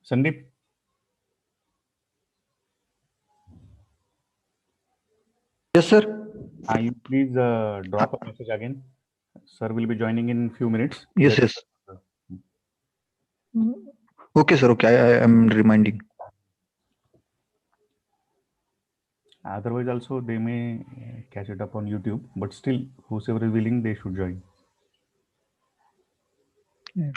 Sandeep, Yes, sir. you please drop a message again. Sir will be joining in few minutes. Yes, yes. Okay, sir. Okay, I am reminding. Otherwise, also they may catch it up on YouTube. But still, whosoever is willing, they should join. Yeah.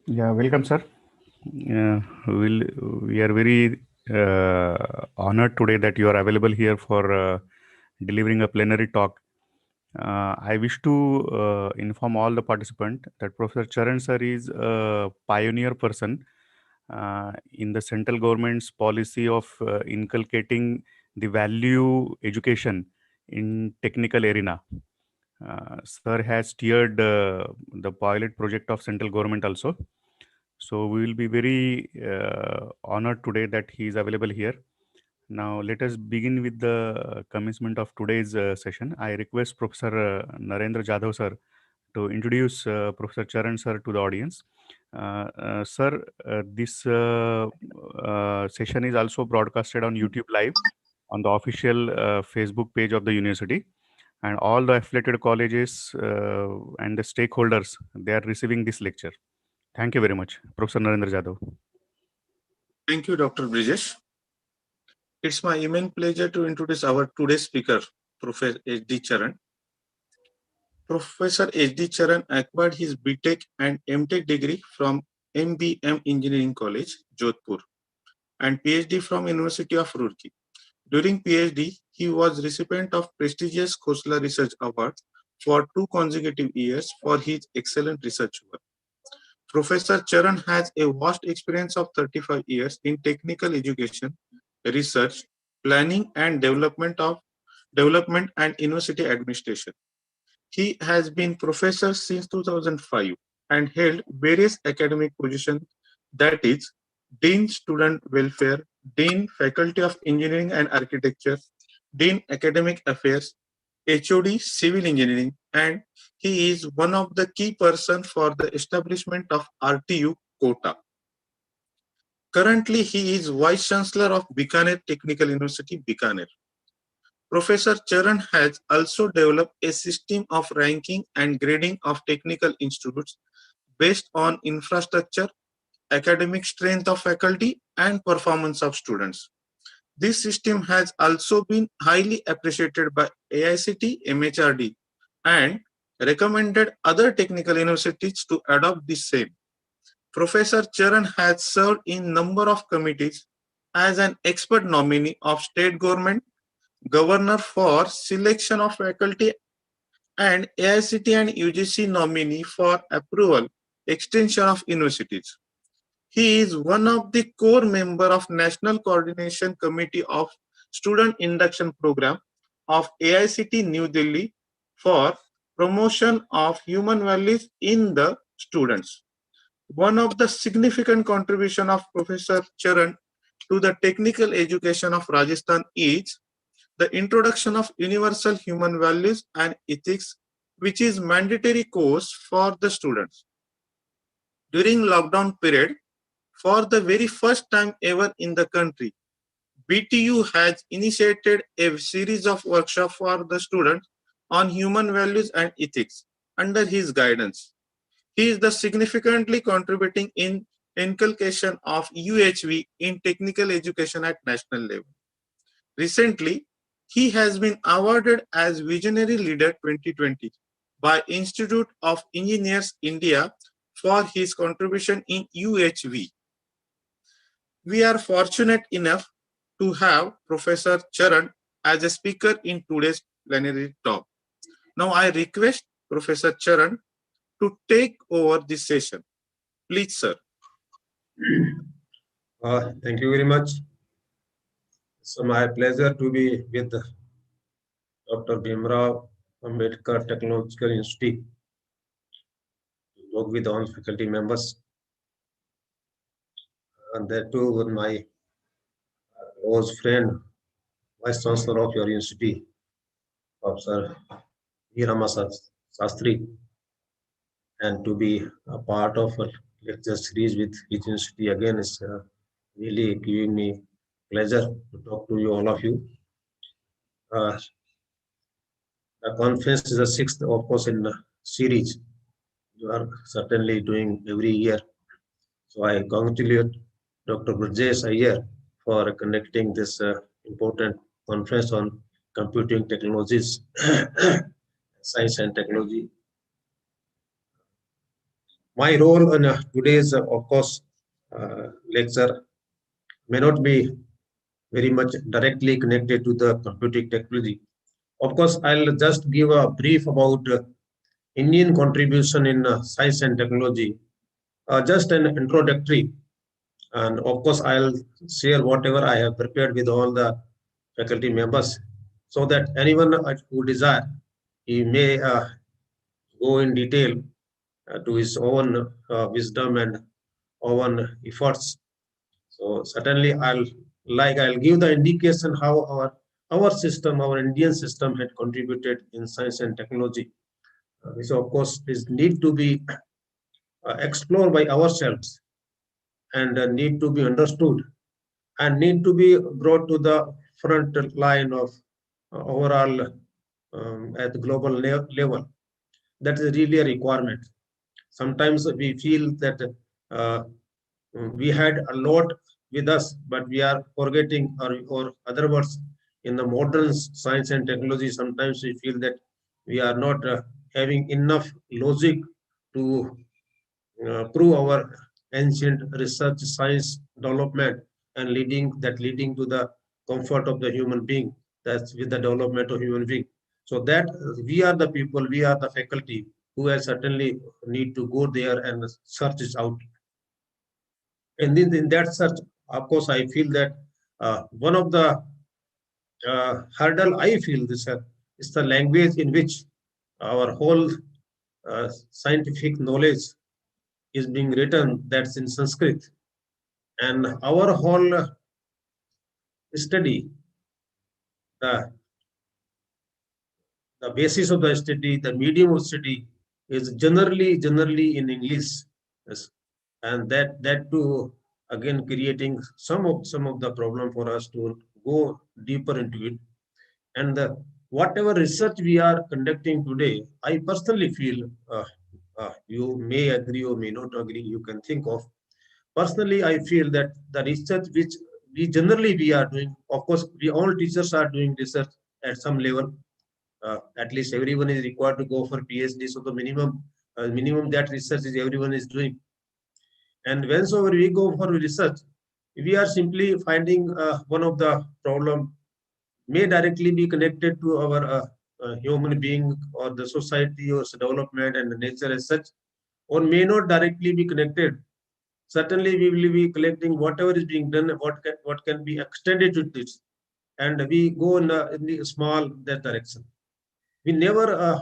Yeah, welcome, sir. We are very honored today that you are available here for delivering a plenary talk. I wish to inform all the participants that Professor Charan sir is a pioneer person in the central government's policy of inculcating the value education in technical arena. Sir has steered the pilot project of central government also. So we will be very honored today that he is available here. Now let us begin with the commencement of today's session. I request Professor Narendra Jadhav sir to introduce Professor Charan sir to the audience. Sir, this session is also broadcasted on YouTube Live on the official Facebook page of the university, and all the affiliated colleges and the stakeholders, they are receiving this lecture. Thank you very much, Professor Narendra Jadhav. Thank you, Dr. Brijesh. It's my immense pleasure to introduce our today's speaker, Professor H.D. Charan. Professor H.D. Charan acquired his BTech and MTech degree from MBM Engineering College, Jodhpur, and PhD from University of Roorkee. During PhD, he was recipient of prestigious Khosla Research Award for 2 consecutive years for his excellent research work. Professor Charan has a vast experience of 35 years in technical education, research, planning and development and university administration. He has been professor since 2005 and held various academic positions, that is, Dean Student Welfare, Dean Faculty of Engineering and Architecture, Dean Academic Affairs, HOD Civil Engineering, and he is one of the key persons for the establishment of RTU quota. Currently, he is Vice Chancellor of Bikaner Technical University, Bikaner. Professor Charan has also developed a system of ranking and grading of technical institutes based on infrastructure, academic strength of faculty, and performance of students. This system has also been highly appreciated by AICT, MHRD, and recommended other technical universities to adopt the same. Professor Charan has served in number of committees as an expert nominee of state government, governor for selection of faculty, and AICT and UGC nominee for approval extension of universities. He is one of the core member of National Coordination Committee of Student Induction Program of AICT New Delhi for promotion of human values in the students. One of the significant contribution of Professor Charan to the technical education of Rajasthan is the introduction of universal human values and ethics, which is mandatory course for the students. During lockdown period, for the very first time ever in the country, BTU has initiated a series of workshops for the students on human values and ethics under his guidance. He is the significantly contributing in inculcation of UHV in technical education at national level. Recently, he has been awarded as Visionary Leader 2020 by Institute of Engineers India for his contribution in UHV. We are fortunate enough to have Professor Charan as a speaker in today's plenary talk. Now I request Professor Charan to take over this session. Please, sir. Thank you very much. It's my pleasure to be with Dr. Bhimrao Ambedkar Technological Institute, to work with all faculty members, and that too with my close friend, Vice Chancellor of your institute, Professor Hirama Sastri, and to be a part of a lecture series with his institute again is really giving me pleasure to talk to you, all of you. The conference is the sixth, of course, in a series you are certainly doing every year. So I congratulate Dr. Brajesh Iyer for conducting this important conference on computing technologies, science and technology. My role in today's, of course, lecture may not be very much directly connected to the computing technology. Of course, I'll just give a brief about Indian contribution in science and technology, just an introductory. And of course, I'll share whatever I have prepared with all the faculty members, so that anyone who desire, he may go in detail to his own wisdom and own efforts. So certainly I'll give the indication how our system, our Indian system had contributed in science and technology, which of course is need to be explored by ourselves, and need to be understood, and need to be brought to the front line of overall at the global level. That is really a requirement. Sometimes we feel that we had a lot with us, but we are forgetting, or other words, in the modern science and technology, sometimes we feel that we are not having enough logic to prove our ancient research science development and leading to the comfort of the human being. That's with the development of human being. So that we are the people, we are the faculty who will certainly need to go there and search it out. And in that search, of course, I feel that one of the hurdle I feel this is the language in which our whole scientific knowledge is being written, that's in Sanskrit. And our whole study, the, the basis of the study, the medium of study is generally in English. Yes. And that too, again, creating some of the problem for us to go deeper into it. And whatever research we are conducting today, I personally feel, you may agree or may not agree, you can think of. Personally, I feel that the research which we are doing, of course, we all teachers are doing research at some level. At least everyone is required to go for PhD. So the minimum that research is everyone is doing. And whenever we go for research, we are simply finding one of the problem may directly be connected to our human being or the society or development and the nature as such, or may not directly be connected. Certainly, we will be collecting whatever is being done, what can be extended to this, and we go in the small that direction. We never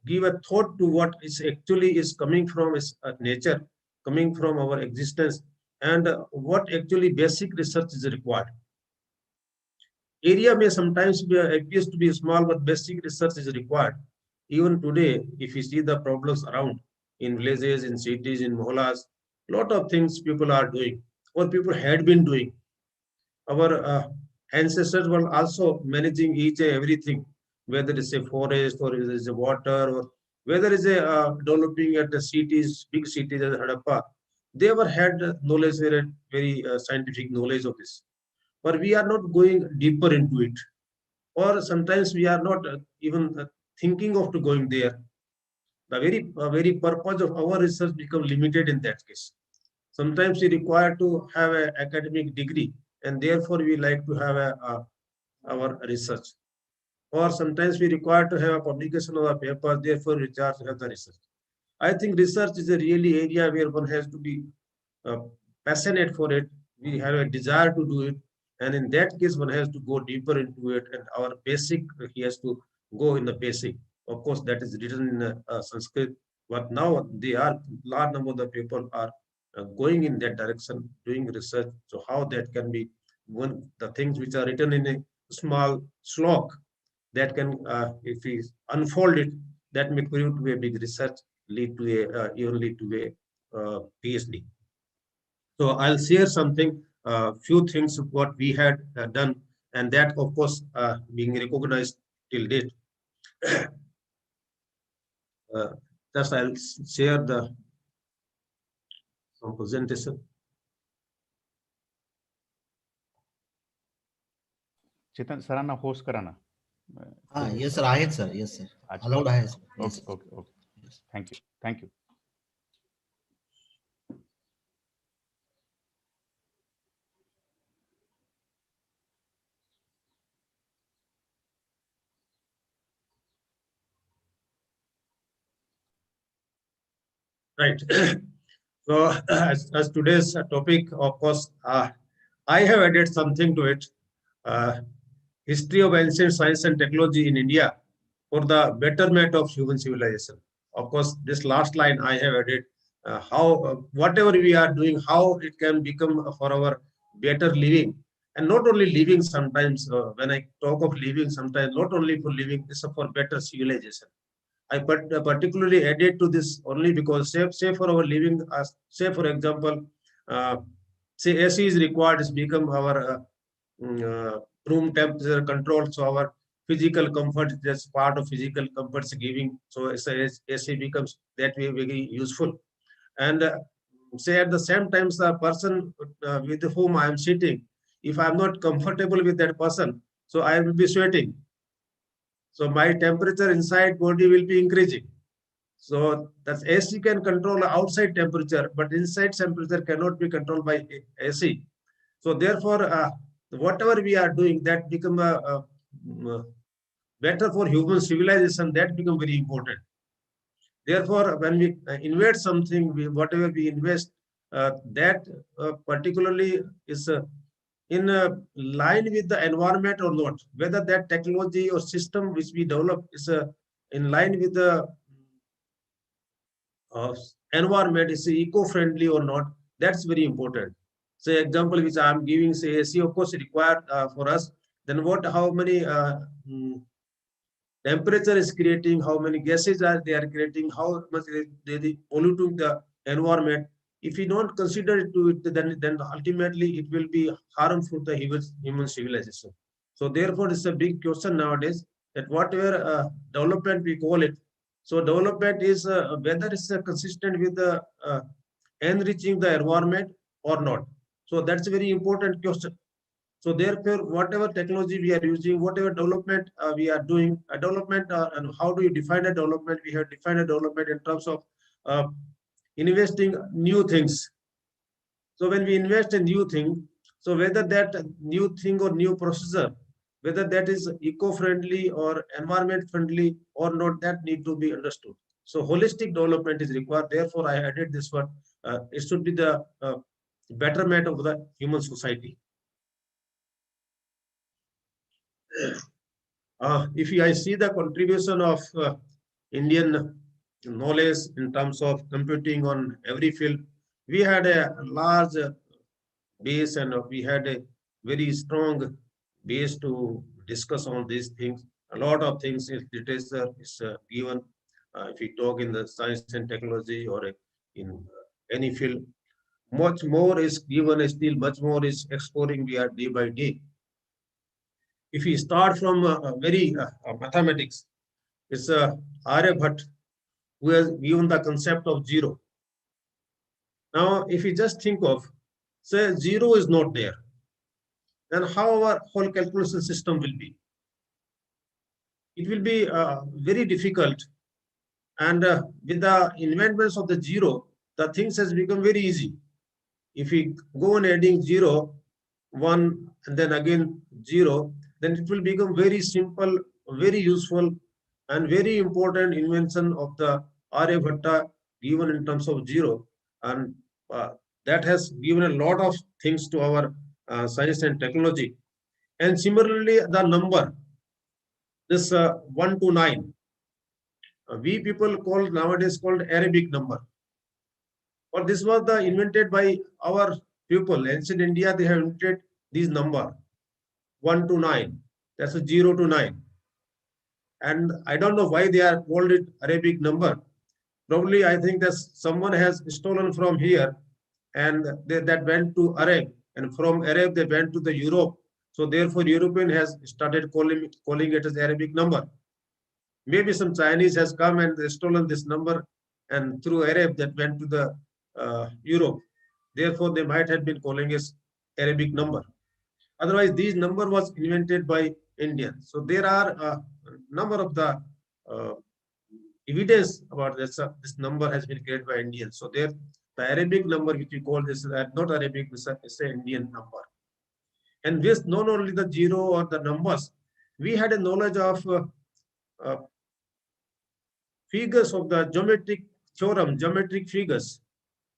give a thought to what is actually is coming from is nature, coming from our existence, and what actually basic research is required. Area may sometimes appears to be small, but basic research is required. Even today, if you see the problems around in villages, in cities, in mohallas, lot of things people are doing or people had been doing. Our ancestors were also managing each and everything, whether it's a forest or it is a water or whether it's a developing at the cities, big cities as Harappa. They were had knowledge, very scientific knowledge of this, but we are not going deeper into it, or sometimes we are not even thinking of to going there. The very purpose of our research become limited in that case. Sometimes we require to have an academic degree, and therefore we like to have our research. Or sometimes we require to have a publication of a paper, therefore we charge to have the research. I think research is a really area where one has to be uh, passionate for it. We have a desire to do it, and in that case, one has to go deeper into it. And our basic, he has to go in the basic. Of course, that is written in Sanskrit, but now they are large number of the people are going in that direction, doing research. So how that can be one the things which are written in a small slok that can, if we unfold it, that may prove to be a big research, lead to a even lead to a PhD. So I'll share something, few things of what we had done, and that, of course, being recognized till date. uh, just I'll share the some presentation. चेतन सरांना host करा ना. Yes sir, आहेत sir. Yes sir. Allowed आहे sir. Yes, Okay, okay. yes. Thank you. Right. So as today's topic, of course, I have added something to it. History of ancient science and technology in India for the betterment of human civilization. Of course, this last line I have added, how whatever we are doing, how it can become for our better living. And not only living, sometimes when I talk of living, sometimes not only for living, it's for better civilization. I particularly added to this only because say for our living, say for example, uh, say AC is required, it's become our room temperature control, so our physical comfort, that's part of physical comforts giving. So AC becomes that way very useful. And say at the same time, the person with whom I am sitting, if I'm not comfortable with that person, so I will be sweating. So my temperature inside body will be increasing. So that's AC can control outside temperature, but inside temperature cannot be controlled by AC. So therefore, whatever we are doing, that become a better for human civilization, that become very important. Therefore, when we invest something, whatever we invest, that particularly is in line with the environment or not, whether that technology or system which we develop is in line with the uh, environment, is eco-friendly or not, that's very important. Say example which I am giving, say AC of course required for us, then how many temperature is creating, how many gases are they are creating, how much they polluting the environment. If we don't consider it to it, then ultimately it will be harmful to human civilization. So therefore, it's a big question nowadays that whatever development we call it. So development is whether it's consistent with the enriching the environment or not. So that's a very important question. So therefore, whatever technology we are using, whatever development we are doing, a development and how do you define a development? We have defined a development in terms of uh, investing new things. So when we invest in new thing, so whether that new thing or new processor, whether that is eco-friendly or environment-friendly or not, that need to be understood. So holistic development is required. Therefore, I added this one. It should be the betterment of the human society. If I see the contribution of Indian knowledge in terms of computing on every field, we had a large base and we had a very strong base to discuss on these things. A lot of things is literature is given. If we talk in the science and technology or in any field, much more is given. Still, much more is exploring. We are day by day. If we start from very mathematics, it's Aryabhat who has given the concept of zero. Now, if you just think of, say, zero is not there, then how our whole calculation system will be? It will be very difficult. And with the inventions of the zero, the things has become very easy. If we go on adding 0, 1, and then again 0, then it will become very simple, very useful, and very important invention of the Aryabhatta given in terms of 0. And that has given a lot of things to our science and technology. And similarly, the number, this 1 to 9, we people call nowadays called Arabic number. But this was the invented by our people. Ancient India, they have invented these number 1 to 9. That's a 0 to 9. And I don't know why they are called it Arabic number. Probably I think that someone has stolen from here and that went to Arab. And from Arab, they went to the Europe. So therefore, European has started calling it as Arabic number. Maybe some Chinese has come and stolen this number, and through Arab that went to the Europe. Therefore, they might have been calling it Arabic number. Otherwise, this number was invented by Indians. So there are a number of the evidence about this. This number has been created by Indians. So there, the Arabic number, which we call this, not Arabic, it's an Indian number. And this, not only the 0 or the numbers, we had a knowledge of figures of the geometric theorem, geometric figures.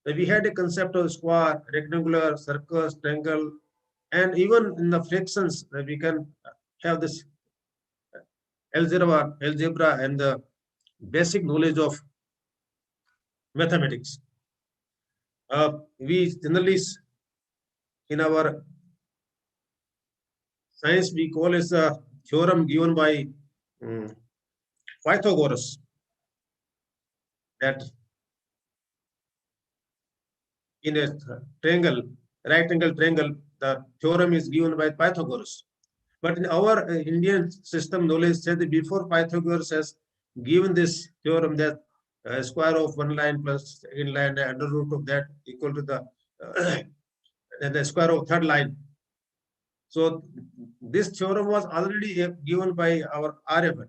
We had a concept of square, rectangular, circus, triangle, and even in the fractions, we can have this algebra, and the basic knowledge of mathematics. We generally, in our science, we call it a theorem given by Pythagoras, that in a triangle, right angle triangle, the theorem is given by Pythagoras. But in our Indian system knowledge said that before Pythagoras has given this theorem that square of one line plus second line under root of that equal to the square of third line. So this theorem was already given by our Aryabhat.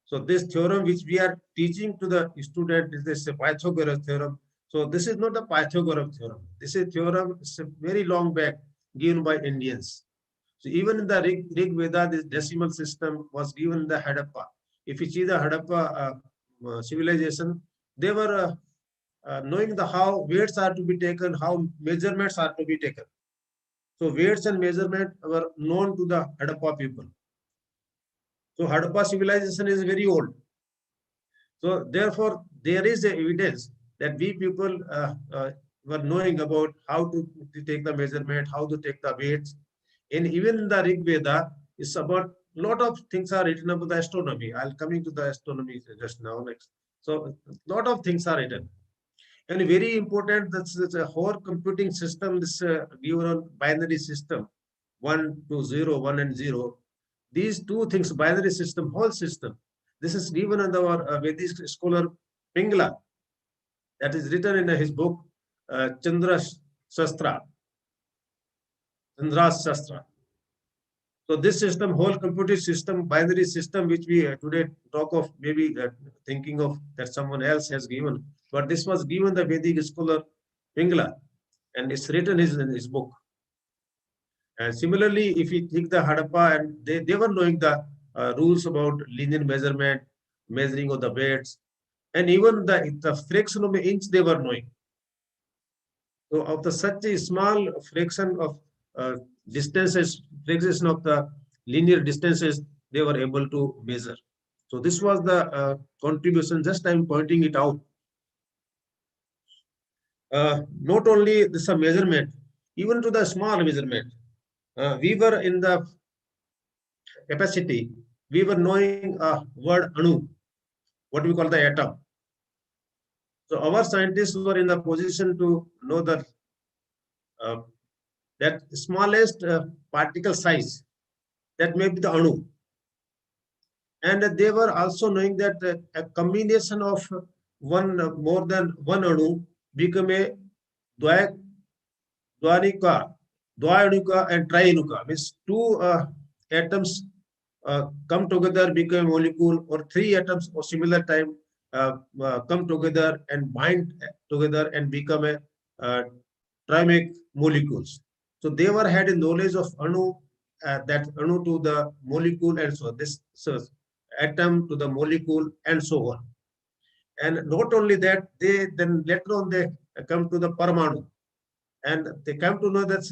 So this theorem which we are teaching to the student is this Pythagoras theorem. So this is not the Pythagoras theorem. This is theorem, it's a very long back given by Indians. So even in the Rig Veda, this decimal system was given in the Hadappa. If you see the Hadappa civilization, they were knowing the how weights are to be taken, how measurements are to be taken. So weights and measurement were known to the Hadappa people. So Hadappa civilization is very old. So therefore, there is a evidence that we people were knowing about how to take the measurement, how to take the weights. And even the Rig Veda is about lot of things are written about the astronomy. I'll coming to the astronomy just now next. So lot of things are written. And very important, that's a whole computing system, this given on binary system, 1 to 0, 1 and 0. These two things, binary system, whole system. This is given in our Vedic scholar Pingla, that is written in his book Chandra's Shastra. So this system, whole computing system, binary system, which we today talk of, maybe thinking of that someone else has given, but this was given the Vedic scholar Pingla, and it's written in his book. And similarly, if you think the Hadappa, and they were knowing the rules about linear measurement, measuring of the weights, and even the fraction of an inch they were knowing. So of the such a small fraction of distances, fraction of the linear distances, they were able to measure. So this was the contribution. Just I'm pointing it out. Not only this measurement, even to the small measurement, we were in the capacity. We were knowing a word anu, what we call the atom. So our scientists were in the position to know that smallest particle size, that may be the anu. And they were also knowing that a combination of more than one anu become a dwanika, dwayanuka and trianuka, means two atoms come together, become a molecule, or three atoms or similar time come together and bind together and become a trimeric molecules. So they were had a knowledge of anu, that anu to the molecule, and so this atom to the molecule, and so on. And not only that, they then later on they come to the Paramanu, and they come to know that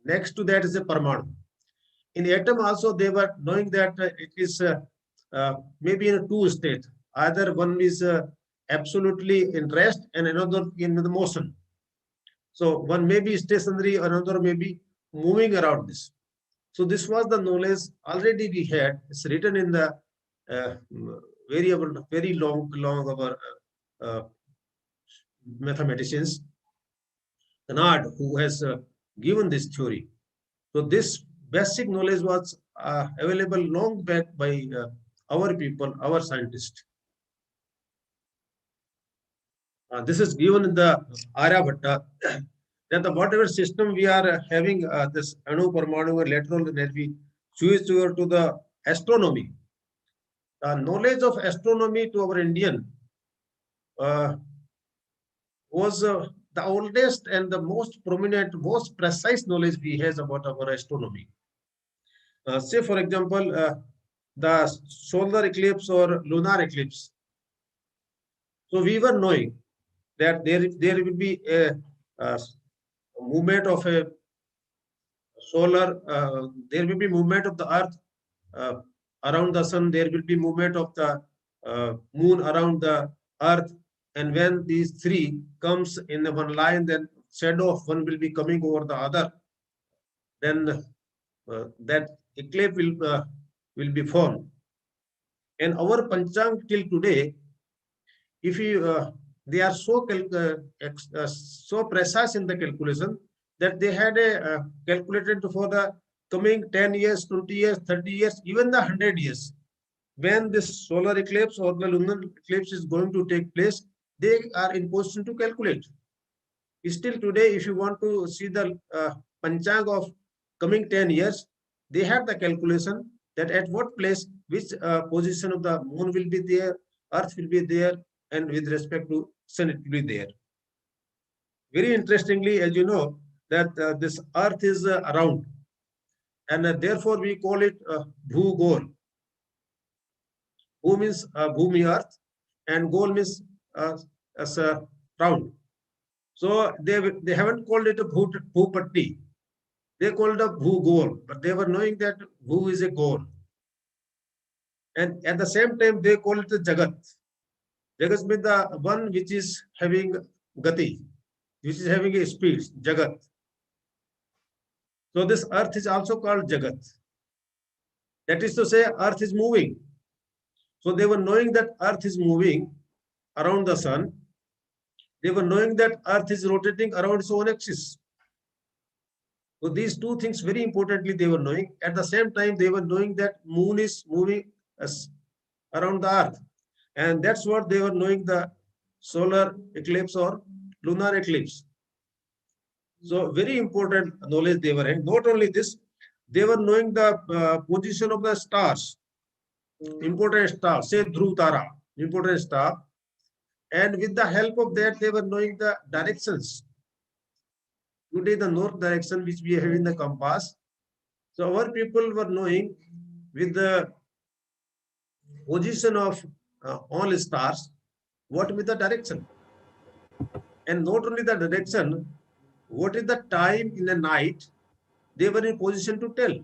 next to that is a Paramanu. In atom also they were knowing that it is maybe in a two state. Either one is absolutely in rest and another in the motion. So one may be stationary, another may be moving around this. So this was the knowledge already we had. It's written in the very long our mathematicians, Keynote, who has given this theory. So this basic knowledge was available long back by our people, our scientists. This is given in the Aryabhatta, that the whatever system we are having, this Anu Parmanu, and later on that we switch over to the astronomy. The knowledge of astronomy to our Indian was the oldest and the most prominent, most precise knowledge we have about our astronomy. Say, for example, the solar eclipse or lunar eclipse. So we were knowing that there will be a movement of a solar, there will be movement of the earth around the sun, there will be movement of the moon around the earth, and when these three comes in one line, then shadow of one will be coming over the other, then that eclipse will be formed. And our Panchang till today, if you they are so so precise in the calculation that they had a calculated for the coming 10 years, 20 years, 30 years, even the 100 years. When this solar eclipse or the lunar eclipse is going to take place, they are in position to calculate. Still today, if you want to see the Panchang of coming 10 years, they have the calculation that at what place, which position of the moon will be there, earth will be there, and with respect to sun, it will be there. Very interestingly, as you know, that this earth is around, and therefore we call it Bhugol. Bhu means Bhumi, earth, and Gol means as a round. So they haven't called it a Bhupatti. They called it a Bhugol, but they were knowing that Bhu is a goal. And at the same time, they call it the Jagat. Jagat means the one which is having gati, which is having a speed, Jagat. So this earth is also called Jagat. That is to say, earth is moving. So they were knowing that earth is moving around the sun. They were knowing that earth is rotating around its own axis. So these two things very importantly they were knowing. At the same time, they were knowing that moon is moving around the earth. And that's what they were knowing, the solar eclipse or lunar eclipse. So very important knowledge they were having. Not only this, they were knowing the position of the stars, important stars, say Dhruv Tara, important star. And with the help of that, they were knowing the directions. Today, the north direction which we have in the compass. So our people were knowing with the position of all stars, what with the direction. And not only the direction, what is the time in the night, they were in position to tell.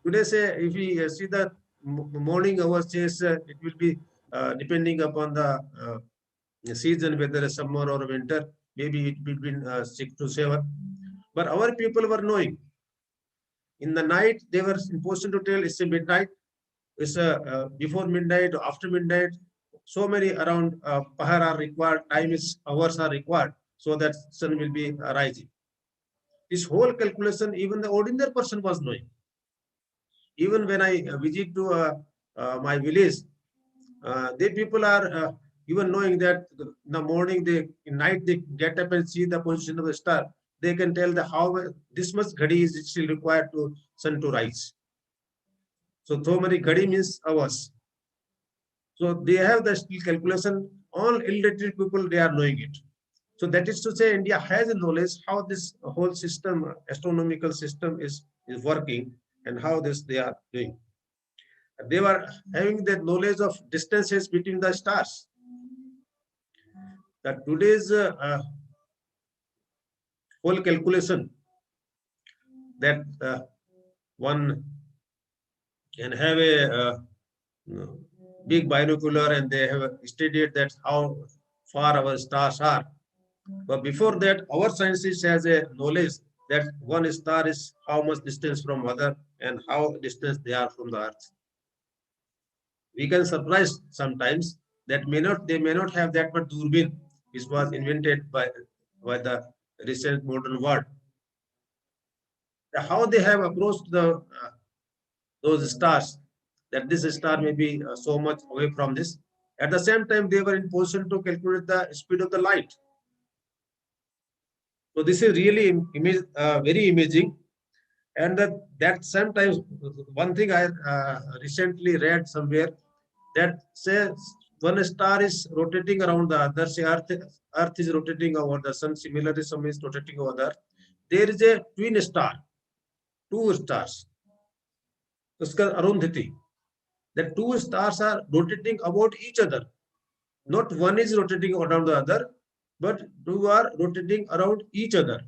Today, say, if we see the morning hours, says it will be depending upon the season, whether it's summer or winter, maybe it between 6 to 7. But our people were knowing. In the night, they were in position to tell it's a midnight, it's before midnight, after midnight. So many around pahar are required, hours are required, so that sun will be rising. This whole calculation, even the ordinary person was knowing. Even when I visit to my village, they people are even knowing that in the morning, in night they get up and see the position of the star. They can tell the how this much ghadi is still required to sun to rise. So many ghadi means hours. So they have the still calculation. All illiterate people, they are knowing it. So that is to say, India has a knowledge how this whole system, astronomical system is working and how this they are doing. They were having the knowledge of distances between the stars. That today's whole calculation that one can have a big binocular and they have studied that how far our stars are. But before that, our scientist has a knowledge that one star is how much distance from other and how distance they are from the earth. We can surprise sometimes that they may not have that much doorbin, which was invented by the recent modern world. How they have approached those stars, that this star may be so much away from this. At the same time, they were in position to calculate the speed of the light. So this is really very amazing. And that sometimes, one thing I recently read somewhere, that says one star is rotating around the other, say Earth is rotating over the sun, similarly some is rotating over the Earth. There is a twin star, two stars, Arundhati. The two stars are rotating about each other. Not one is rotating around the other, but two are rotating around each other.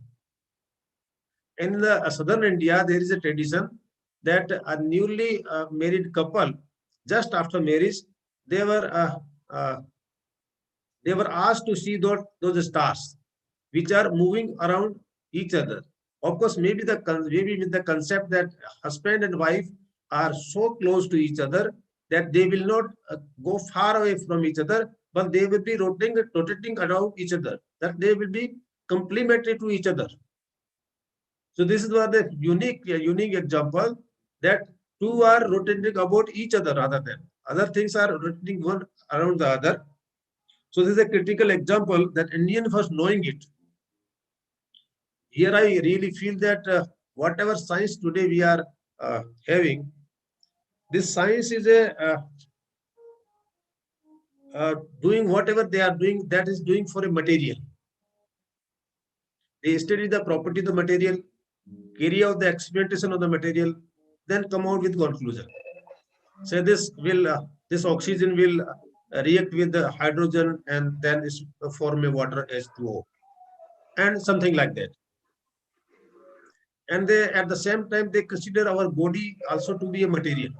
In the southern India, there is a tradition that a newly married couple, just after marriage, they were asked to see those stars, which are moving around each other. Of course, maybe with the concept that husband and wife are so close to each other that they will not go far away from each other, but they will be rotating around each other. That they will be complementary to each other. So this is one the unique example that two are rotating about each other rather than other things are rotating one around the other. So this is a critical example that Indian was knowing it. Here I really feel that whatever science today we are having, this science is doing whatever they are doing, that is doing for a material. They study the property of the material, carry out the experimentation of the material, then come out with conclusion. So this oxygen will react with the hydrogen and then form a water H2O and something like that. And they at the same time they consider our body also to be a material.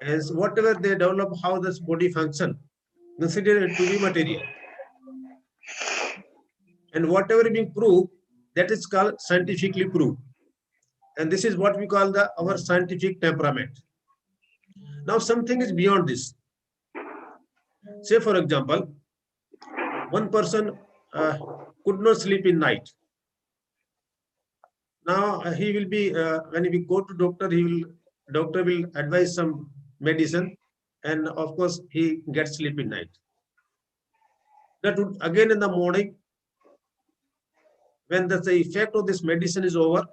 As whatever they develop, how this body function, consider it to be material. And whatever being proved, that is called scientifically proved. And this is what we call our scientific temperament. Now something is beyond this. Say for example, one person could not sleep in night. Now he will be when we go to doctor will advise some medicine, and of course he gets sleep in night. That would, again in the morning, when the effect of this medicine is over,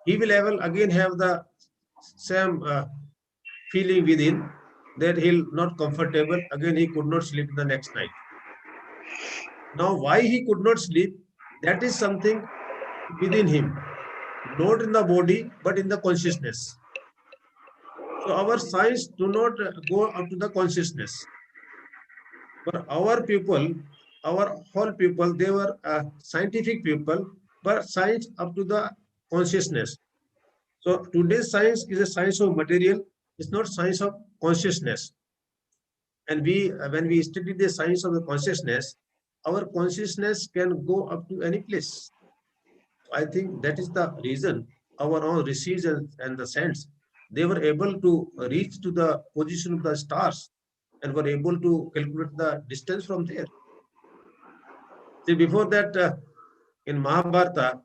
he will again have the same feeling within that he'll not comfortable. Again he could not sleep the next night. Now why he could not sleep? That is something within him, not in the body but in the consciousness. So our science do not go up to the consciousness. But our people, our whole people, they were scientific people, but science up to the consciousness. So today's science is a science of material, it's not science of consciousness. And when we study the science of the consciousness, our consciousness can go up to any place. I think that is the reason our own rishis and the saints, they were able to reach to the position of the stars and were able to calculate the distance from there. See, before that, in Mahabharata,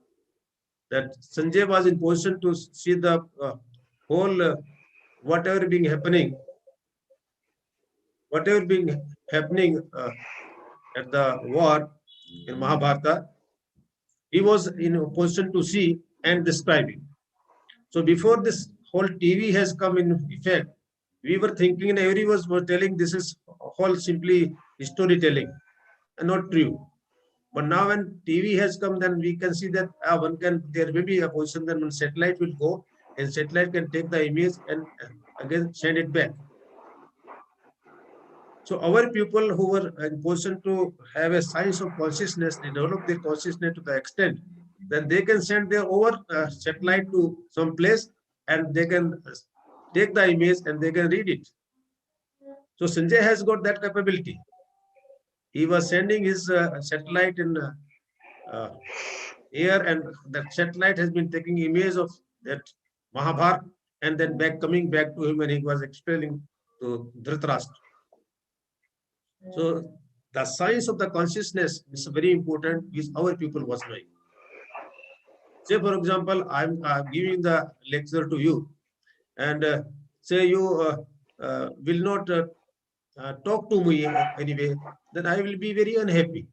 that Sanjay was in position to see the whole whatever being happening at the war in Mahabharata, he was in a position to see and describing. So before this whole TV has come in effect, we were thinking and everyone was telling this is whole simply storytelling and not true. But now when TV has come, then we can see that there may be a position that when satellite will go and satellite can take the image and again send it back. So our people who were in position to have a science of consciousness, they develop their consciousness to the extent that they can send their over satellite to some place and they can take the image and they can read it. So Sanjay has got that capability. He was sending his satellite in air, and that satellite has been taking image of that Mahabharata and then coming back to him when he was explaining to Dhritarashtra. So the science of the consciousness is very important, which our people was knowing. Say for example, I'm giving the lecture to you, and say you will not talk to me anyway, then I will be very unhappy.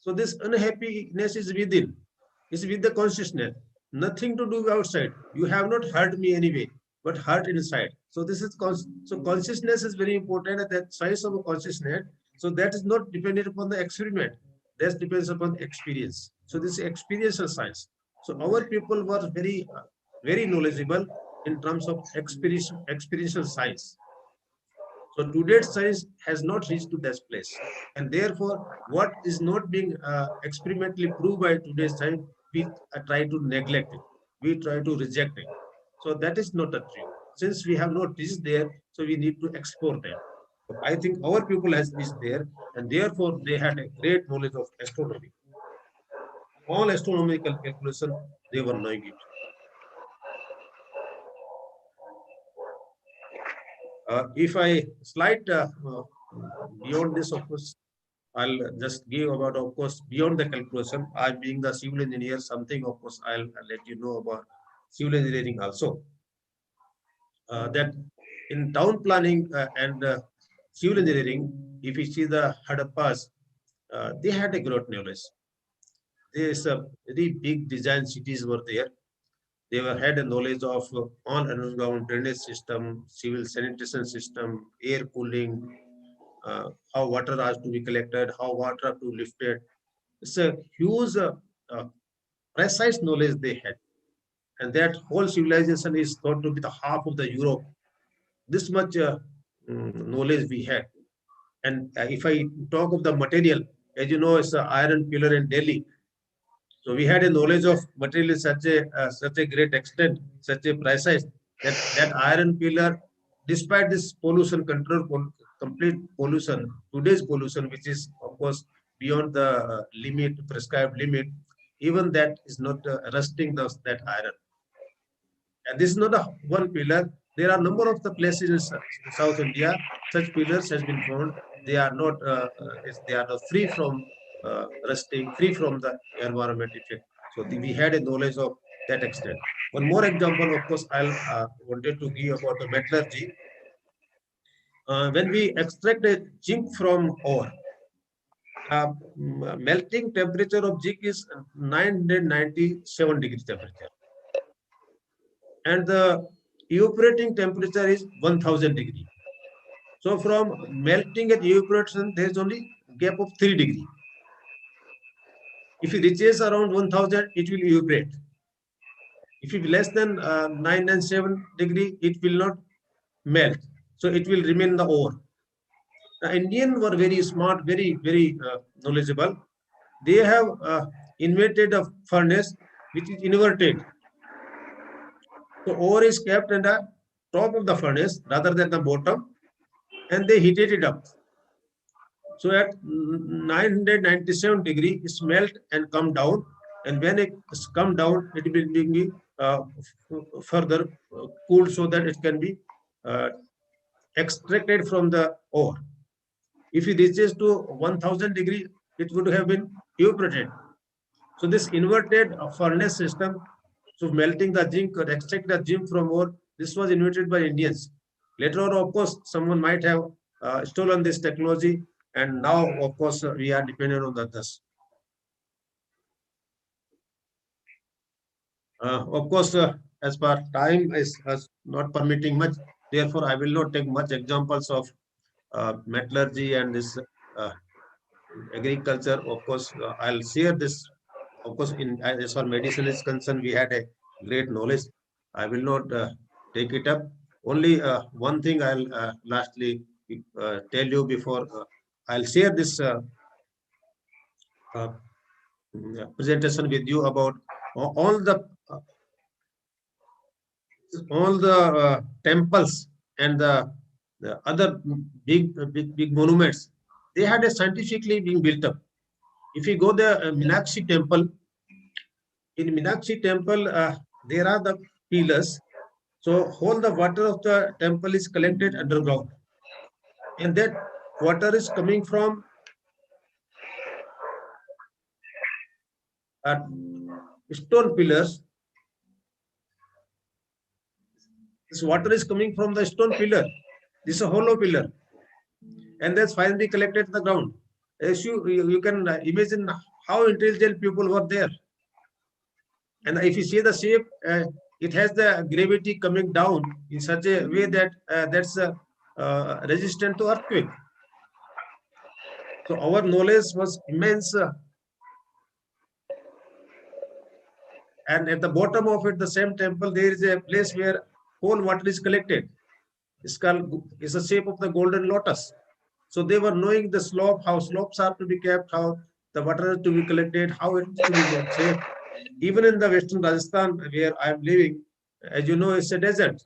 So this unhappiness is within, is with the consciousness, nothing to do outside. You have not hurt me anyway, but hurt inside. So this is so consciousness is very important at that size of a consciousness. So that is not dependent upon the experiment. That depends upon experience. So this is experiential science. So our people were very knowledgeable in terms of experiential science. So today's science has not reached to this place. And therefore, what is not being experimentally proved by today's science, we try to neglect it. We try to reject it. So that is not a true. Since we have not reached there, so we need to explore that. So I think our people has reached there, and therefore they had a great knowledge of astronomy. All astronomical calculation, they were knowing it. If I slide beyond this, of course, I'll just give about, of course, beyond the calculation. I being the civil engineer, something, of course, I'll let you know about civil engineering also. That in town planning and civil engineering, if you see the Hadappas, they had a great knowledge. There's a very big design cities were there. They had a knowledge of all underground drainage system, civil sanitation system, air cooling, how water has to be collected, how water to lifted. It's a huge precise knowledge they had. And that whole civilization is thought to be the half of the Europe. This much knowledge we had. And if I talk of the material, as you know, it's the iron pillar in Delhi. So we had a knowledge of material in such a great extent, such a precise, that iron pillar, despite this pollution control, complete pollution, today's pollution, which is of course beyond the limit, prescribed limit, even that is not rusting that iron. And this is not a one pillar. There are a number of the places in South India, such pillars has been found. They are not they are not free from rusting, free from the environment effect. So we had a knowledge of that extent. One more example, of course, I'll wanted to give about the metallurgy. When we extract a zinc from ore, melting temperature of zinc is 997 degrees temperature, and the evaporating temperature is 1000 degree. So from melting and evaporation, there is only gap of 3 degree. If it reaches around 1000, it will evaporate. If it is less than 997 degree, it will not melt. So it will remain the ore. The Indians were very smart, very knowledgeable. They have invented a furnace which is inverted. So ore is kept at the top of the furnace rather than the bottom, and they heated it up. So at 997 degree, it melt and come down. And when it come down, it will be further cooled so that it can be extracted from the ore. If it reaches to 1000 degree, it would have been evaporated. So this inverted furnace system, so melting the zinc or extract the zinc from ore, this was invented by Indians. Later on, of course, someone might have stolen this technology, and now, of course, we are dependent on others. Of course, as per time is not permitting much, therefore I will not take much examples of metallurgy and this agriculture. Of course, I'll share this. Of course, as far medicine is concerned, we had a great knowledge. I will not take it up. Only one thing I'll lastly tell you before I'll share this presentation with you about all the temples and the other big monuments. They had a scientifically being built up. If you go the Meenakshi temple, in Meenakshi temple, there are the pillars. So whole the water of the temple is collected underground, and that water is coming from stone pillars. This water is coming from the stone pillar. This is a hollow pillar, and that's finally collected to the ground. As you can imagine how intelligent people were there. And if you see the shape, it has the gravity coming down in such a way that that's resistant to earthquake. So our knowledge was immense. And at the bottom of it, the same temple, there is a place where whole water is collected. It's the shape of the golden lotus. So they were knowing the slope, how slopes are to be kept, how the water is to be collected, how it is to be made safe. Even in the Western Rajasthan, where I am living, as you know, it's a desert.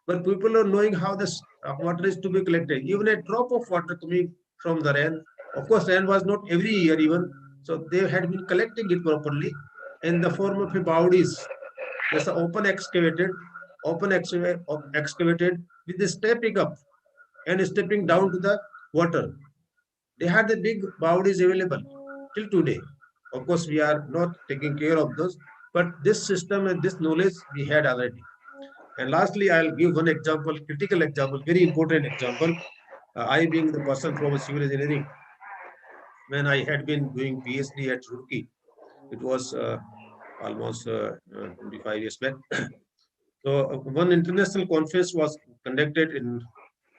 But people are knowing how this water is to be collected. Even a drop of water coming from the rain. Of course, rain was not every year even. So they had been collecting it properly in the form of a bowdies. There's an open excavated with the stepping up and stepping down to the water. They had the big bowdies available till today. Of course, we are not taking care of those, but this system and this knowledge we had already. And lastly, I'll give one example, critical example, very important example. I being the person from civil engineering, when I had been doing PhD at Roorkee, it was almost 25 years back. So one international conference was conducted in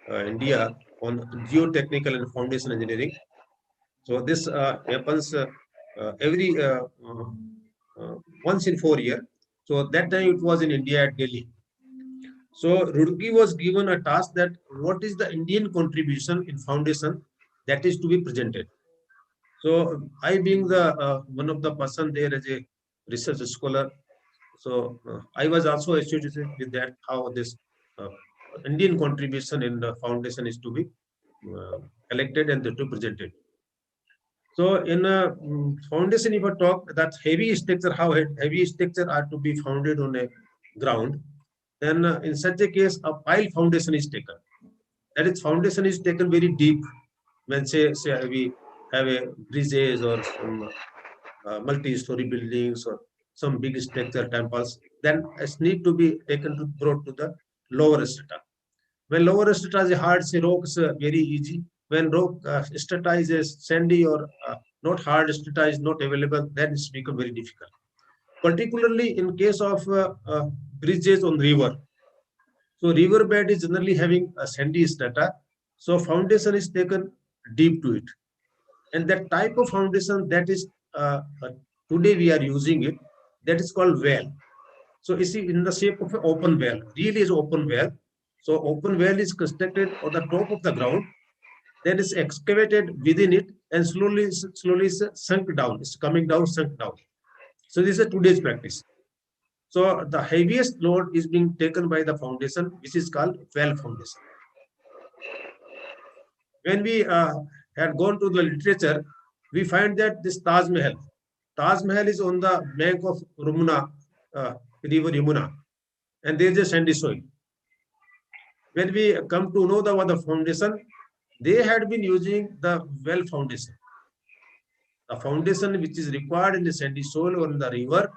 India on geotechnical and foundation engineering. So this happens every once in 4 years. So that time it was in India at Delhi. So Rudgi was given a task that what is the Indian contribution in foundation that is to be presented. So I being the one of the person there as a research scholar, so I was also associated with that how this uh, Indian contribution in the foundation is to be collected and to presented. So in a foundation, if I talk that heavy structure, how heavy structure are to be founded on a ground, then in such a case, a pile foundation is taken. That is, foundation is taken very deep. When say we have a bridges or some multi-story buildings or some big structure temples, then it need to be taken to brought to the lower strata. When lower strata is hard, say rock is very easy. When rock strata is sandy or not hard strata is not available, then it's become very difficult. Particularly in case of bridges on river. So river bed is generally having a sandy strata. So foundation is taken deep to it. And that type of foundation that is today we are using it, that is called well. So you see in the shape of an open well, really is open well. So open well is constructed on the top of the ground, then is excavated within it and slowly is sunk down. It's coming down, sunk down. So this is a today's practice. So the heaviest load is being taken by the foundation, which is called well foundation. When we had gone to the literature, we find that this Taj Mahal is on the bank of river Yamuna, and there is a sandy soil. When we come to know the foundation, they had been using the well foundation. The foundation which is required in the sandy soil or in the river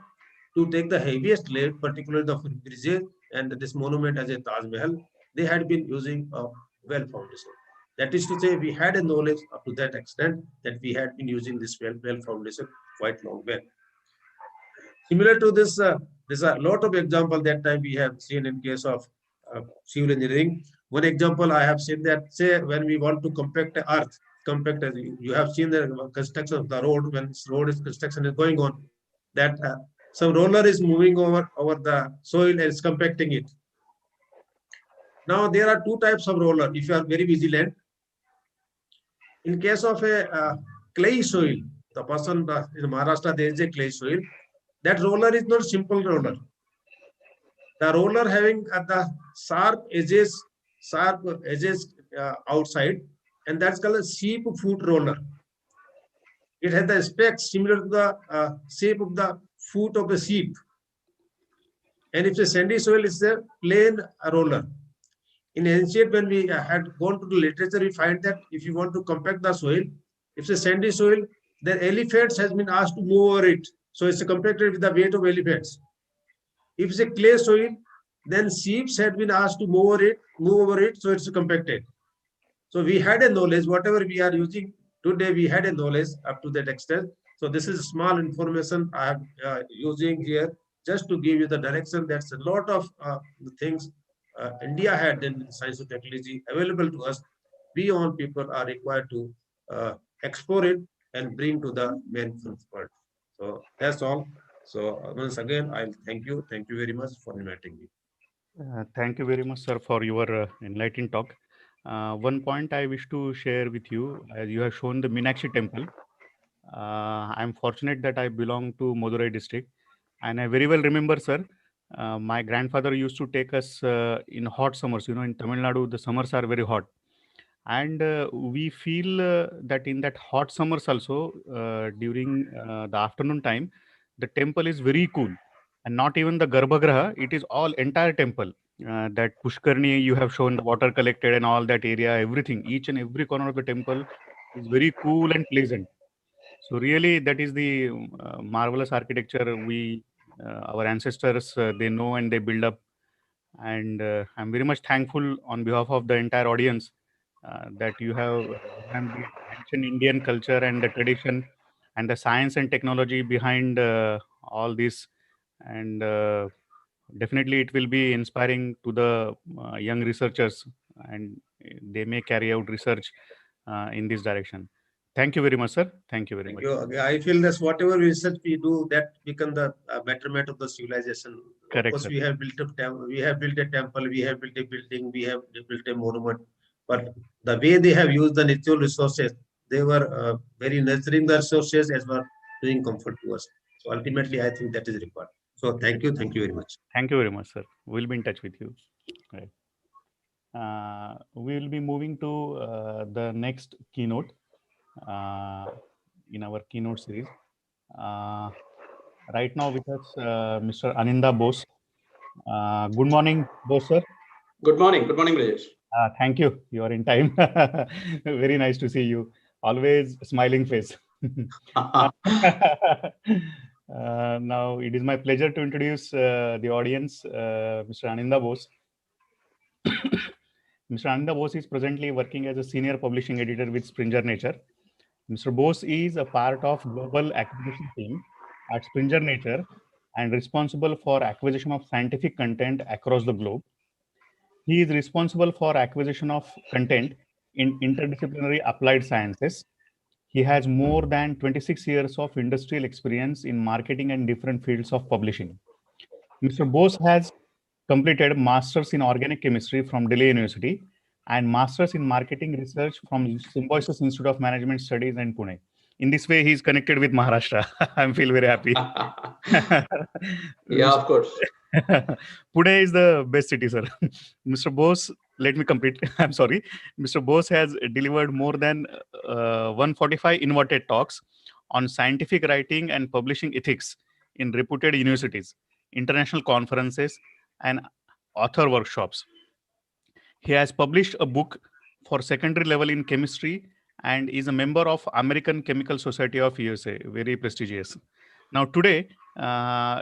to take the heaviest load, particularly the bridges and this monument as a Taj Mahal, they had been using a well foundation. That is to say, we had a knowledge up to that extent that we had been using this well foundation quite long back. Similar to this, there's a lot of example that time we have seen in case of civil engineering. One example I have seen that, say, when we want to compact the earth, compact, as you have seen the construction of the road, when this road is construction is going on, that some roller is moving over the soil and is compacting it. Now there are two types of roller. If you are very vigilant, in case of a clay soil, the person in Maharashtra there is a clay soil. That roller is not simple roller. The roller having the sharp edges outside, and that's called a sheep foot roller. It has the specs similar to the shape of the foot of a sheep. And if the sandy soil is a plain roller. In ancient, when we had gone to the literature, we find that if you want to compact the soil, if it's a sandy soil, then elephants has been asked to move over it. So it's compacted with the weight of elephants. If it's a clay soil, then sheep had been asked to move over it, so it's compacted. So we had a knowledge, whatever we are using today, we had a knowledge up to that extent. So this is small information I am using here just to give you the direction. That's a lot of things India had in science and technology available to us. Beyond people are required to explore it and bring to the mainstream world. So that's all. So once again, I'll thank you. Thank you very much for inviting me. Thank you very much, sir, for your enlightening talk. One point I wish to share with you, as you have shown the Meenakshi temple. I'm fortunate that I belong to Madurai district, and I very well remember, sir. My grandfather used to take us in hot summers. You know, in Tamil Nadu, the summers are very hot, and we feel that in that hot summers also during the afternoon time, the temple is very cool, and not even the Garbhagriha. It is all entire temple. That Pushkarni you have shown the water collected and all that area, everything, each and every corner of the temple is very cool and pleasant. So really, that is the marvelous architecture we, our ancestors, they know and they build up. And I'm very much thankful on behalf of the entire audience that you have revamped the ancient Indian culture and the tradition and the science and technology behind all this. And definitely, it will be inspiring to the young researchers, and they may carry out research in this direction. Thank you very much, sir. Thank you very Thank much. you. Okay, I feel that whatever research we do, that become the betterment of the civilization. Of Correct, course, sir. we have built a temple, we have built a temple, we have built a building, we have built a monument. But the way they have used the natural resources, they were very nurturing the resources as well, doing comfort to us. So ultimately, I think that is required. So thank you very much. Thank you very much, sir. We'll be in touch with you. Right. We will be moving to the next keynote in our keynote series. Right now with us, Mr. Aninda Bose. Good morning, Bose, sir. Good morning, Brajesh. Thank you. You are in time. Very nice to see you. Always smiling face. Now, it is my pleasure to introduce the audience, Mr. Aninda Bose. Mr. Ananda Bose is presently working as a senior publishing editor with Springer Nature. Mr. Bose is a part of global acquisition team at Springer Nature and responsible for acquisition of scientific content across the globe. He is responsible for acquisition of content in interdisciplinary applied sciences. He has more than 26 years of industrial experience in marketing and different fields of publishing. Mr. Bose has completed Masters in Organic Chemistry from Delhi University and Masters in Marketing Research from Symbiosis Institute of Management Studies in Pune. In this way, he is connected with Maharashtra. I feel very happy. Yeah, of course. Pune is the best city, sir. Mr. Bose, let me complete. I'm sorry. Mr. Bose has delivered more than 145 inverted talks on scientific writing and publishing ethics in reputed universities, international conferences, and author workshops. He has published a book for secondary level in chemistry and is a member of American Chemical Society of USA, very prestigious. Now today,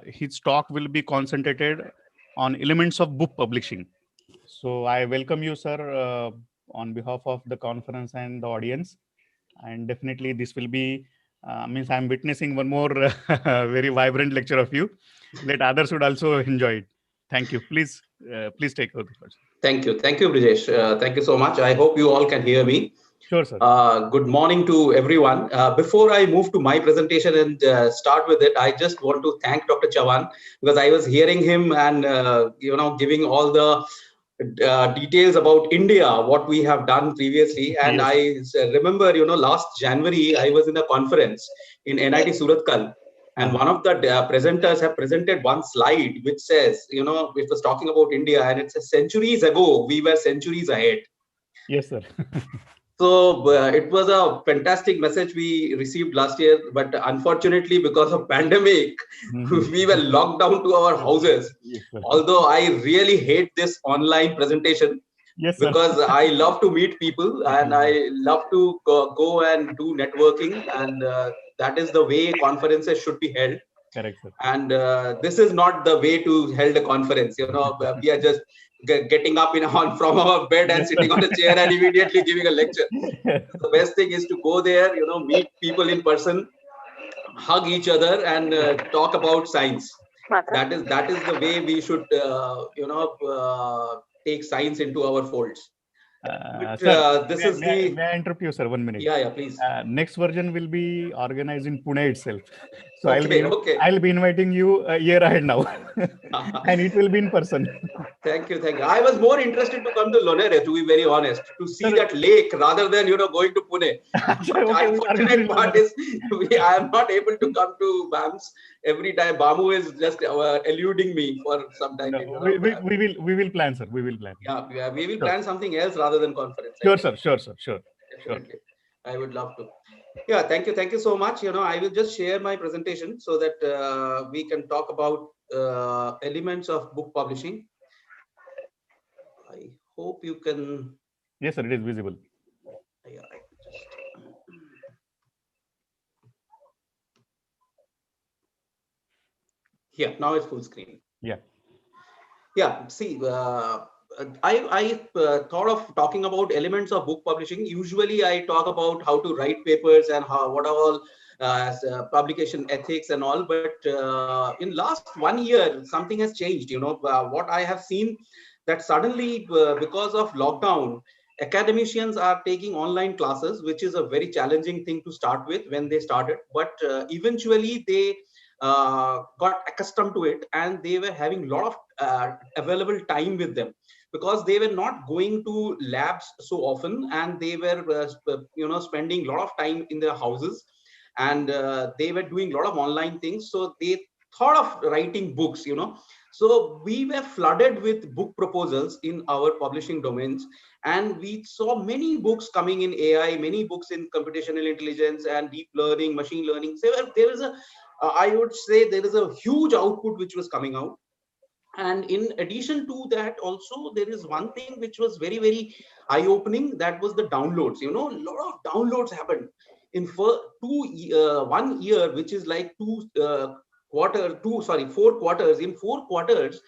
his talk will be concentrated on elements of book publishing. So I welcome you, sir, on behalf of the conference and the audience. And definitely this will be, means I'm witnessing one more very vibrant lecture of you that others would also enjoy it. Thank you. Please take over the first. Thank you, Brajesh. Thank you so much. I hope you all can hear me. Sure, sir. Good morning to everyone. Before I move to my presentation and start with it, I just want to thank Dr. Chavan, because I was hearing him and giving all the details about India, what we have done previously. And Yes, I remember, last January, I was in a conference in NIT Suratkal. And one of the presenters have presented one slide which says, it was talking about India, and it says centuries ago, we were centuries ahead. Yes, sir. So it was a fantastic message we received last year, but unfortunately, because of pandemic, we were locked down to our houses. Yes, Although I really hate this online presentation, yes, because I love to meet people and I love to go and do networking, and that is the way conferences should be held. Correct, sir. And this is not the way to hold a conference. We are just getting up from our bed and sitting on a chair and immediately giving a lecture. The best thing is to go there, meet people in person, hug each other, and talk about science. That is the way we should take science into our folds. Sir, This is the. may I interrupt you, sir? 1 minute. Yeah, please. Next version will be organized in Pune itself. So Okay, I'll be inviting you a year ahead now, and it will be in person. Thank you. I was more interested to come to Lonere, to be very honest, to see that lake rather than going to Pune. But unfortunate part is I am not able to come to BAMS every time. Bamu is just eluding me for some time. No, we will plan, sir. We will plan. Yeah, we will plan something else rather than conference. Sure, sir. Definitely. I would love to. Yeah, thank you so much. I will just share my presentation so that we can talk about elements of book publishing. I hope you can. Yes, sir. It is visible. Yeah, yeah, now it's full screen. Yeah. See, I thought of talking about elements of book publishing. Usually, I talk about how to write papers and what are all publication ethics and all. But in last 1 year, something has changed. What I have seen, that suddenly because of lockdown, academicians are taking online classes, which is a very challenging thing to start with when they started, but eventually they got accustomed to it, and they were having a lot of available time with them, because they were not going to labs so often, and they were spending a lot of time in their houses, and they were doing a lot of online things. So they thought of writing books, so we were flooded with book proposals in our publishing domains, and we saw many books coming in AI, many books in computational intelligence and deep learning, machine learning. So there is a I would say there is a huge output which was coming out. And in addition to that, also there is one thing which was very, very eye opening. That was the downloads. A lot of downloads happened in 1 year, which is like 4 quarters. In 4 quarters,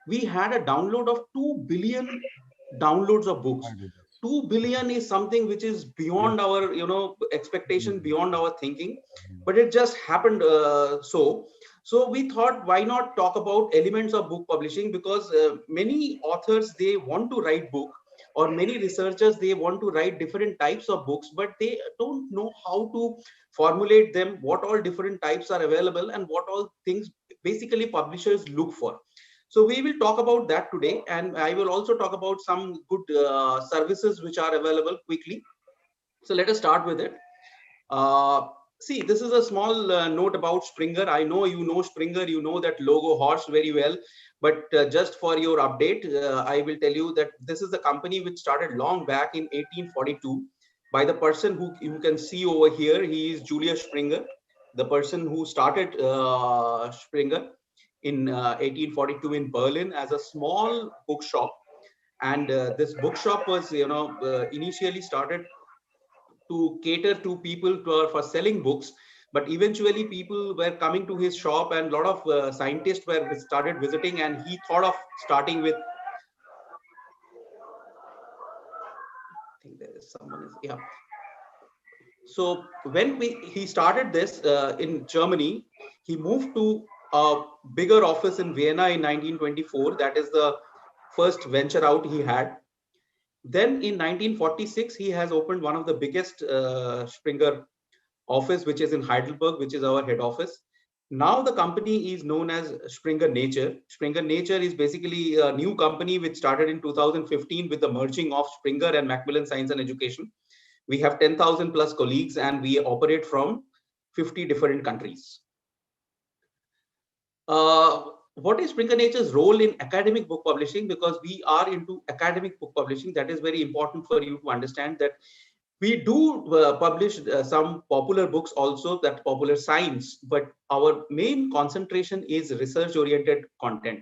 we had a download of 2 billion downloads of books. 2 billion is something which is beyond our expectation, beyond our thinking, but it just happened. So we thought, why not talk about elements of book publishing, because many authors, they want to write book, or many researchers, they want to write different types of books, but they don't know how to formulate them, what all different types are available, and what all things basically publishers look for. So we will talk about that today, and I will also talk about some good services which are available quickly. So let us start with it. See, this is a small note about Springer. I know you know Springer, you know that logo horse very well, but just for your update, I will tell you that this is a company which started long back in 1842 by the person who you can see over here. He is Julius Springer, the person who started Springer in 1842 in Berlin as a small bookshop. And this bookshop was, initially started to cater to people for selling books, but eventually people were coming to his shop, and a lot of scientists were started visiting, and he thought of starting with, I think there is someone is, yeah. So when he started this in Germany, he moved to a bigger office in Vienna in 1924. That is the first venture out he had. Then in 1946, he has opened one of the biggest Springer office, which is in Heidelberg, which is our head office. Now the company is known as Springer Nature. Springer Nature is basically a new company which started in 2015 with the merging of Springer and Macmillan Science and Education. We have 10,000 plus colleagues, and we operate from 50 different countries. What is Springer Nature's role in academic book publishing? Because we are into academic book publishing, that is very important for you to understand that we do publish some popular books also, that popular science, but our main concentration is research oriented content.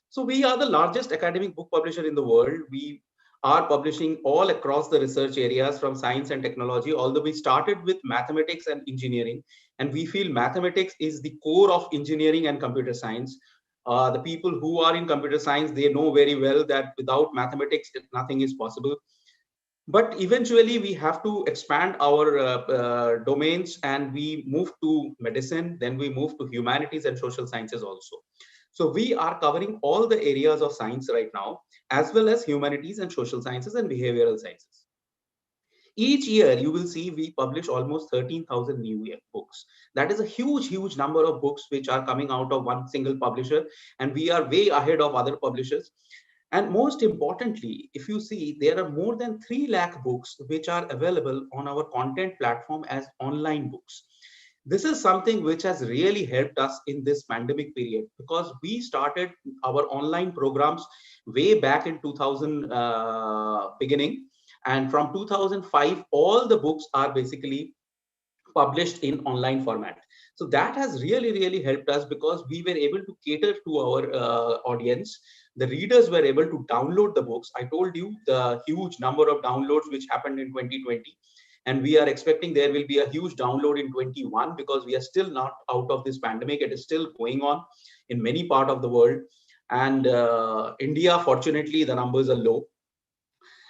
So we are the largest academic book publisher in the world. We are publishing all across the research areas from science and technology, although we started with mathematics and engineering, and we feel mathematics is the core of engineering and computer science. The people who are in computer science, they know very well that without mathematics, nothing is possible. But eventually we have to expand our domains, and we move to medicine, then we move to humanities and social sciences also. So we are covering all the areas of science right now, as well as humanities and social sciences and behavioral sciences. Each year, you will see we publish almost 13,000 new books. That is a huge, huge number of books which are coming out of one single publisher, and we are way ahead of other publishers. And most importantly, if you see, there are more than 3 lakh books which are available on our content platform as online books. This is something which has really helped us in this pandemic period, because we started our online programs way back in 2000 beginning. And from 2005, all the books are basically published in online format. So that has really, really helped us, because we were able to cater to our audience. The readers were able to download the books. I told you the huge number of downloads which happened in 2020. And we are expecting there will be a huge download in 21, because we are still not out of this pandemic. It is still going on in many parts of the world. And India, fortunately, the numbers are low.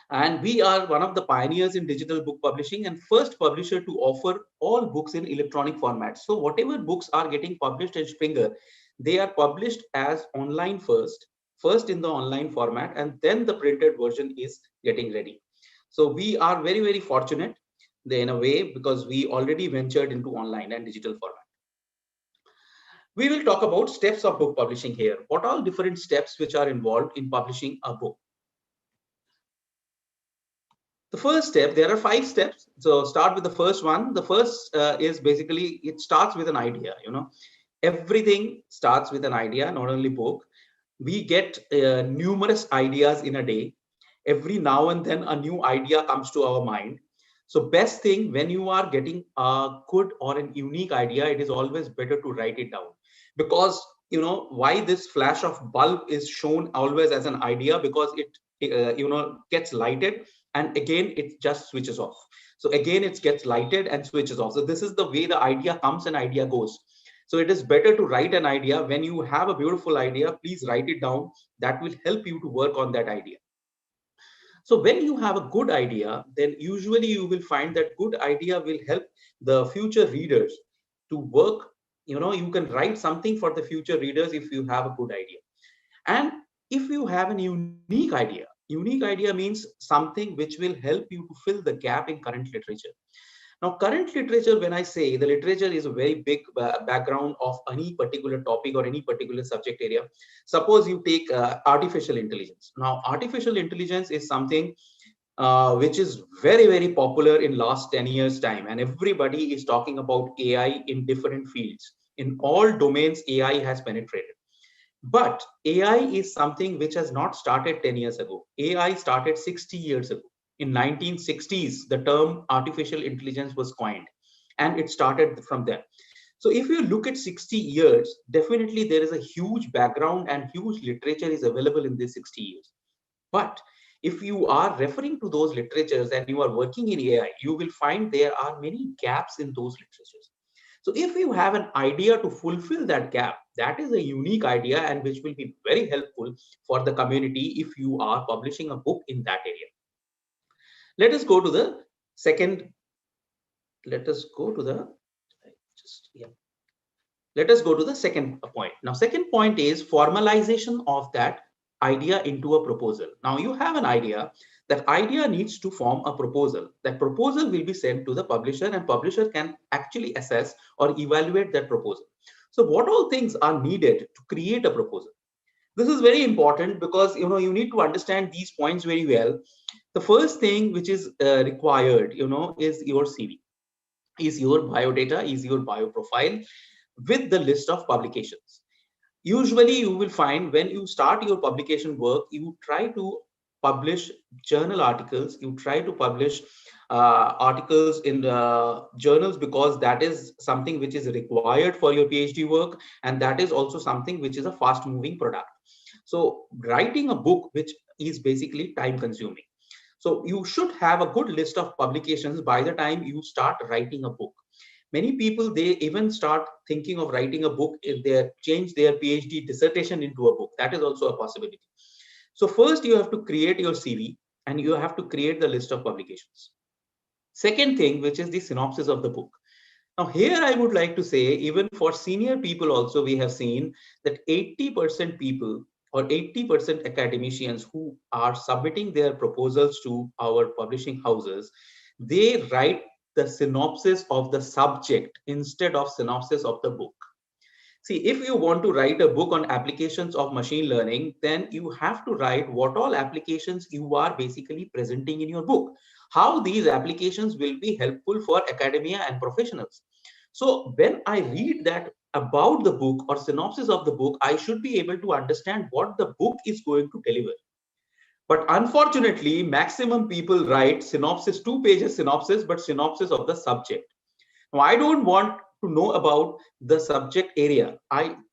And we are one of the pioneers in digital book publishing and first publisher to offer all books in electronic format. So whatever books are getting published in Springer, they are published as online first in the online format, and then the printed version is getting ready. So we are very, very fortunate in a way because we already ventured into online and digital format. We will talk about steps of book publishing here. What are different steps which are involved in publishing a book? The first step, there are 5 steps. So start with the first one. The first is basically, it starts with an idea. Everything starts with an idea, not only book. We get numerous ideas in a day. Every now and then a new idea comes to our mind. So best thing, when you are getting a good or an unique idea, it is always better to write it down. Because why this flash of bulb is shown always as an idea, because it gets lighted and again it just switches off. So again it gets lighted and switches off. So this is the way the idea comes and idea goes. So it is better to write an idea. When you have a beautiful idea, please write it down. That will help you to work on that idea. So when you have a good idea, then usually you will find that good idea will help the future readers to work. You can write something for the future readers if you have a good idea. And if you have a unique idea means something which will help you to fill the gap in current literature. Now, current literature, when I say the literature is a very big background of any particular topic or any particular subject area. Suppose you take artificial intelligence. Now, artificial intelligence is something which is very, very popular in last 10 years time. And everybody is talking about AI in different fields. In all domains, AI has penetrated. But AI is something which has not started 10 years ago. AI started 60 years ago. In 1960s, the term artificial intelligence was coined, and it started from there. So if you look at 60 years, definitely there is a huge background and huge literature is available in these 60 years. But if you are referring to those literatures and you are working in AI, you will find there are many gaps in those literatures. So if you have an idea to fulfill that gap, that is a unique idea and which will be very helpful for the community if you are publishing a book in that area. Let us go to the second. Let us go to the Let us go to the second point. Now, second point is formalization of that idea into a proposal. Now, you have an idea. That idea needs to form a proposal. That proposal will be sent to the publisher, and publisher can actually assess or evaluate that proposal. So, what all things are needed to create a proposal? This is very important because you need to understand these points very well. The first thing which is required, is your CV, is your biodata, is your bio profile with the list of publications. Usually you will find when you start your publication work, you try to publish journal articles, you try to publish articles in the journals because that is something which is required for your PhD work, and that is also something which is a fast moving product. So writing a book which is basically time consuming. So you should have a good list of publications by the time you start writing a book. Many people, they even start thinking of writing a book if they change their PhD dissertation into a book. That is also a possibility. So first you have to create your CV and you have to create the list of publications. Second thing, which is the synopsis of the book. Now here I would like to say, even for senior people also, we have seen that 80% people or 80% academicians who are submitting their proposals to our publishing houses, they write the synopsis of the subject instead of synopsis of the book. See, if you want to write a book on applications of machine learning, then you have to write what all applications you are basically presenting in your book, how these applications will be helpful for academia and professionals. So when I read that about the book or synopsis of the book, I should be able to understand what the book is going to deliver. But unfortunately, maximum people write synopsis, 2 pages synopsis, but synopsis of the subject. Now, I don't want to know about the subject area.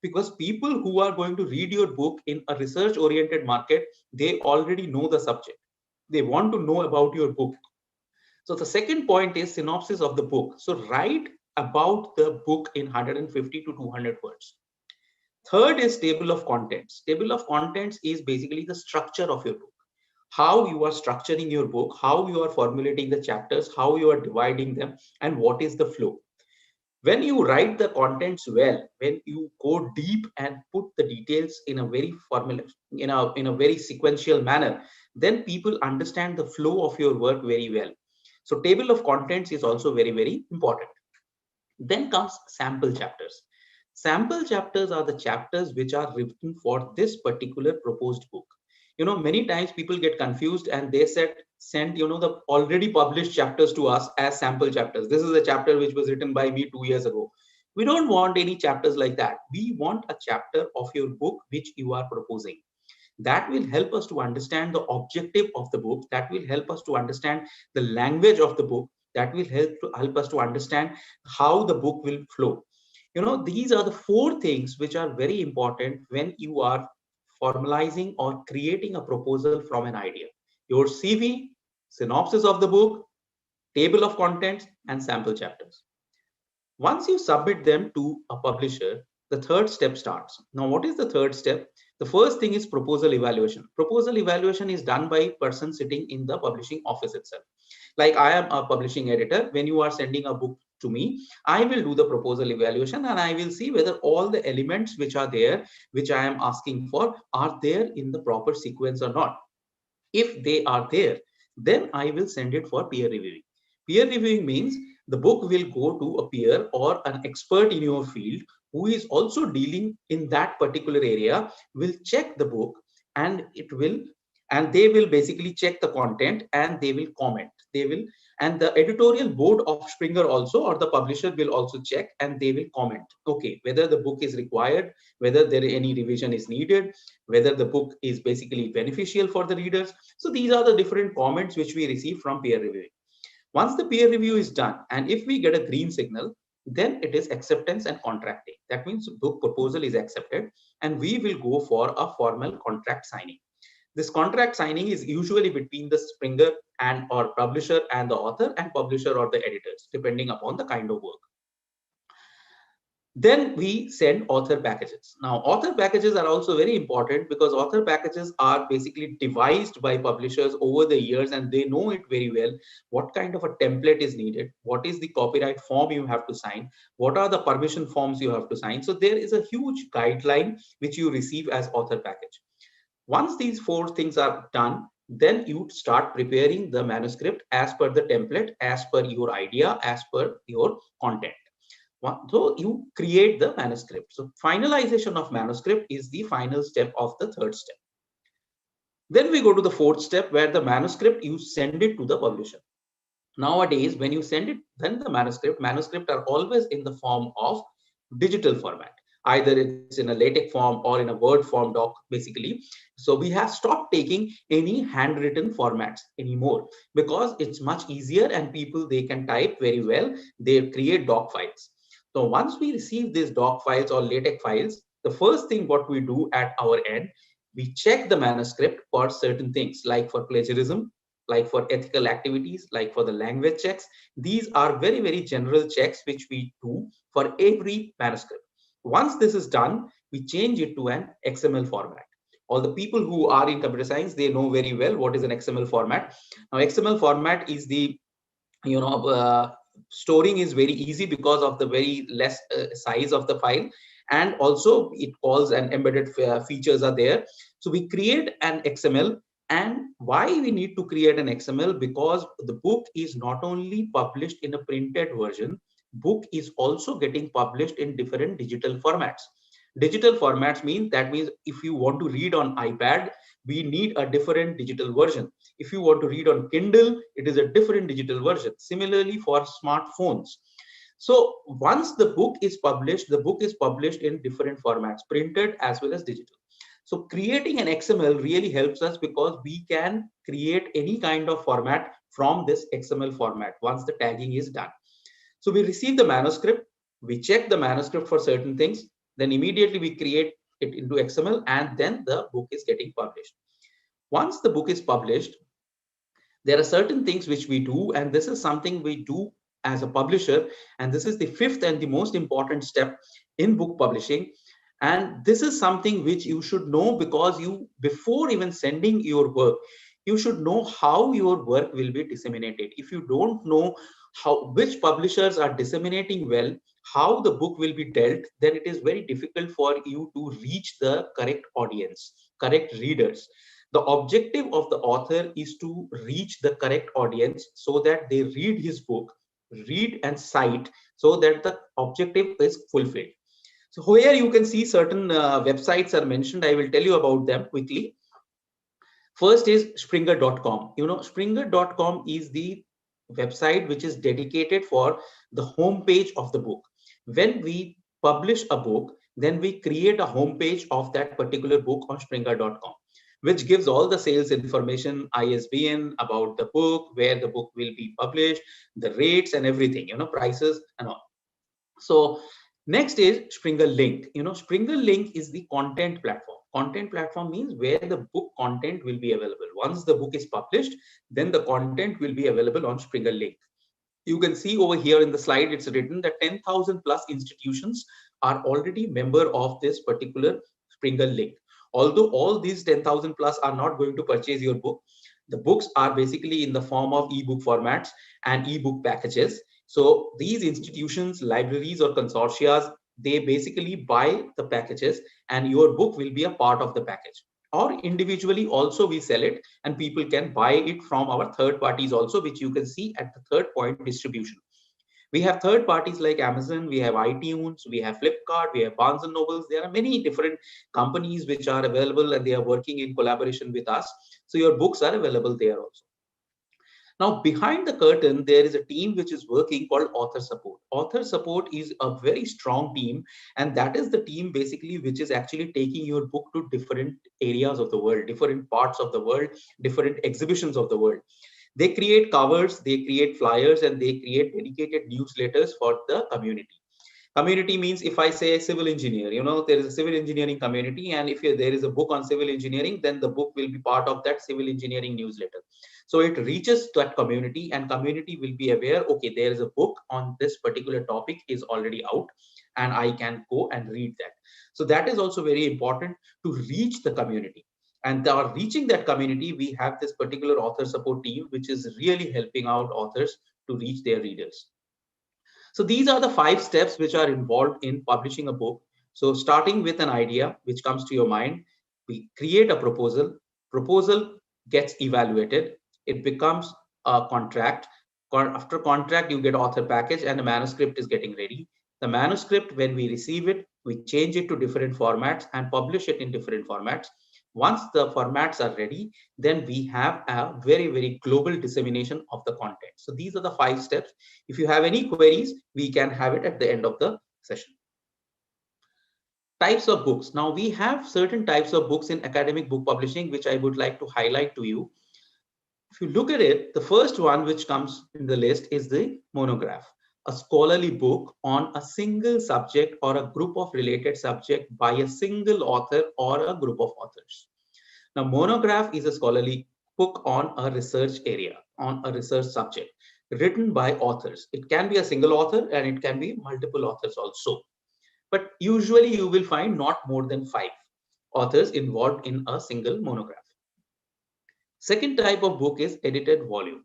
Because people who are going to read your book in a research-oriented market, they already know the subject. They want to know about your book. So the second point is synopsis of the book. So write about the book in 150 to 200 words. Third is table of contents. Table of contents is basically the structure of your book. How you are structuring your book, how you are formulating the chapters, how you are dividing them, and what is the flow. When you write the contents well, when you go deep and put the details in a very formula, in a very sequential manner, then people understand the flow of your work very well. So table of contents is also very, very important. Then comes sample chapters. Sample chapters are the chapters which are written for this particular proposed book. Many times people get confused and they send the already published chapters to us as sample chapters. This is a chapter which was written by me 2 years ago. We don't want any chapters like that. We want a chapter of your book which you are proposing. That will help us to understand the objective of the book. That will help us to understand the language of the book. That will help us to understand how the book will flow. These are the four things which are very important when you are formalizing or creating a proposal from an idea: your CV, synopsis of the book, table of contents, and sample chapters. Once you submit them to a publisher, the third step starts. Now, what is the third step? The first thing is proposal evaluation. Proposal evaluation is done by a person sitting in the publishing office itself. Like I am a publishing editor. When you are sending a book to me, I will do the proposal evaluation and I will see whether all the elements which are there, which I am asking for, are there in the proper sequence or not. If they are there, then I will send it for peer reviewing. Peer reviewing means the book will go to a peer or an expert in your field who is also dealing in that particular area, will check the book, and they will basically check the content and they will comment. And the editorial board of Springer also, or the publisher, will also check and they will comment, okay, whether the book is required, whether there any revision is needed, whether the book is basically beneficial for the readers. So these are the different comments which we receive from peer reviewing. Once the peer review is done, and if we get a green signal, then it is acceptance and contracting. That means book proposal is accepted and we will go for a formal contract signing. This contract signing is usually between the Springer and or publisher and the author, and publisher or the editors, depending upon the kind of work. Then we send author packages. Now, author packages are also very important because author packages are basically devised by publishers over the years, and they know it very well what kind of a template is needed, what is the copyright form you have to sign, what are the permission forms you have to sign. So there is a huge guideline which you receive as author package. Once these four things are done, then you start preparing the manuscript as per the template, as per your idea, as per your content. So you create the manuscript. So finalization of manuscript is the final step of the third step. Then we go to the fourth step, where the manuscript, you send it to the publisher. Nowadays, when you send it, then the manuscript are always in the form of digital format. Either it's in a LaTeX form or in a Word form doc, basically. So we have stopped taking any handwritten formats anymore because it's much easier and people, they can type very well. They create doc files. So once we receive these doc files or LaTeX files, the first thing what we do at our end, we check the manuscript for certain things, like for plagiarism, like for ethical activities, like for the language checks. These are very, very general checks which we do for every manuscript. Once this is done, we change it to an XML format. All the people who are in computer science, they know very well what is an XML format. Now, XML format is the, storing is very easy because of the very less size of the file, and also it calls and embedded features are there. So we create an XML. And why we need to create an XML? Because the book is not only published in a printed version, book is also getting published in different digital formats. Digital formats means if you want to read on iPad, we need a different digital version. If you want to read on Kindle, it is a different digital version. Similarly for smartphones. So once the book is published in different formats, printed as well as digital. So creating an XML really helps us because we can create any kind of format from this XML format once the tagging is done. So we receive the manuscript, we check the manuscript for certain things, then immediately we create it into XML, and then the book is getting published. Once the book is published, there are certain things which we do, and this is something we do as a publisher, and this is the fifth and the most important step in book publishing. And this is something which you should know, because before even sending your work, you should know how your work will be disseminated. If you don't know which publishers are disseminating well, how the book will be dealt, then it is very difficult for you to reach the correct audience, correct readers. The objective of the author is to reach the correct audience so that they read his book, read and cite, so that the objective is fulfilled. So here you can see certain websites are mentioned. I will tell you about them quickly. First is Springer.com. Springer.com is the website which is dedicated for the homepage of the book. When we publish a book, then we create a homepage of that particular book on Springer.com, which gives all the sales information, ISBN about the book, where the book will be published, the rates and everything, prices and all. So next is Springer Link. Springer Link is the content platform. Content platform means where the book content will be available. Once the book is published, then the content will be available on Springer Link. You can see over here in the slide, it's written that 10,000 plus institutions are already member of this particular Springer Link. Although all these 10,000 plus are not going to purchase your book, the books are basically in the form of ebook formats and ebook packages. So these institutions, libraries or consortia, they basically buy the packages and your book will be a part of the package. Or individually also we sell it and people can buy it from our third parties also, which you can see at the third point, distribution. We have third parties like Amazon, we have iTunes, we have Flipkart, we have Barnes and Nobles. There are many different companies which are available and they are working in collaboration with us. So your books are available there also. Now, behind the curtain, there is a team which is working called Author Support. Author Support is a very strong team, and that is the team basically which is actually taking your book to different areas of the world, different parts of the world, different exhibitions of the world. They create covers, they create flyers, and they create dedicated newsletters for the community. Community means if I say civil engineer, there is a civil engineering community, and if there is a book on civil engineering, then the book will be part of that civil engineering newsletter. So it reaches that community and community will be aware, okay, there is a book on this particular topic is already out and I can go and read that. So that is also very important to reach the community. And reaching that community, we have this particular author support team, which is really helping out authors to reach their readers. So these are the 5 steps which are involved in publishing a book. So starting with an idea which comes to your mind, we create a proposal. Proposal gets evaluated. It becomes a contract. After contract, you get author package and a manuscript is getting ready. The manuscript, when we receive it, we change it to different formats and publish it in different formats. Once the formats are ready, then we have a very, very global dissemination of the content. So these are the 5 steps. If you have any queries, we can have it at the end of the session. Types of books. Now we have certain types of books in academic book publishing, which I would like to highlight to you. If you look at it, the first one which comes in the list is the monograph, a scholarly book on a single subject or a group of related subject by a single author or a group of authors. Now, monograph is a scholarly book on a research area, on a research subject, written by authors. It can be a single author and it can be multiple authors also. But usually you will find not more than 5 authors involved in a single monograph. Second type of book is edited volume.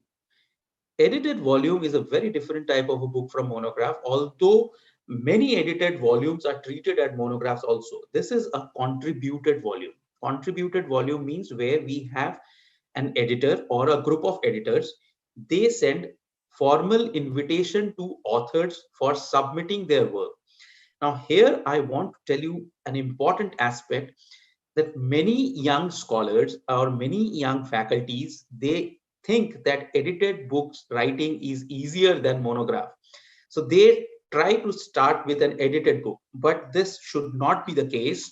Edited volume is a very different type of a book from monograph, although many edited volumes are treated as monographs also. This is a contributed volume. Contributed volume means where we have an editor or a group of editors. They send formal invitation to authors for submitting their work. Now here I want to tell you an important aspect that many young scholars or many young faculties, they think that edited books writing is easier than monograph. So they try to start with an edited book, but this should not be the case.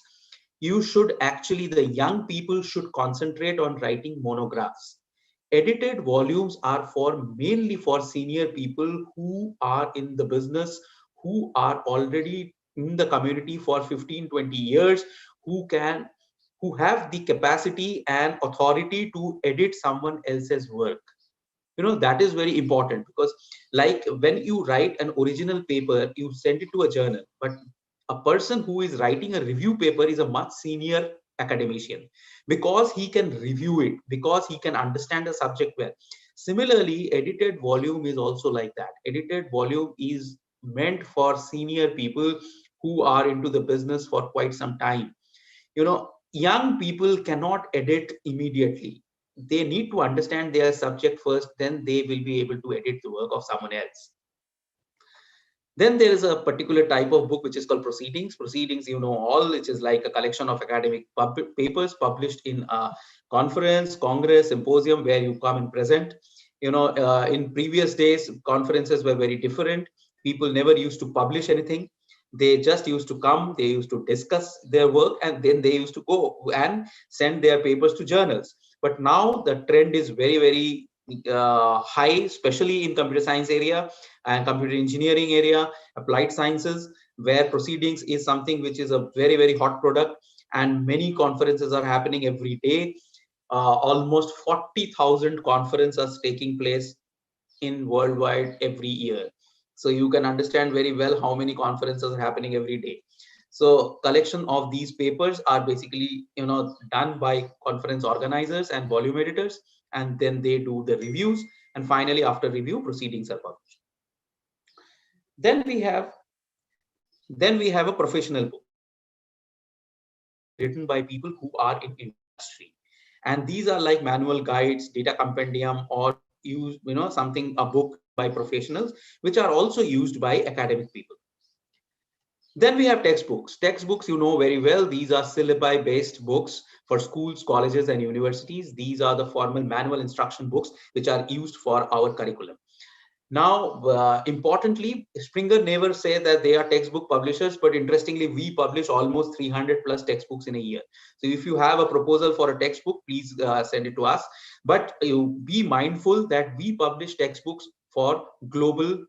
You should actually, the young people should concentrate on writing monographs. Edited volumes are mainly for senior people who are in the business, who are already in the community for 15-20 years, who have the capacity and authority to edit someone else's work. That is very important, because like when you write an original paper, you send it to a journal, but a person who is writing a review paper is a much senior academician, because he can review it, because he can understand the subject well. Similarly, edited volume is also like that. Edited volume is meant for senior people who are into the business for quite some time. Young people cannot edit immediately. They need to understand their subject first, then they will be able to edit the work of someone else. Then there is a particular type of book which is called proceedings. Proceedings, all, which is like a collection of academic papers published in a conference, congress, symposium, where you come and present. In previous days, conferences were very different. People never used to publish anything. They just used to come, they used to discuss their work, and then they used to go and send their papers to journals. But now the trend is very, very high, especially in computer science area and computer engineering area, applied sciences, where proceedings is something which is a very, very hot product, and many conferences are happening every day. Almost 40,000 conferences are taking place in worldwide every year. So you can understand very well how many conferences are happening every day. So collection of these papers are basically done by conference organizers and volume editors, and then they do the reviews, and finally after review, proceedings are published. Then we have a professional book written by people who are in industry, and these are like manual guides, data compendium, or a book by professionals, which are also used by academic people. Then we have textbooks. Textbooks, very well, these are syllabi based books for schools, colleges, and universities. These are the formal manual instruction books which are used for our curriculum. Now, importantly, Springer never say that they are textbook publishers, but interestingly, we publish almost 300 plus textbooks in a year. So if you have a proposal for a textbook, please send it to us. But you be mindful that we publish textbooks for global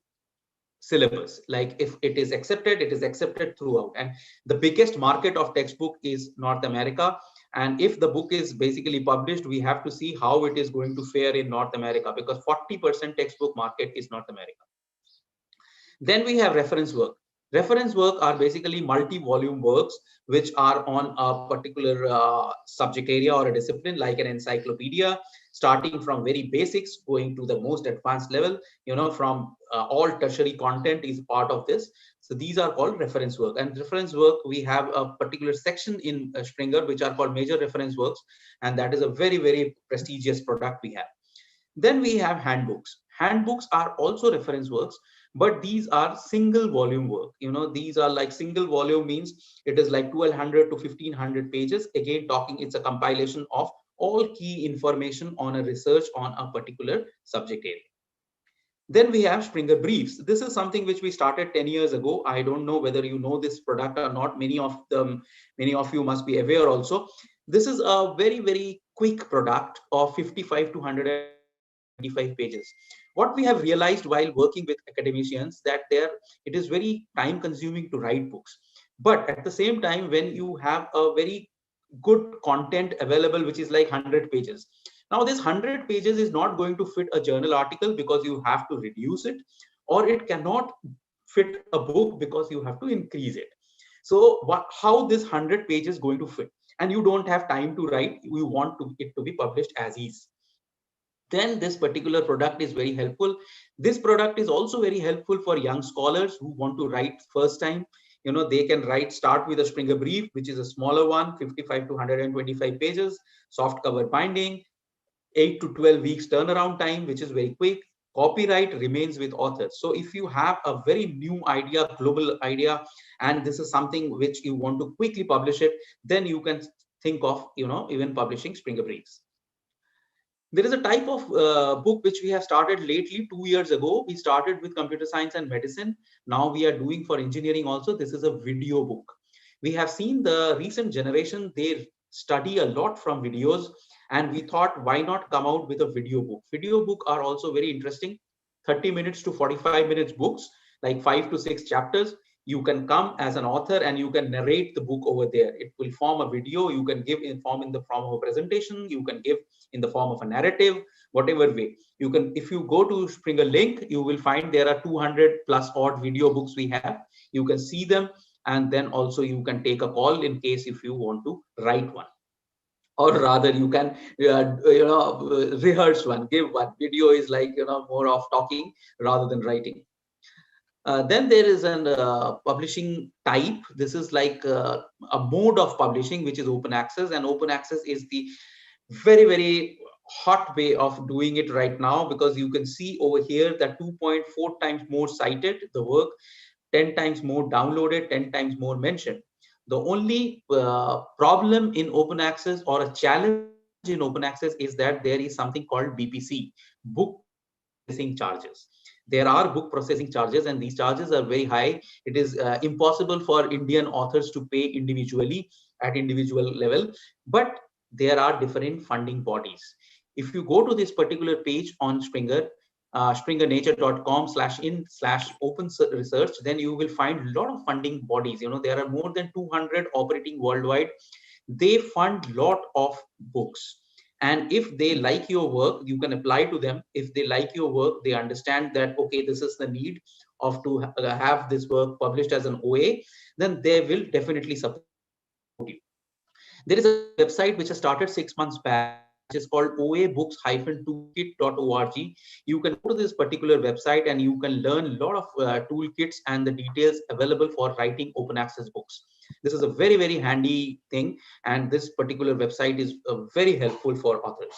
syllabus. Like if it is accepted throughout. And the biggest market of textbook is North America. And if the book is basically published, we have to see how it is going to fare in North America, because 40% textbook market is North America. Then we have reference work. Reference work are basically multi-volume works which are on a particular subject area or a discipline, like an encyclopedia, starting from very basics going to the most advanced level. From all tertiary content is part of this. So these are called reference work. And reference work, we have a particular section in Springer which are called major reference works, and that is a very, very prestigious product we have. Then we have handbooks. Handbooks are also reference works, but these are single volume work. These are like single volume means it is like 1200 to 1500 pages. Again, it's a compilation of all key information on a research on a particular subject area. Then we have Springer Briefs. This is something which we started 10 years ago. I don't know whether you know this product or not. Many of you must be aware also. This is a very, very quick product of 55 to 125 pages. What we have realized while working with academicians, that it is very time consuming to write books. But at the same time, when you have a very good content available, which is like 100 pages. Now this 100 pages is not going to fit a journal article because you have to reduce it, or it cannot fit a book because you have to increase it. So how this 100 pages going to fit? And you don't have time to write, you want it to be published as is. Then this particular product is very helpful. This product is also very helpful for young scholars who want to write first time. They can start with a Springer Brief, which is a smaller one, 55 to 125 pages, soft cover binding, 8 to 12 weeks turnaround time, which is very quick. Copyright remains with authors. So if you have a very new idea, global idea, and this is something which you want to quickly publish it, then you can think of, even publishing Springer Briefs. There is a type of book which we have started lately. 2 years ago, we started with computer science and medicine. Now we are doing for engineering also. This is a video book. We have seen the recent generation, they study a lot from videos, and we thought, why not come out with a video book? Video book are also very interesting. 30 minutes to 45 minutes books, like 5 to 6 chapters. You can come as an author and you can narrate the book over there. It will form a video. You can give in the form of a presentation. You can give in the form of a narrative, whatever way. You can, if you go to Springer link, you will find there are 200 plus odd video books we have. You can see them, and then also you can take a call in case if you want to write one. or rather you can rehearse one, give one. Video is like more of talking rather than writing. Then there is an publishing type. This is like a mode of publishing which is open access, and open access is the very hot way of doing it right now, because you can see over here that 2.4 times more cited the work, 10 times more downloaded, 10 times more mentioned. The only problem in open access, or a challenge in open access, is that there is something called BPC, book processing charges. There are book processing charges, and these charges are very high. It is impossible for Indian authors to pay individually at individual level, but there are different funding bodies. If you go to this particular page on Springer, springernature.com/in/open research, then you will find a lot of funding bodies. There are more than 200 operating worldwide. They fund lot of books, and if they like your work, you can apply to them. If they like your work, they understand that okay, this is the need of to have this work published as an OA, then they will definitely support you. There is a website which has started 6 months back, which is called oaBooks-toolkit.org. You can go to this particular website and you can learn a lot of toolkits and the details available for writing open access books. This is a very handy thing, and this particular website is very helpful for authors.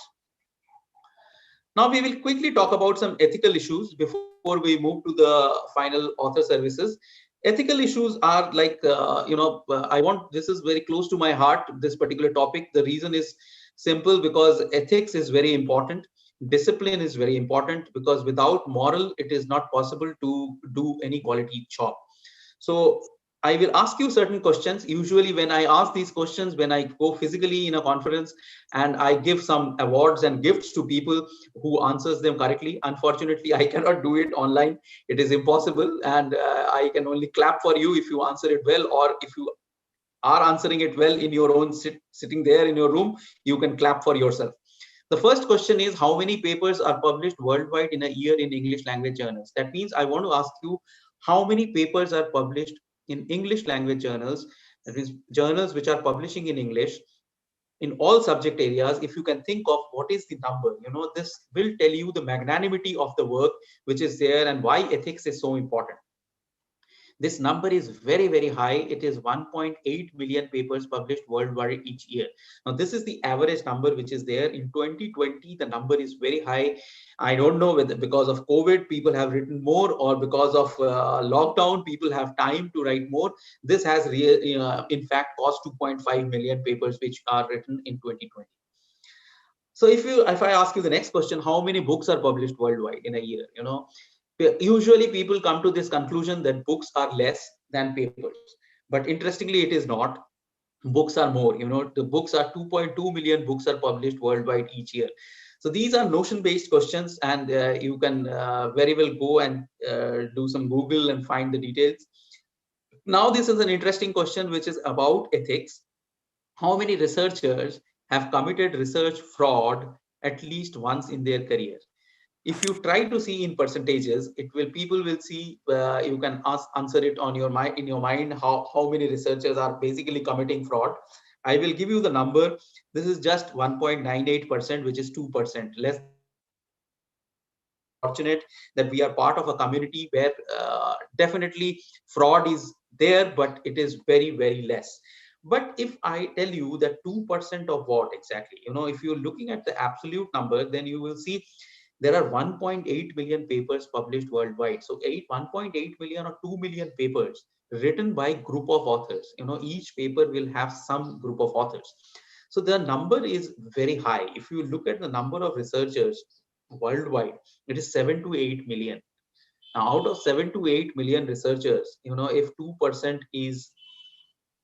Now we will quickly talk about some ethical issues before we move to the final author services. Ethical issues are like, this is very close to my heart, this particular topic. The reason is simple, because ethics is very important. Discipline is very important, because without moral, it is not possible to do any quality job. So I will ask you certain questions. Usually when I ask these questions, when I go physically in a conference, and I give some awards and gifts to people who answers them correctly. Unfortunately, I cannot do it online. It is impossible. And I can only clap for you if you answer it well, or if you are answering it well in your own sitting there in your room, you can clap for yourself. The first question is, how many papers are published worldwide in a year in English language journals? That means I want to ask you, how many papers are published in English language journals, that is journals which are publishing in English in all subject areas. If you can think of what is the number, this will tell you the magnanimity of the work which is there and why ethics is so important. This number is very high. It is 1.8 million papers published worldwide each year. Now, this is the average number which is there. In 2020, the number is very high. I don't know whether because of COVID, people have written more, or because of lockdown, people have time to write more. This has, in fact, caused 2.5 million papers which are written in 2020. So if I ask you the next question, how many books are published worldwide in a year? Usually people come to this conclusion that books are less than papers, but interestingly, it is not. Books are more. The books are 2.2 million books are published worldwide each year. So these are notion-based questions, and you can very well go and do some Google and find the details. Now, this is an interesting question, which is about ethics. How many researchers have committed research fraud at least once in their career? If you try to see in percentages, people will see, you can answer it on your mind, in your mind, how many researchers are basically committing fraud. I will give you the number. This is just 1.98%, which is 2%, less than 2%. We are very fortunate that we are part of a community where definitely fraud is there, but it is very less. But if I tell you that 2% of what exactly, if you're looking at the absolute number, then you will see there are 1.8 million papers published worldwide. So 1.8 million or 2 million papers written by group of authors. Each paper will have some group of authors. So the number is very high. If you look at the number of researchers worldwide, it is 7 to 8 million. Now, out of 7 to 8 million researchers, if 2% is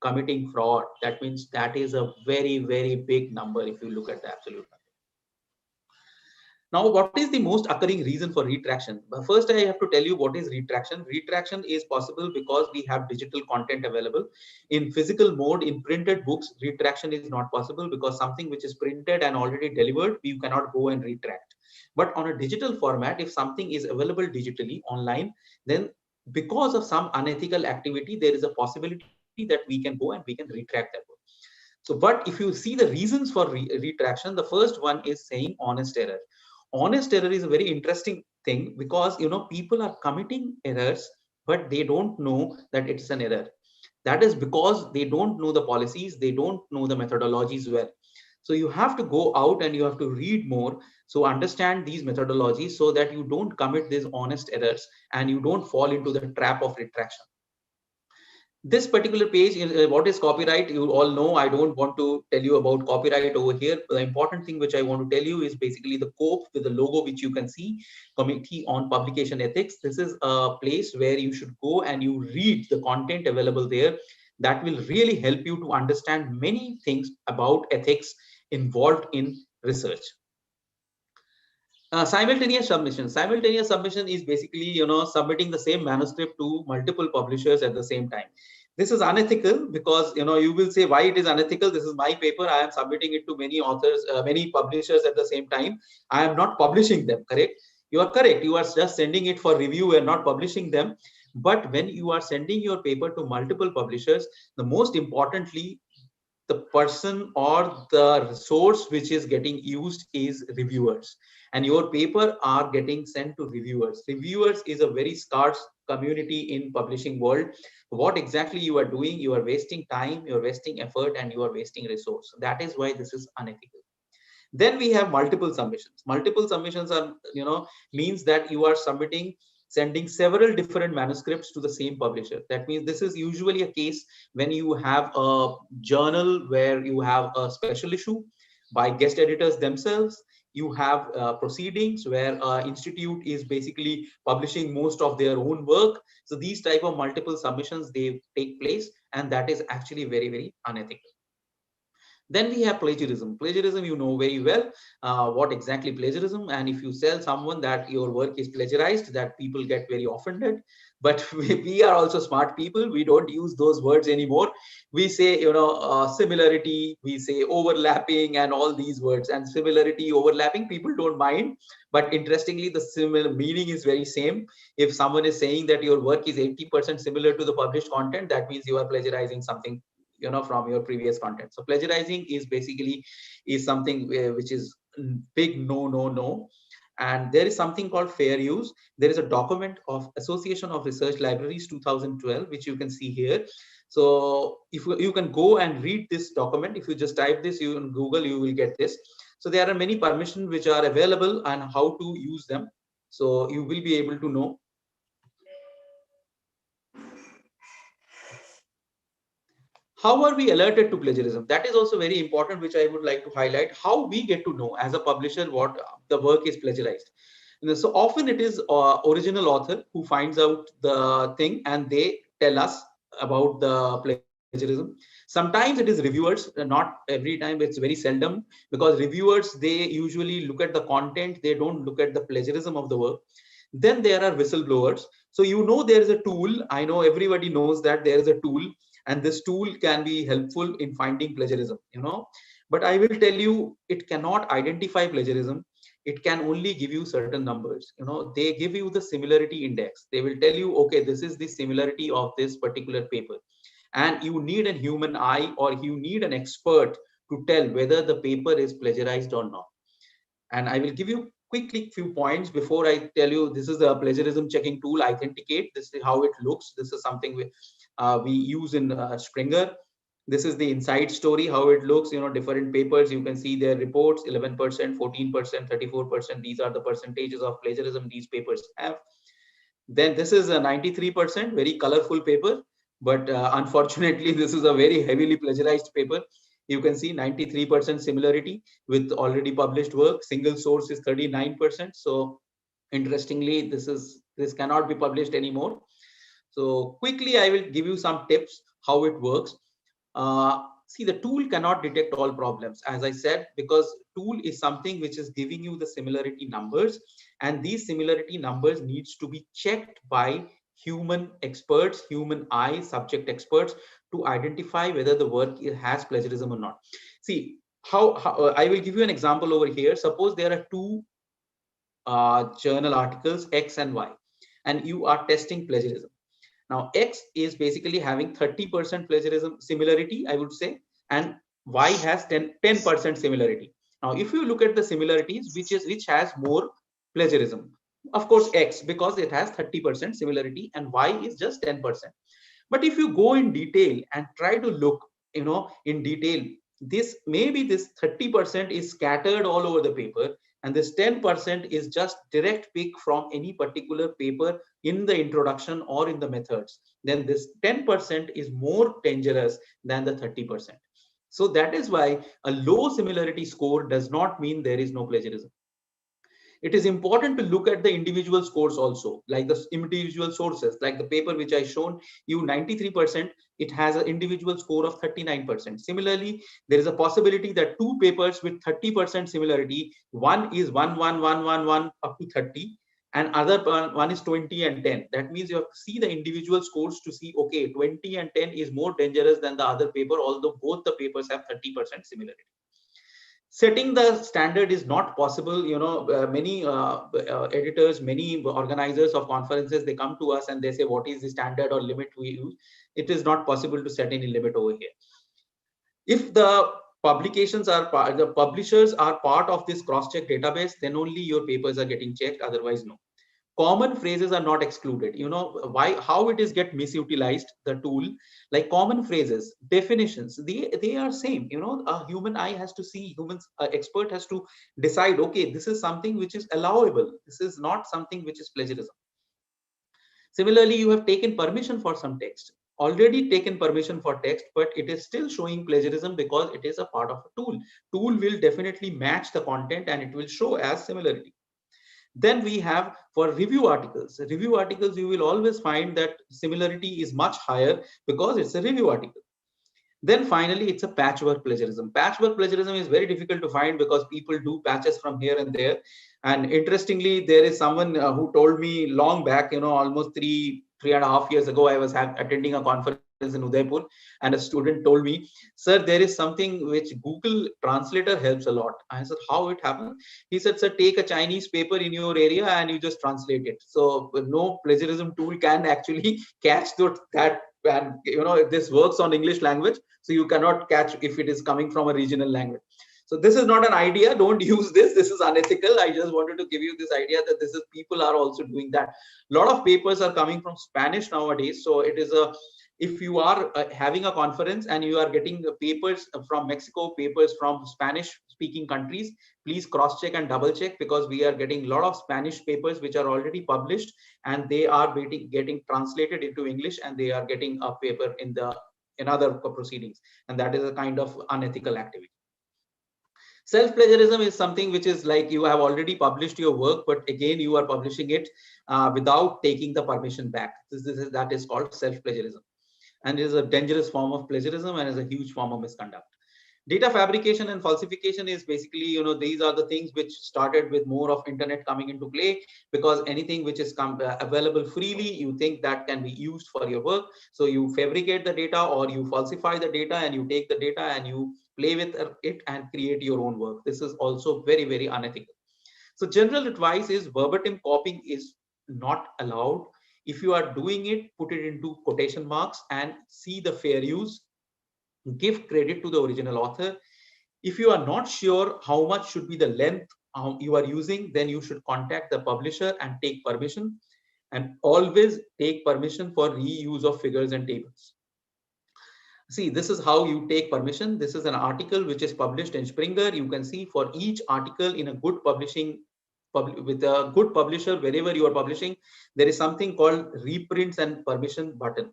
committing fraud, that means that is a very big number if you look at the absolute number. Now, what is the most occurring reason for retraction? First, I have to tell you what is retraction. Retraction is possible because we have digital content available. In physical mode, in printed books, retraction is not possible because something which is printed and already delivered, you cannot go and retract. But on a digital format, if something is available digitally online, then because of some unethical activity, there is a possibility that we can go and we can retract that book. So, but if you see the reasons for retraction, the first one is saying honest error. Honest error is a very interesting thing because people are committing errors, but they don't know that it's an error. That is because they don't know the policies, they don't know the methodologies well. So you have to go out and you have to read more, so understand these methodologies so that you don't commit these honest errors and you don't fall into the trap of retraction. This particular page, what is copyright, you all know. I don't want to tell you about copyright over here. The important thing which I want to tell you is basically the COPE with the logo which you can see, Committee on Publication Ethics. This is a place where you should go and you read the content available there. That will really help you to understand many things about ethics involved in research. Simultaneous submission. Simultaneous submission is basically, submitting the same manuscript to multiple publishers at the same time. This is unethical because, you will say why it is unethical. This is my paper. I am submitting it to many authors, many publishers at the same time. I am not publishing them, correct? You are correct. You are just sending it for review and not publishing them. But when you are sending your paper to multiple publishers, the most importantly, the person or the resource which is getting used is reviewers, and your paper are getting sent to reviewers. Reviewers is a very scarce community in publishing world. What exactly you are doing, you are wasting time, you are wasting effort, and you are wasting resource. That is why this is unethical. Then we have multiple submissions. Multiple submissions are, means that you are sending several different manuscripts to the same publisher. That means this is usually a case when you have a journal where you have a special issue by guest editors themselves. You have proceedings where institute is basically publishing most of their own work. So these type of multiple submissions, they take place, and that is actually very, very unethical. Then we have plagiarism. Plagiarism, you know very well what exactly plagiarism. And if you tell someone that your work is plagiarized, that people get very offended. But we are also smart people. We don't use those words anymore. We say, similarity, we say overlapping, and all these words. And similarity, overlapping, people don't mind. But interestingly, the similar meaning is very same. If someone is saying that your work is 80% similar to the published content, that means you are plagiarizing something from your previous content. So plagiarizing is basically something which is big no. And there is something called fair use. There is a document of Association of Research Libraries 2012, which you can see here. So if you can go and read this document, if you just type this in Google, you will get this. So there are many permissions which are available and how to use them. So you will be able to know. How are we alerted to plagiarism? That is also very important, which I would like to highlight. How we get to know as a publisher what the work is plagiarized. So often it is original author who finds out the thing and they tell us about the plagiarism. Sometimes it is reviewers, not every time, it's very seldom, because reviewers, they usually look at the content, they don't look at the plagiarism of the work. Then there are whistleblowers. So there is a tool. I know everybody knows that there is a tool, and this tool can be helpful in finding plagiarism, but I will tell you, it cannot identify plagiarism. It can only give you certain numbers. They give you the similarity index. They will tell you, okay, this is the similarity of this particular paper, and you need a human eye, or you need an expert to tell whether the paper is plagiarized or not. And I will give you quickly few points before I tell you. This is a plagiarism checking tool, Authenticate. This is how it looks. This is something we use in Springer. This is the inside story, how it looks. Different papers, you can see their reports, 11%, 14%, 34%. These are the percentages of plagiarism these papers have. Then this is a 93%, very colorful paper, but unfortunately, this is a very heavily plagiarized paper. You can see 93% similarity with already published work. Single source is 39%. So interestingly, this cannot be published anymore. So quickly, I will give you some tips how it works. See, the tool cannot detect all problems, as I said, because tool is something which is giving you the similarity numbers, and these similarity numbers needs to be checked by human experts, human eye, subject experts, to identify whether the work has plagiarism or not. See, how I will give you an example over here. Suppose there are two journal articles, X and Y, and you are testing plagiarism. Now, X is basically having 30% plagiarism similarity, I would say, and Y has 10% similarity. Now, if you look at the similarities, which has more plagiarism? Of course, X, because it has 30% similarity, and Y is just 10%. But if you go in detail and try to look, in detail, this maybe this 30% is scattered all over the paper, and this 10% is just direct pick from any particular paper in the introduction or in the methods. Then this 10% is more dangerous than the 30%. So that is why a low similarity score does not mean there is no plagiarism. It is important to look at the individual scores also, like the individual sources, like the paper which I shown you 93%, it has an individual score of 39%. Similarly, there is a possibility that two papers with 30% similarity, one is 1 up to 30, and other one is 20 and 10. That means you have to see the individual scores to see, okay, 20 and 10 is more dangerous than the other paper, although both the papers have 30% similarity. Setting the standard is not possible. Many editors, many organizers of conferences, they come to us and they say, what is the standard or limit we use? It is not possible to set any limit over here. If the publications are the publishers are part of this cross-check database, then only your papers are getting checked, otherwise no. Common phrases are not excluded. How it is get misutilized, the tool, like common phrases, definitions, they are same. A human eye has to see, expert has to decide, okay, this is something which is allowable, this is not something which is plagiarism. Similarly, you have taken permission for some text, already taken permission for text, but it is still showing plagiarism because it is a part of a tool. Tool will definitely match the content and it will show as similarity. Then we have for review articles. Review articles, you will always find that similarity is much higher because it's a review article. Then finally, it's a patchwork plagiarism. Patchwork plagiarism is very difficult to find because people do patches from here and there. And interestingly, there is someone who told me long back, almost 3.5 years ago, I was attending a conference in Udaipur, and a student told me, sir, there is something which Google Translator helps a lot. I said, how it happened? He said, sir, take a Chinese paper in your area and you just translate it. So no plagiarism tool can actually catch that. And this works on English language, so you cannot catch if it is coming from a regional language. So this is not an idea. Don't use this. This is unethical. I just wanted to give you this idea that this is people are also doing that. A lot of papers are coming from Spanish nowadays. So it is if you are having a conference and you are getting papers from Mexico, papers from Spanish speaking countries, please cross check and double check, because we are getting a lot of Spanish papers which are already published and they are getting translated into English, and they are getting a paper in other proceedings, and that is a kind of unethical activity. Self-plagiarism is something which is like you have already published your work, but again you are publishing it without taking the permission back. That is called self-plagiarism, and it is a dangerous form of plagiarism and is a huge form of misconduct. Data fabrication and falsification is basically, these are the things which started with more of internet coming into play, because anything which is available freely, you think that can be used for your work. So you fabricate the data or you falsify the data and you take the data and you play with it and create your own work. This is also very, very unethical. So general advice is verbatim copying is not allowed. If you are doing it, put it into quotation marks and see the fair use. Give credit to the original author. If you are not sure how much should be the length you are using, then you should contact the publisher and take permission, and always take permission for reuse of figures and tables. See, this is how you take permission. This is an article which is published in Springer. You can see for each article in a good publishing with a good publisher, wherever you are publishing, there is something called reprints and permission button.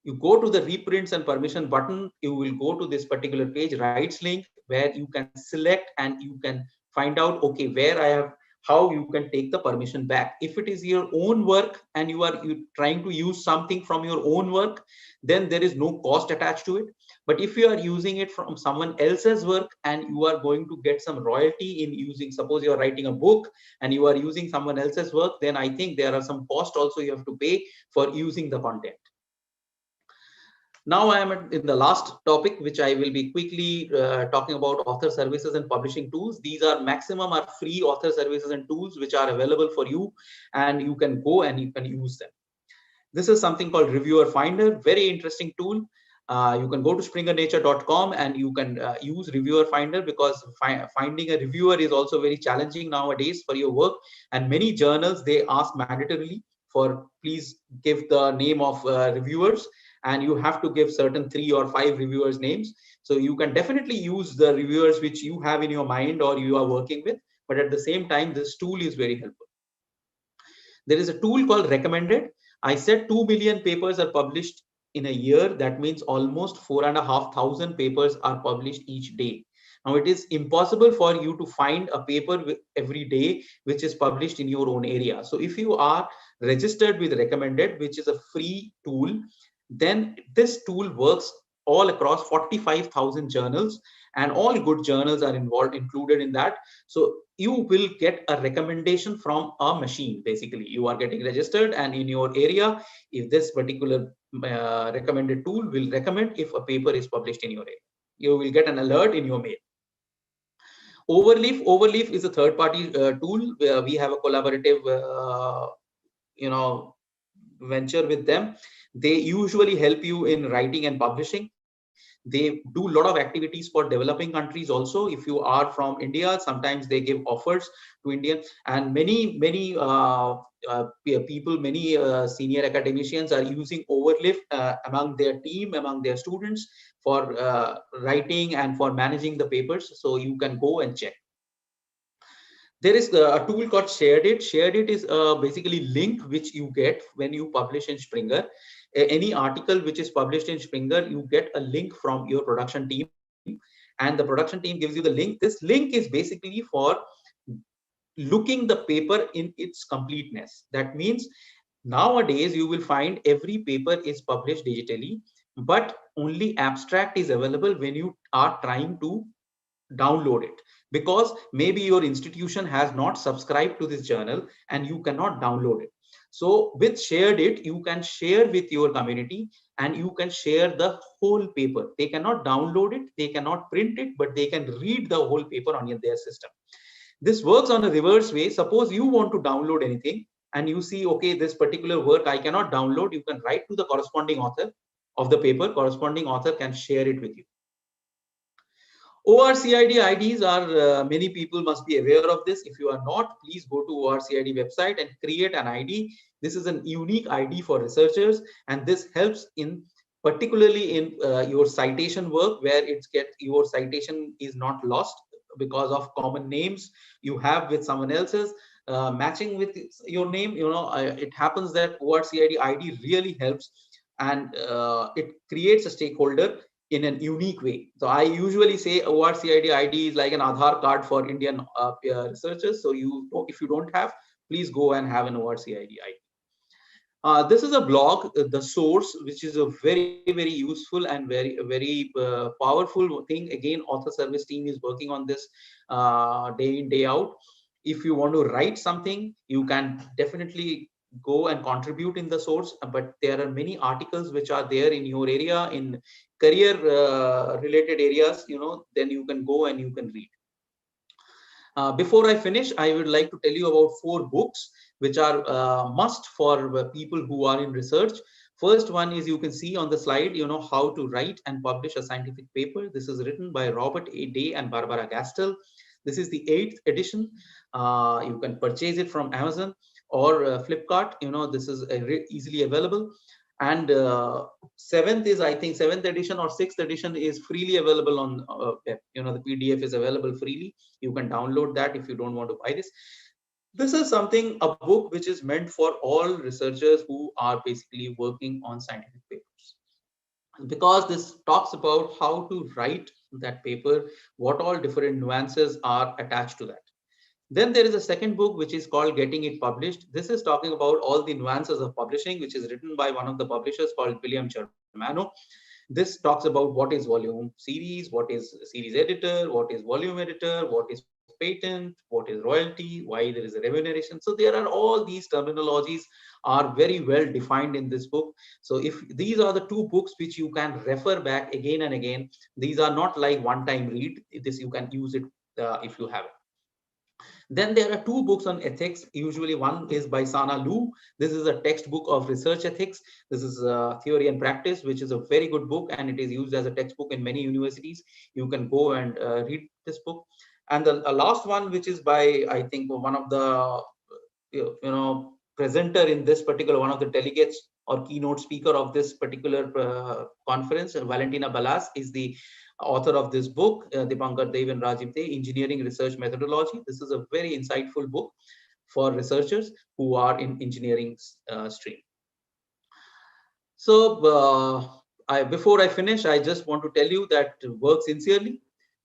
You go to the reprints and permission button, you will go to this particular page, rights link, where you can select and you can find out, okay, where I have, how you can take the permission back. If it is your own work and you are trying to use something from your own work, then there is no cost attached to it. But if you are using it from someone else's work and you are going to get some royalty in using, suppose you are writing a book and you are using someone else's work, then I think there are some cost also you have to pay for using the content. Now I am in the last topic, which I will be quickly talking about author services and publishing tools. These are maximum are free author services and tools which are available for you, and you can go and you can use them. This is something called Reviewer Finder, very interesting tool. You can go to springernature.com and you can use reviewer finder, because finding a reviewer is also very challenging nowadays for your work. And many journals, they ask mandatorily for please give the name of reviewers, and you have to give certain 3 or 5 reviewers names. So you can definitely use the reviewers which you have in your mind or you are working with, but at the same time this tool is very helpful. There is a tool called recommended. I said 2 million papers are published in a year. That means almost 4,500 papers are published each day. Now it is impossible for you to find a paper every day which is published in your own area. So if you are registered with recommended, which is a free tool, then this tool works all across 45,000 journals, and all good journals are included in that. So you will get a recommendation from a machine. Basically, you are getting registered, and in your area, if this particular recommended tool will recommend if a paper is published in your area, you will get an alert in your mail. Overleaf is a third-party tool where we have a collaborative, venture with them. They usually help you in writing and publishing. They do a lot of activities for developing countries also. If you are from India, sometimes they give offers to Indians, and many people, many senior academicians are using Overleaf among their team, among their students, for writing and for managing the papers. So you can go and check. There is a tool called SharedIt. SharedIt is basically link which you get when you publish in Springer. Any article which is published in Springer, you get a link from your production team, and the production team gives you the link. This link is basically for looking the paper in its completeness. That means nowadays you will find every paper is published digitally, but only abstract is available when you are trying to download it, because maybe your institution has not subscribed to this journal and you cannot download it. So with SharedIt, you can share with your community and you can share the whole paper. They cannot download it, they cannot print it, but they can read the whole paper on their system. This works on a reverse way. Suppose you want to download anything and you see, okay, this particular work I cannot download, you can write to the corresponding author of the paper. Corresponding author can share it with you. ORCID IDs are, many people must be aware of this. If you are not, please go to ORCID website and create an ID. This is a unique ID for researchers, and this helps in particularly in your citation work, where your citation is not lost because of common names you have with someone else's matching with your name. It happens that ORCID ID really helps, and it creates a stakeholder in a unique way. So I usually say ORCID ID is like an Aadhaar card for Indian researchers. So if you don't have, please go and have an ORCID ID. This is a blog, The Source, which is a very, very useful and very powerful thing. Again, author service team is working on this day in, day out. If you want to write something, you can definitely go and contribute in The Source, but there are many articles which are there in your area, in career related areas, then you can go and you can read. Before I finish, I would like to tell you about 4 books which are must for people who are in research. First one is, you can see on the slide, how to write and publish a scientific paper. This is written by Robert A. Day and Barbara Gastel. This is the 8th edition. You can purchase it from Amazon or Flipkart. This is easily available. And 7th is, I think 7th edition or 6th edition is freely available on web. The PDF is available freely. You can download that if you don't want to buy this. This is a book which is meant for all researchers who are basically working on scientific papers, because this talks about how to write that paper, what all different nuances are attached to that. Then there is a second book which is called Getting It Published. This is talking about all the nuances of publishing, which is written by one of the publishers called William Germano. This talks about what is volume series, what is series editor, what is volume editor, what is patent, what is royalty, why there is a remuneration. So there are all these terminologies are very well defined in this book. So if these are the 2 books which you can refer back again and again, these are not like one-time read. This you can use it if you have it. Then there are two books on ethics. Usually one is by Sana Lu. This is a textbook of research ethics. This is Theory and Practice, which is a very good book, and it is used as a textbook in many universities. You can go and read this book. And the last one, which is by, I think, one of the presenter in this particular, one of the delegates or keynote speaker of this particular conference, Valentina Balas, is the author of this book, Dipankar Dev and Rajiv Dev, Engineering Research Methodology. This is a very insightful book for researchers who are in engineering stream. So before I finish, I just want to tell you that work sincerely,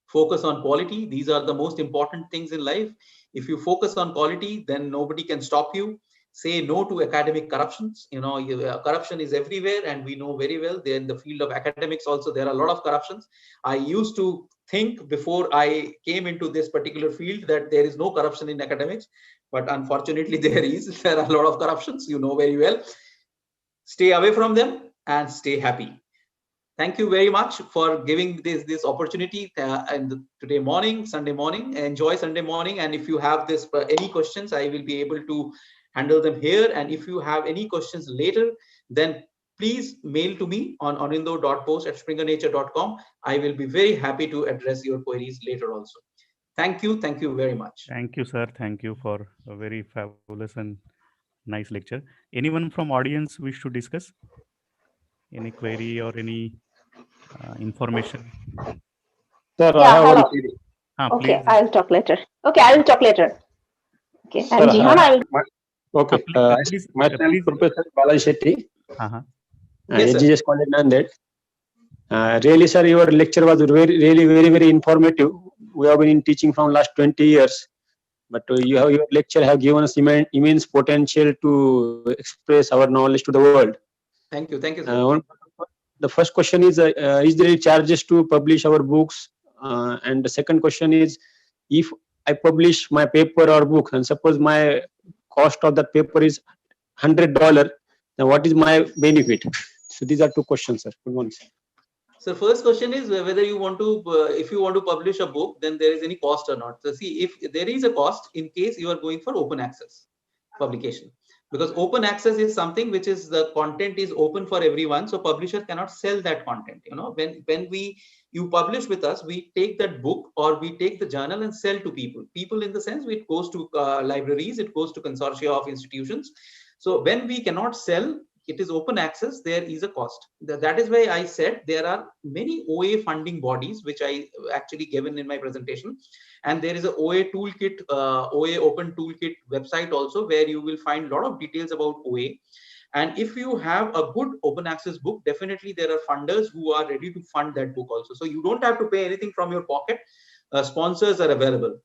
focus on quality. These are the most important things in life. If you focus on quality, then nobody can stop you. Say no to academic corruptions. Corruption is everywhere, and we know very well. There in the field of academics also, there are a lot of corruptions. I used to think before I came into this particular field that there is no corruption in academics, but unfortunately there is. There are a lot of corruptions, you know very well. Stay away from them and stay happy. Thank you very much for giving this opportunity and today morning, Sunday morning. Enjoy Sunday morning, and if you have this any questions, I will be able to handle them here. And if you have any questions later, then please mail to me on anindo.post@springernature.com. I will be very happy to address your queries later also. Thank you very much. Thank you, sir. Thank you for a very fabulous and nice lecture. Anyone from audience wish to discuss any query or any information? Sir, Yeah, I have one hello. query. Okay, Please. I'll talk later. Okay, I will talk later. Okay, Sir, and Jihan, I will. Okay, Please, myself, please. Professor Balaji Shetty, Yes, sir. AGS College Nanded. Really, sir, your lecture was very informative. We have been teaching from last 20 years, but your lecture have given us immense potential to express our knowledge to the world. Thank you, sir. The first question is there any charges to publish our books? And the second question is, if I publish my paper or book, and suppose my cost of that paper is $100, then what is my benefit? So these are two questions, sir. Good morning. So first question is whether you want to, if you want to publish a book, then there is any cost or not. So see, if there is a cost in case you are going for open access publication, because open access is something which is the content is open for everyone. So publisher cannot sell that content. When you publish with us, we take that book or we take the journal and sell to people. People in the sense it goes to libraries, it goes to consortia of institutions. So when we cannot sell, it is open access, there is a cost. That is why I said there are many OA funding bodies, which I actually given in my presentation. And there is a OA toolkit, OA open toolkit website also, where you will find a lot of details about OA. And if you have a good open access book, definitely there are funders who are ready to fund that book also. So you don't have to pay anything from your pocket. Sponsors are available.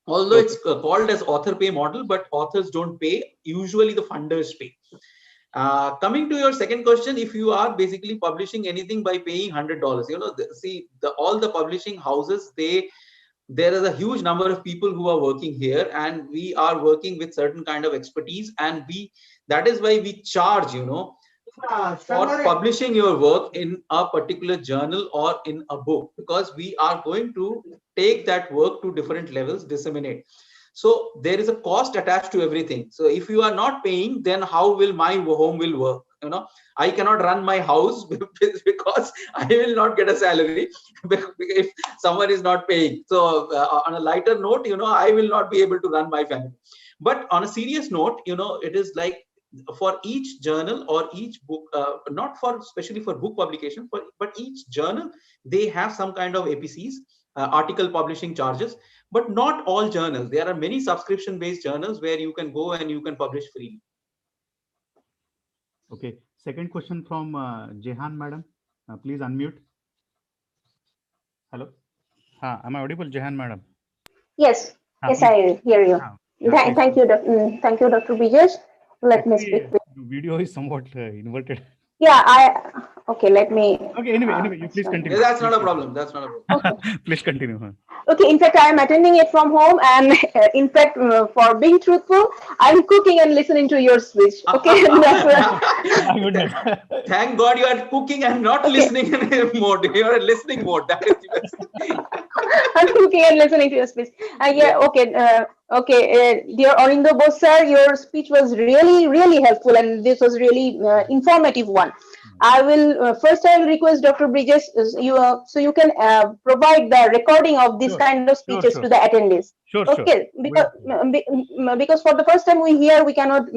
Although it's called as author pay model, but authors don't pay. Usually the funders pay. Coming to your second question, if you are basically publishing anything by paying $100, all the publishing houses, there is a huge number of people who are working here, and we are working with certain kind of expertise, and that is why we charge, for publishing your work in a particular journal or in a book, because we are going to take that work to different levels, disseminate. So there is a cost attached to everything. So if you are not paying, then how will my home will work? I cannot run my house because I will not get a salary if someone is not paying. So on a lighter note, I will not be able to run my family. But on a serious note, it is like for each journal or each book, not for especially for book publication, but each journal, they have some kind of APCs, article publishing charges. But not all journals. There are many subscription-based journals where you can go and you can publish freely. Okay. Second question from Jehan, madam. Please unmute. Hello. Am I audible, Jehan, madam? Yes. Yes, Please. I hear you. Thank you, thank you, Dr. Bijesh. Let me speak. The video is somewhat inverted. Yeah, okay, let me. Okay, anyway, you please continue. Yeah, that's not a problem. That's not a problem. Okay. Please continue. Okay, in fact, I am attending it from home, and in fact, for being truthful, I'm cooking and listening to your speech. Okay. My goodness. Thank God you are cooking and not listening in mode. You are in listening mode. That is the best. I'm cooking and listening to your speech. Yeah, okay. Dear Orindo Bose sir, your speech was really, really helpful, and this was really informative one. I will first. I will request Dr. Bridges, so you can provide the recording of this Sure, kind of sure, speeches sure, to the attendees. sure, sure. Okay, We'll, because for the first time we hear, we cannot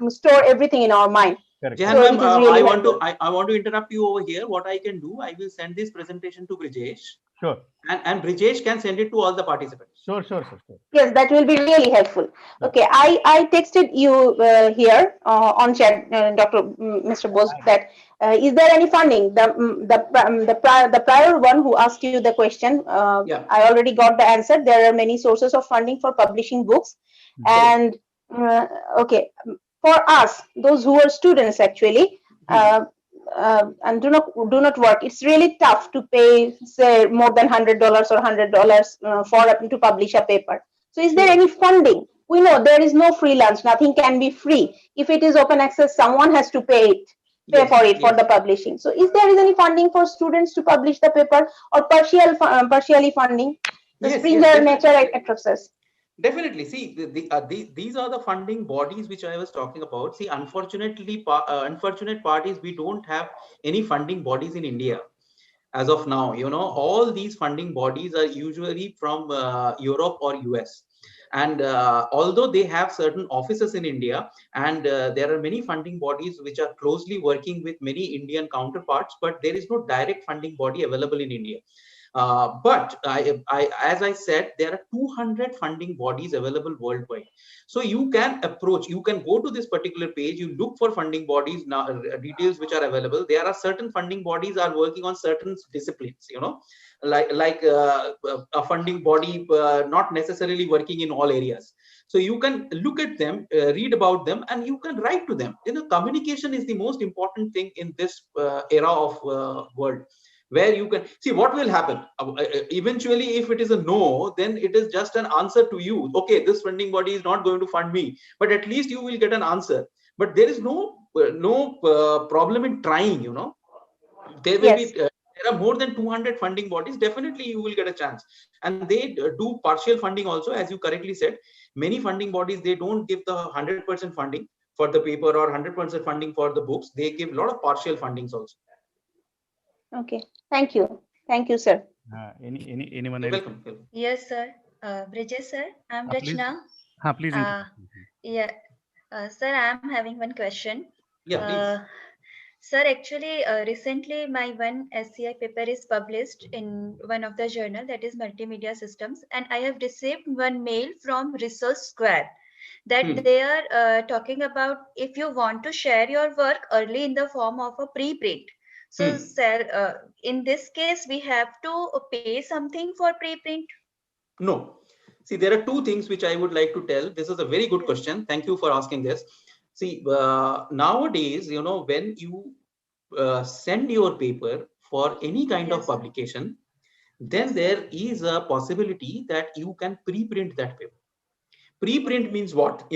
store everything in our mind. correct. Jehan So ma'am, it is really helpful. I want to interrupt you over here. What I can do, I will send this presentation to Brijesh, Sure, and Brijesh can send it to all the participants. sure, sure, sure, sure. Yes, that will be really helpful. Okay, I texted you here on chat, Mr. Bose, that is there any funding? The prior one who asked you the question, Yeah. I already got the answer. There are many sources of funding for publishing books, and okay, for us, those who are students actually. And do not work. It's really tough to pay, say, more than $100 or $100 for to publish a paper. So, is there Sure. any funding? We know there is no freelance. Nothing can be free. If it is open access, someone has to pay Yes, for it for yes. the publishing. So, is there any funding for students to publish the paper, or partially funding the Yes, Springer definitely. Nature access? Definitely. See, these are the funding bodies which I was talking about. See, unfortunately, unfortunate part is we don't have any funding bodies in India as of now. All these funding bodies are usually from Europe or US. And although they have certain offices in India, and there are many funding bodies which are closely working with many Indian counterparts, but there is no direct funding body available in India. But as I said, there are 200 funding bodies available worldwide. So you can approach, you can go to this particular page, you look for funding bodies now, details which are available. There are certain funding bodies are working on certain disciplines, like a funding body not necessarily working in all areas. So you can look at them, read about them, and you can write to them. Communication is the most important thing in this era of world, where you can see what will happen. Eventually, if it is a no, then it is just an answer to you. Okay, this funding body is not going to fund me, but at least you will get an answer. But there is no problem in trying. There will be Yes. there are more than 200 funding bodies. Definitely you will get a chance, and they do partial funding also, as you correctly said. Many funding bodies, they don't give the 100% funding for the paper or 100% funding for the books. They give a lot of partial fundings also. Okay. Thank you, sir. Anyone You're else? welcome. Yes, sir. Brijesh, sir. I'm Please. Rachna. Please. Yeah, sir, I'm having one question. Yeah, please. Sir, actually, recently my one SCI paper is published in one of the journal, that is Multimedia Systems, and I have received one mail from Research Square that they are talking about if you want to share your work early in the form of a preprint. So, sir, in this case, we have to pay something for preprint? No. See, there are two things which I would like to tell. This is a very good question. Thank you for asking this. See, nowadays, when you send your paper for any kind of publication, then there is a possibility that you can preprint that paper. Preprint means what?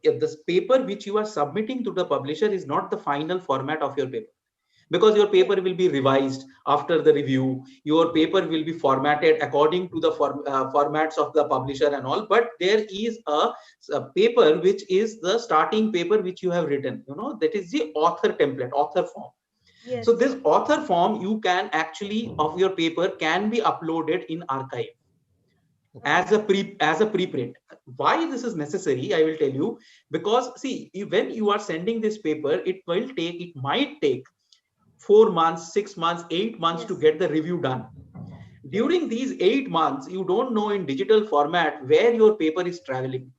This paper which you are submitting to the publisher is not the final format of your paper, because your paper will be revised after the review. Your paper will be formatted according to the formats of the publisher and all. But there is a paper which is the starting paper which you have written. That is the author template, author form. So this author form, you can actually, of your paper, can be uploaded in archive as a preprint. Why this is necessary, I will tell you. Because see, when you are sending this paper, it might take 4 months, 6 months, 8 months to get the review done. During these 8 months, you don't know in digital format where your paper is traveling.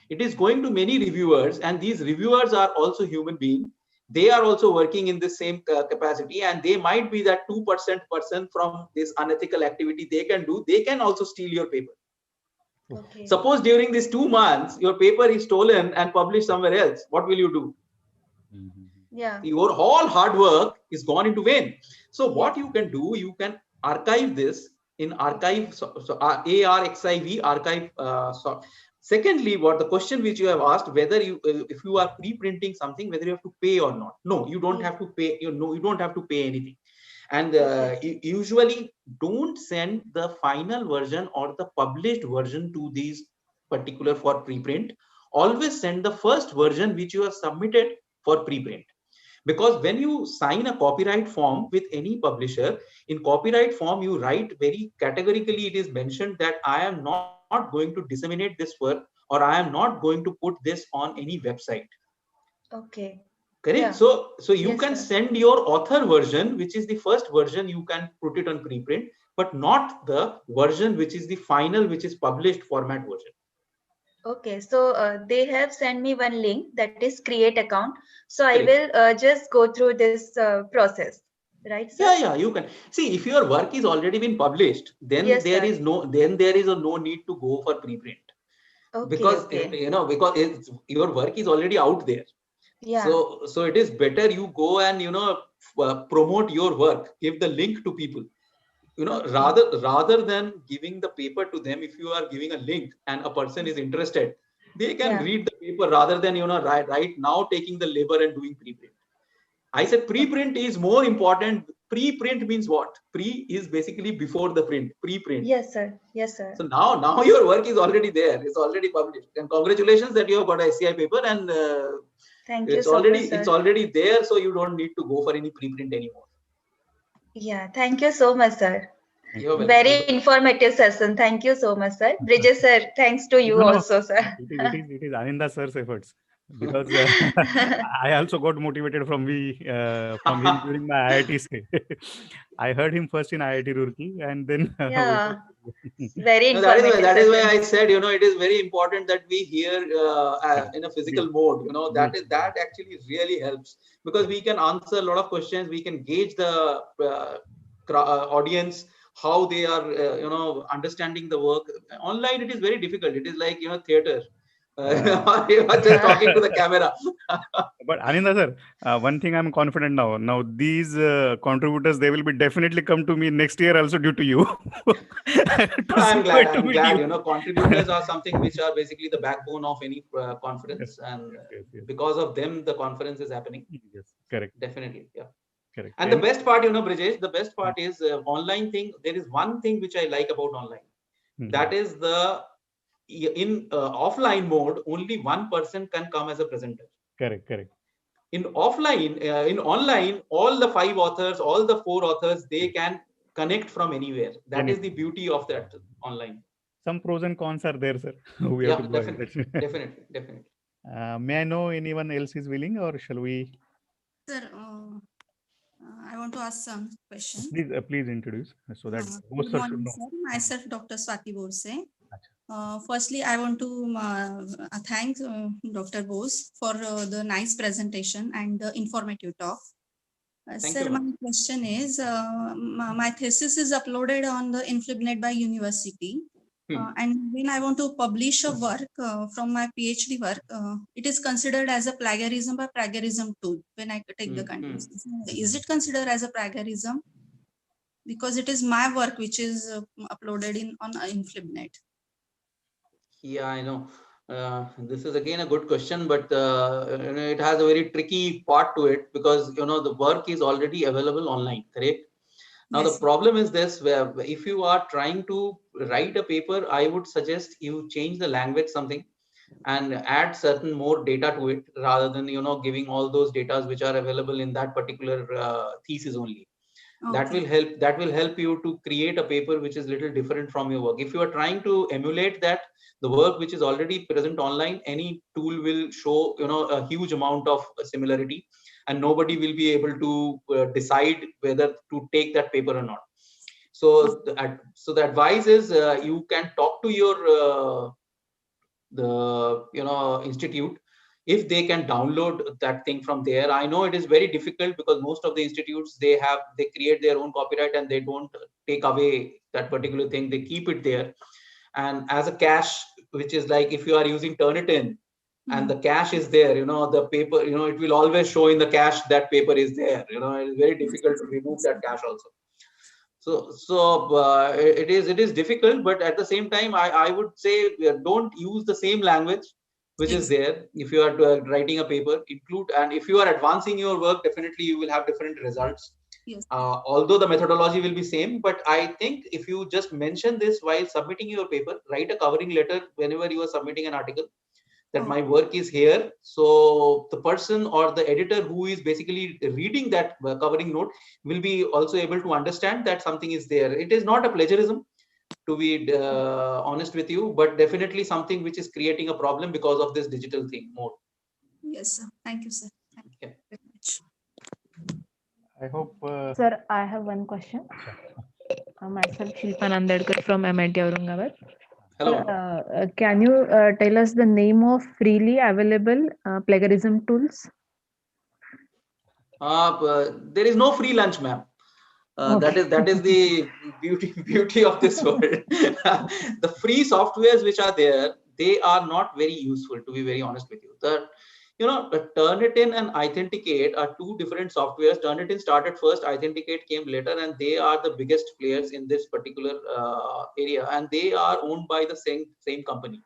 It is going to many reviewers, and these reviewers are also human beings. They are also working in the same capacity, and they might be that 2% person from this unethical activity they can also steal your paper. Suppose during these 2 months your paper is stolen and published somewhere else, what will you do? Your whole hard work is gone into vain. So what you can do, you can archive this in archive, ARXIV archive. Secondly, what the question which you have asked, whether if you are pre-printing something, whether you have to pay or not. No, you don't have to pay. You don't have to pay anything. And usually don't send the final version or the published version to these particular for preprint. Always send the first version which you have submitted for preprint. Because when you sign a copyright form with any publisher, in copyright form you write very categorically, it is mentioned that I am not going to disseminate this work, or I am not going to put this on any website. Okay. Correct. Yeah. So you Yes, can sir. send your author version, which is the first version, you can put it on preprint, but not the version which is the final, which is published format version. Okay, so they have sent me one link, that is create account. So I Correct. will just go through this process, right, sir? Yeah, you can see if your work is already been published, then Yes, there sir. is no need to go for preprint, Okay, because okay. because your work is already out there. Yeah, So it is better you go and promote your work, give the link to people, okay. rather than giving the paper to them. If you are giving a link and a person is interested, they can Yeah, read the paper rather than right now taking the labor and doing preprint. I said preprint is more important. Preprint means what? Pre is basically before the print, preprint. yes, sir. Yes, sir. So now your work is already there. It's already published. And congratulations that you have got a SCI paper, and Thank you so much, it's sir. already there. So you don't need to go for any preprint anymore. Yeah, thank you so much, sir. You're welcome. Very informative session. Thank you so much, sir. Bridges, sir, thanks to you No, also, sir. it is Ananda sir's efforts, because I also got motivated from him during my IIT stay. I heard him first in IIT Roorkee, and then Yeah, very No, informative that is why session. I said, it is very important that we hear in a physical mode. That actually really helps, because we can answer a lot of questions. We can gauge the audience, how they are, understanding the work. Online, it is very difficult. It is like, theater. You are just talking to the camera. But Ananda sir, one thing I'm confident now. Now these contributors, they will be definitely come to me next year also due to you. I'm glad, contributors are something which are basically the backbone of any conference, and Yes. because of them, the conference is happening. Yes, correct. Definitely, yeah. Correct. And the best part, Brijesh, the best part is online thing. There is one thing which I like about online. That is in offline mode, only one person can come as a presenter. Correct. In offline, in online, all the 5 authors, all the 4 authors, they can connect from anywhere. That is the beauty of that online. Some pros and cons are there, sir. We have to go ahead. Definitely. May I know anyone else is willing, or shall we? Sir, I want to ask some questions. Please introduce so that Good morning, sir. Myself, Dr. Swati Borse. Firstly, I want to thank Dr. Bose for the nice presentation and the informative talk. Sir, my question is, my thesis is uploaded on the Inflibnet by university. And when I want to publish a work from my PhD work, it is considered as a plagiarism or plagiarism too when I take the context. Is it considered as a plagiarism? Because it is my work which is uploaded on Inflibnet. Yeah, I know. This is again a good question, but it has a very tricky part to it, because the work is already available online, correct? Now the problem is this, where if you are trying to write a paper, I would suggest you change the language something and add certain more data to it, rather than giving all those data which are available in that particular thesis only. Okay. That will help you to create a paper which is little different from your work. If you are trying to emulate the work which is already present online, any tool will show a huge amount of similarity, and nobody will be able to decide whether to take that paper or not. So the advice is you can talk to your institute, if they can download that thing from there. I know it is very difficult, because most of the institutes, they create their own copyright, and they don't take away that particular thing. They keep it there, and as a cache, which is like if you are using Turnitin and the cache is there, the paper, it will always show in the cache that paper is there. It is very difficult to remove that cache also. So it is difficult, but at the same time, I would say don't use the same language which is there. If you are writing a paper, include, and if you are advancing your work, definitely you will have different results. Yes. Although the methodology will be same, but I think if you just mention this while submitting your paper, write a covering letter whenever you are submitting an article, that my work is here. So the person or the editor who is basically reading that covering note will be also able to understand that something is there. It is not a plagiarism, to be honest with you, but definitely something which is creating a problem because of this digital thing more. Yes, sir. Thank you, sir. Thank you very much. I hope. Sir, I have one question. Myself, Shilpa Nandedkar from MIT Aurangabad. Hello. Can you tell us the name of freely available plagiarism tools? There is no free lunch, ma'am. That is the beauty of this world. The free softwares which are there, they are not very useful, to be very honest with you. Turnitin and Authenticate are two different softwares. Turnitin started first, Authenticate came later, and they are the biggest players in this particular area, and they are owned by the same company.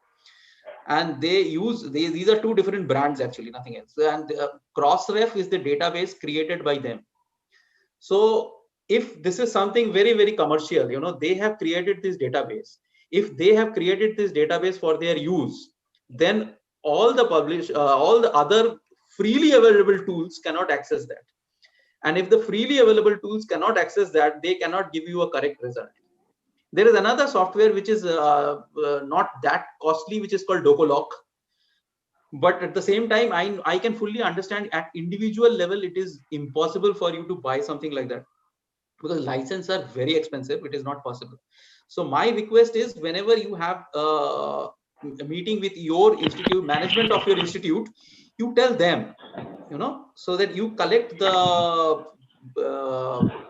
And they use these are two different brands, actually, nothing else. And Crossref is the database created by them. So if this is something very, very commercial, they have created this database. If they have created this database for their use, then all the other freely available tools cannot access that. And if the freely available tools cannot access that, they cannot give you a correct result. There is another software which is not that costly, which is called Docolock. But at the same time, I can fully understand at individual level, it is impossible for you to buy something like that, because licenses are very expensive. It is not possible. So my request is, whenever you have a meeting with your institute, management of your institute, you tell them, so that you collect the,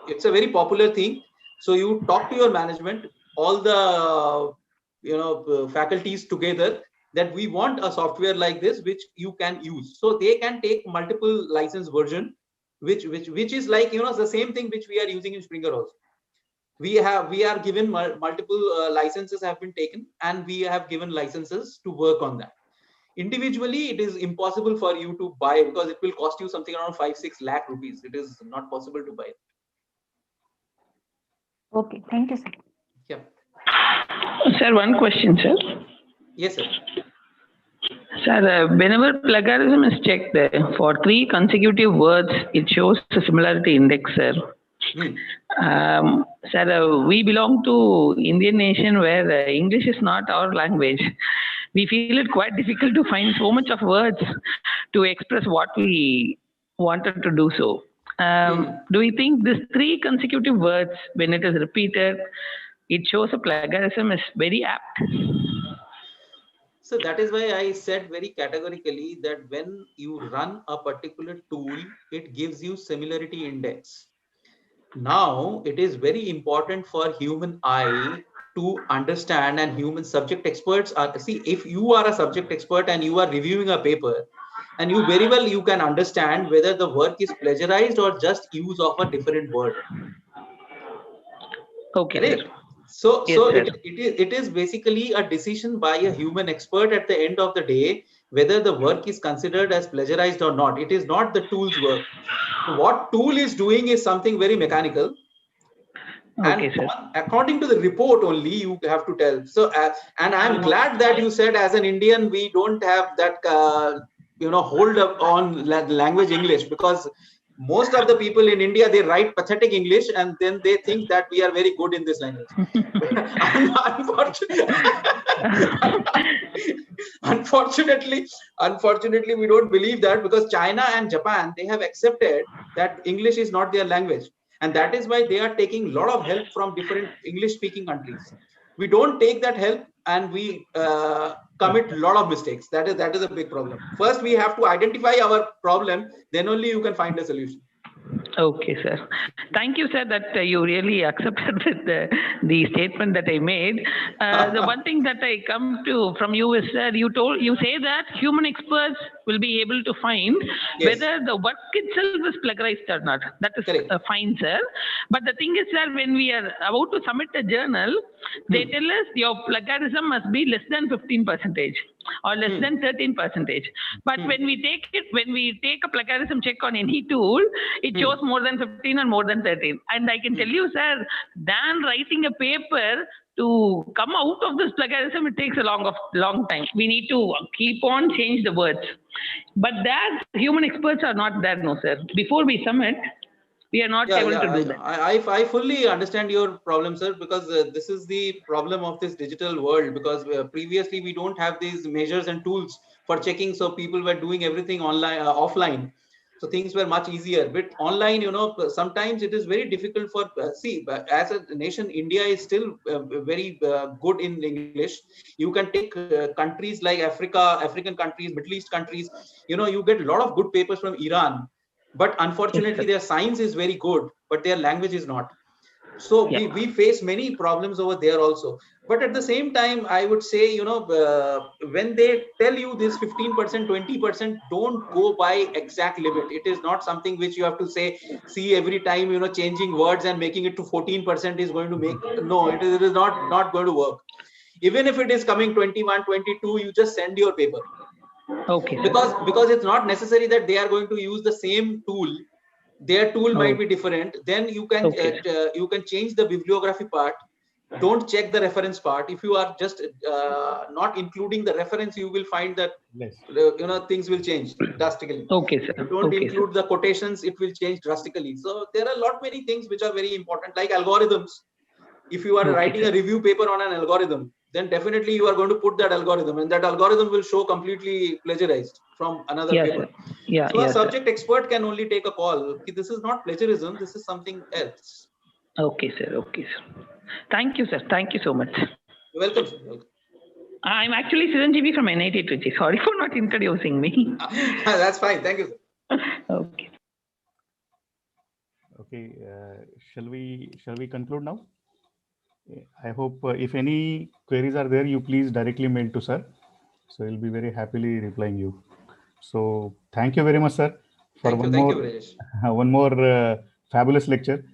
it's a very popular thing. So you talk to your management, all the, faculties together, that we want a software like this, which you can use. So they can take multiple license version, which is like, the same thing which we are using in Springer also. We are given multiple licenses have been taken, and we have given licenses to work on that. Individually, it is impossible for you to buy, because it will cost you something around 5-6 lakh rupees. It is not possible to buy. Okay, thank you, sir. Yeah. Sir, one question, sir. Yes, sir. Sir, whenever plagiarism is checked for 3 consecutive words, it shows a similarity index, sir. Sir, we belong to Indian nation where English is not our language. We feel it quite difficult to find so much of words to express what we wanted to do so. Do you think this 3 consecutive words, when it is repeated, it shows a plagiarism is very apt? So that is why I said very categorically that when you run a particular tool, it gives you similarity index. Now, it is very important for human eye to understand, and human subject experts are, see, if you are a subject expert and you are reviewing a paper, and you very well, you can understand whether the work is plagiarized or just use of a different word. Okay. Correct. So it is basically a decision by a human expert at the end of the day, whether the work is considered as plagiarized or not. It is not the tool's work. What tool is doing is something very mechanical. Okay, and according to the report only, you have to tell. So and I'm glad that you said, as an Indian, we don't have that hold up on language English, because most of the people in India, they write pathetic English, and then they think that we are very good in this language. Unfortunately, we don't believe that, because China and Japan, they have accepted that English is not their language. And that is why they are taking a lot of help from different English-speaking countries. We don't take that help, and we commit a lot of mistakes. That is a big problem. First, we have to identify our problem. Then only you can find a solution. Okay, sir. Thank you, sir, that you really accepted with the statement that I made. The one thing that I come to from you is, sir, you say that human experts will be able to find whether the work itself is plagiarized or not. That is fine, sir. But the thing is, sir, when we are about to submit a journal, they tell us your plagiarism must be less than 15%. or less than 13%. But when we take a plagiarism check on any tool, it shows more than 15 or more than 13. And I can tell you, sir, than writing a paper to come out of this plagiarism, it takes a long time. We need to keep on change the words. But that human experts are not there, no, sir. Before we submit, we are not able to do that. I fully understand your problem, sir, because this is the problem of this digital world, because previously we don't have these measures and tools for checking, so people were doing everything online, offline. So things were much easier. But online, sometimes it is very difficult for, as a nation, India is still very good in English. You can take countries like African countries, Middle East countries, you get a lot of good papers from Iran. But unfortunately, their science is very good, but their language is not. So we face many problems over there also. But at the same time, I would say, when they tell you this 15%, 20%, don't go by exact limit. It is not something which you have to see every time, changing words and making it to 14% is going to make. No, it is not going to work. Even if it is coming 21, 22, you just send your paper. Okay. Because it's not necessary that they are going to use the same tool. Their tool might be different. Then you can you can change the bibliography part. Don't check the reference part. If you are just not including the reference, you will find that things will change drastically. Okay, sir. If you don't include the quotations, it will change drastically. So there are a lot many things which are very important, like algorithms. If you are writing a review paper on an algorithm, then definitely you are going to put that algorithm, and that algorithm will show completely plagiarized from another paper. So a subject expert can only take a call. This is not plagiarism. This is something else. Okay, sir. Okay, sir. Thank you, sir. Thank you so much. You're welcome, sir. Welcome. I'm actually Siranjeevi from NIT Trichy. Sorry for not introducing me. That's fine. Thank you, sir. Okay. Okay. Shall we conclude now? I hope if any queries are there, you please directly mail to sir. So he'll be very happily replying you. So thank you very much, sir, for one more fabulous lecture,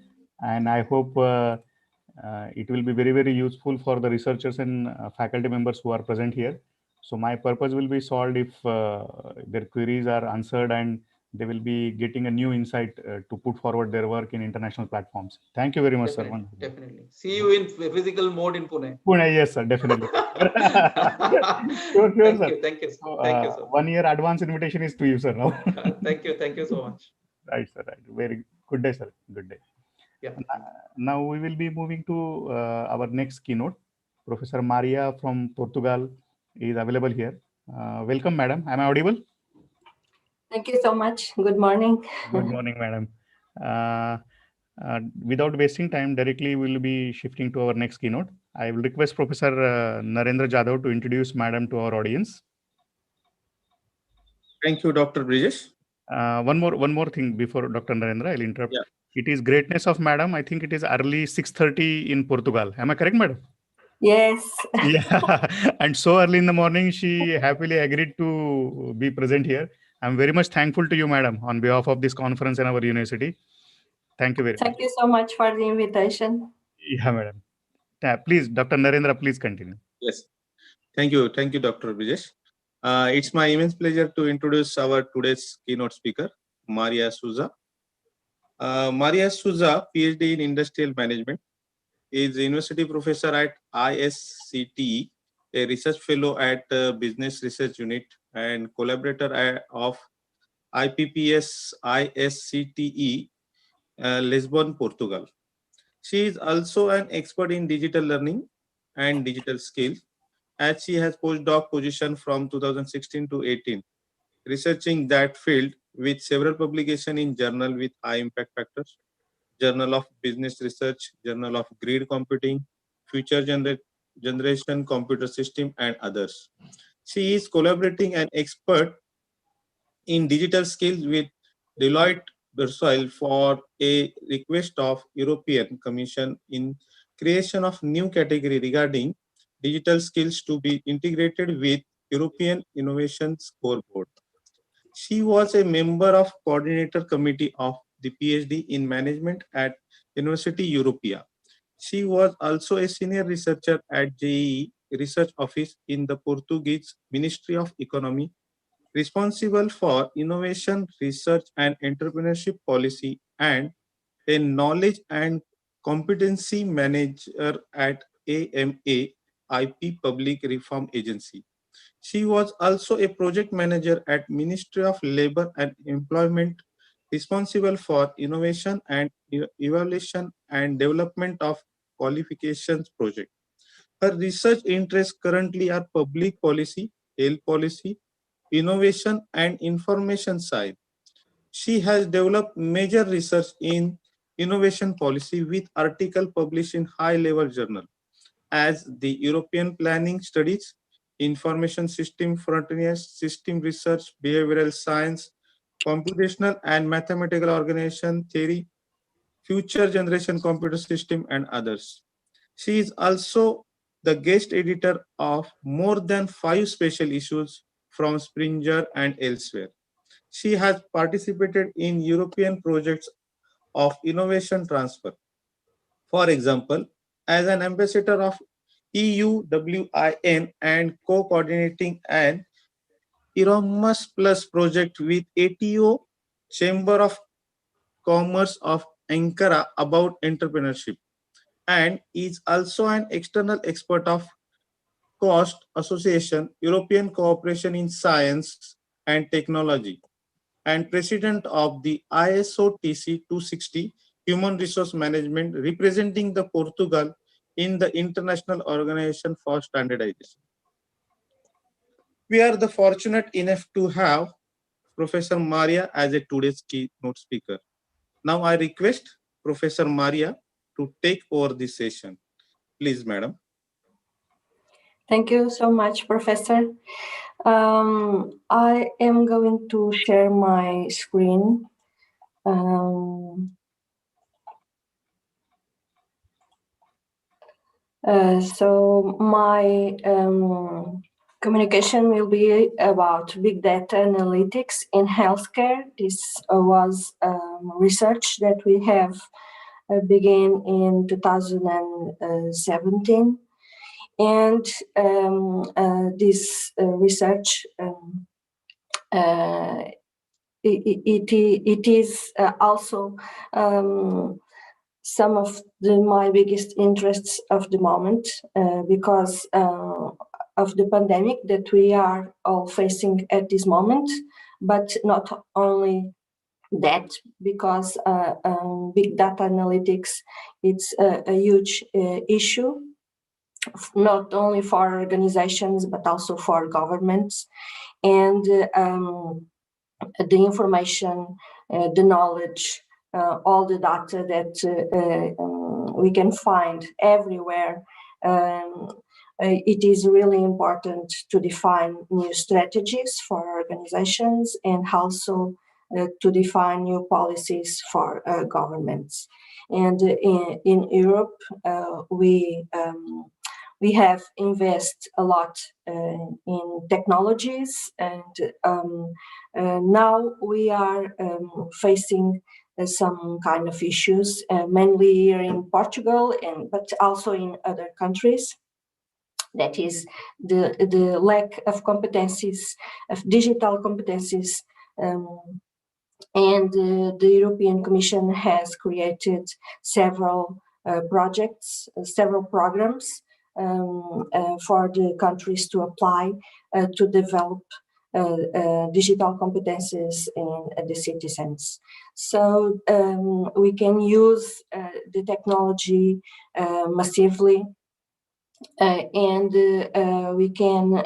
and I hope it will be very, very useful for the researchers and faculty members who are present here. So my purpose will be solved if their queries are answered, and they will be getting a new insight to put forward their work in international platforms. Thank you very much, sir. Definitely. See you in physical mode in Pune. Pune, yes, sir, definitely. Sure, sir. Thank you. So, thank you, sir. 1 year advance invitation is to you, sir. Now. Thank you so much. Right, sir. Right. Very good day, sir. Good day. Yeah. Now we will be moving to our next keynote. Professor Maria from Portugal is available here. Welcome, madam. Am I audible? Thank you so much. Good morning. Good morning, madam. Without wasting time, directly we will be shifting to our next keynote. I will request Professor Narendra Jadhav to introduce madam to our audience. Thank you, Dr. Brijesh. One more thing before Dr. Narendra, I'll interrupt. Yeah. It is greatness of madam. I think it is early 6:30 in Portugal. Am I correct, madam? Yes. Yeah. And so early in the morning, she happily agreed to be present here. I'm very much thankful to you, madam, on behalf of this conference and our university. Thank you very much. Thank you so much for the invitation. Yeah, madam. Please, Dr. Narendra, please continue. Yes. Thank you, Dr. Brijesh. It's my immense pleasure to introduce our today's keynote speaker, Maria Souza. Maria Souza, PhD in Industrial Management, is a university professor at ISCT, a research fellow at Business Research Unit, and collaborator of IPPS ISCTE, Lisbon, Portugal. She is also an expert in digital learning and digital skills, as she has postdoc position from 2016 to 18, researching that field with several publications in journal with high impact factors, Journal of Business Research, Journal of Grid Computing, Future Generation Computer System, and others. She is collaborating an expert in digital skills with Deloitte Bersoil for a request of European Commission in creation of new category regarding digital skills to be integrated with European Innovation Scoreboard. She was a member of coordinator committee of the PhD in management at University Europea. She was also a senior researcher at JEE Research Office in the Portuguese Ministry of Economy, responsible for innovation, research, and entrepreneurship policy, and a knowledge and competency manager at AMA IP Public Reform Agency. She was also a project manager at Ministry of Labor and Employment, responsible for innovation and evaluation and development of qualifications project. Her research interests currently are public policy, health policy, innovation, and information science. She has developed major research in innovation policy with article published in high-level journal as the European Planning Studies, Information System Frontiers, System Research, Behavioral Science, Computational and Mathematical Organization Theory, Future Generation Computer System, and others. She is also the guest editor of more than 5 special issues from Springer and elsewhere. She has participated in European projects of innovation transfer. For example, as an ambassador of EUWIN and co-coordinating an Erasmus Plus project with ATO Chamber of Commerce of Ankara about entrepreneurship, and is also an external expert of COST Association, European Cooperation in Science and Technology, and president of the ISO TC 260 Human Resource Management, representing the Portugal in the International Organization for Standardization. We are the fortunate enough to have Professor Maria as a today's keynote speaker. Now I request Professor Maria to take over this session. Please, madam. Thank you so much, Professor. I am going to share my screen. So my communication will be about big data analytics in healthcare. This was research that we have began in 2017. And this research, it is also some of my biggest interests of the moment because of the pandemic that we are all facing at this moment, but not only that, because big data analytics, it's a huge issue, not only for organizations, but also for governments. And the information, the knowledge, all the data that we can find everywhere, it is really important to define new strategies for organizations and also to define new policies for governments. And in Europe, we have invested a lot in technologies, and now we are facing some kind of issues, mainly here in Portugal, but also in other countries. That is the lack of competencies, of digital competencies, and the European Commission has created several projects, several programs for the countries to apply to develop digital competencies in the citizens. So we can use the technology massively, and we can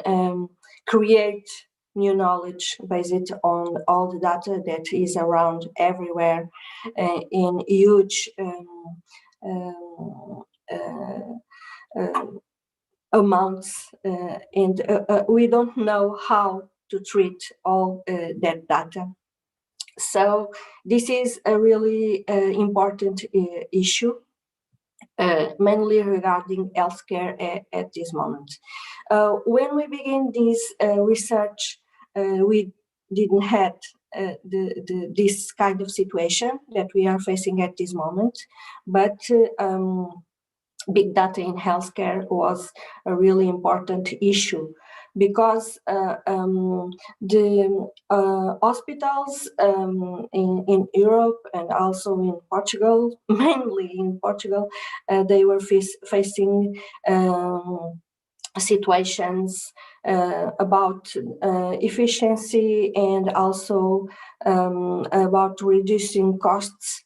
create new knowledge based on all the data that is around everywhere in huge amounts, and we don't know how to treat all that data. So this is a really important issue, mainly regarding healthcare at this moment. When we begin this research, we didn't have this kind of situation that we are facing at this moment, but big data in healthcare was a really important issue, because the hospitals in Europe and also in Portugal, mainly in Portugal, they were facing situations about efficiency and also about reducing costs.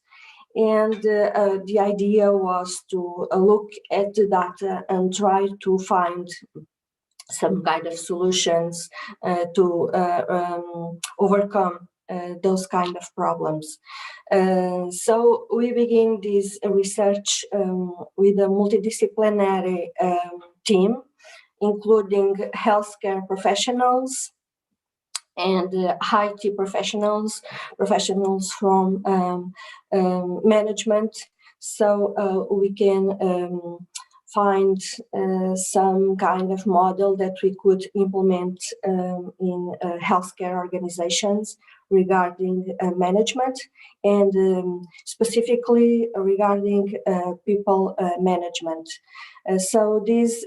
And the idea was to look at the data and try to find some kind of solutions to overcome those kind of problems. So we begin this research with a multidisciplinary team, including healthcare professionals and IT professionals from management, so we can find some kind of model that we could implement in healthcare organizations regarding management, and specifically regarding people management. So this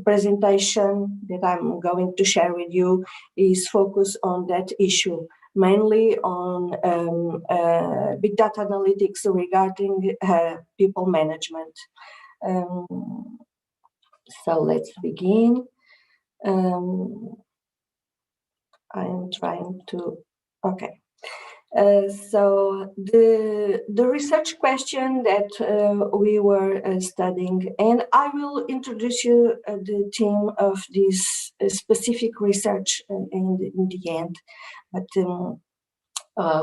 presentation that I'm going to share with you is focused on that issue, mainly on big data analytics regarding people management. So let's begin. I'm trying to, okay. So the research question that we were studying, and I will introduce you the team of this specific research in the end, but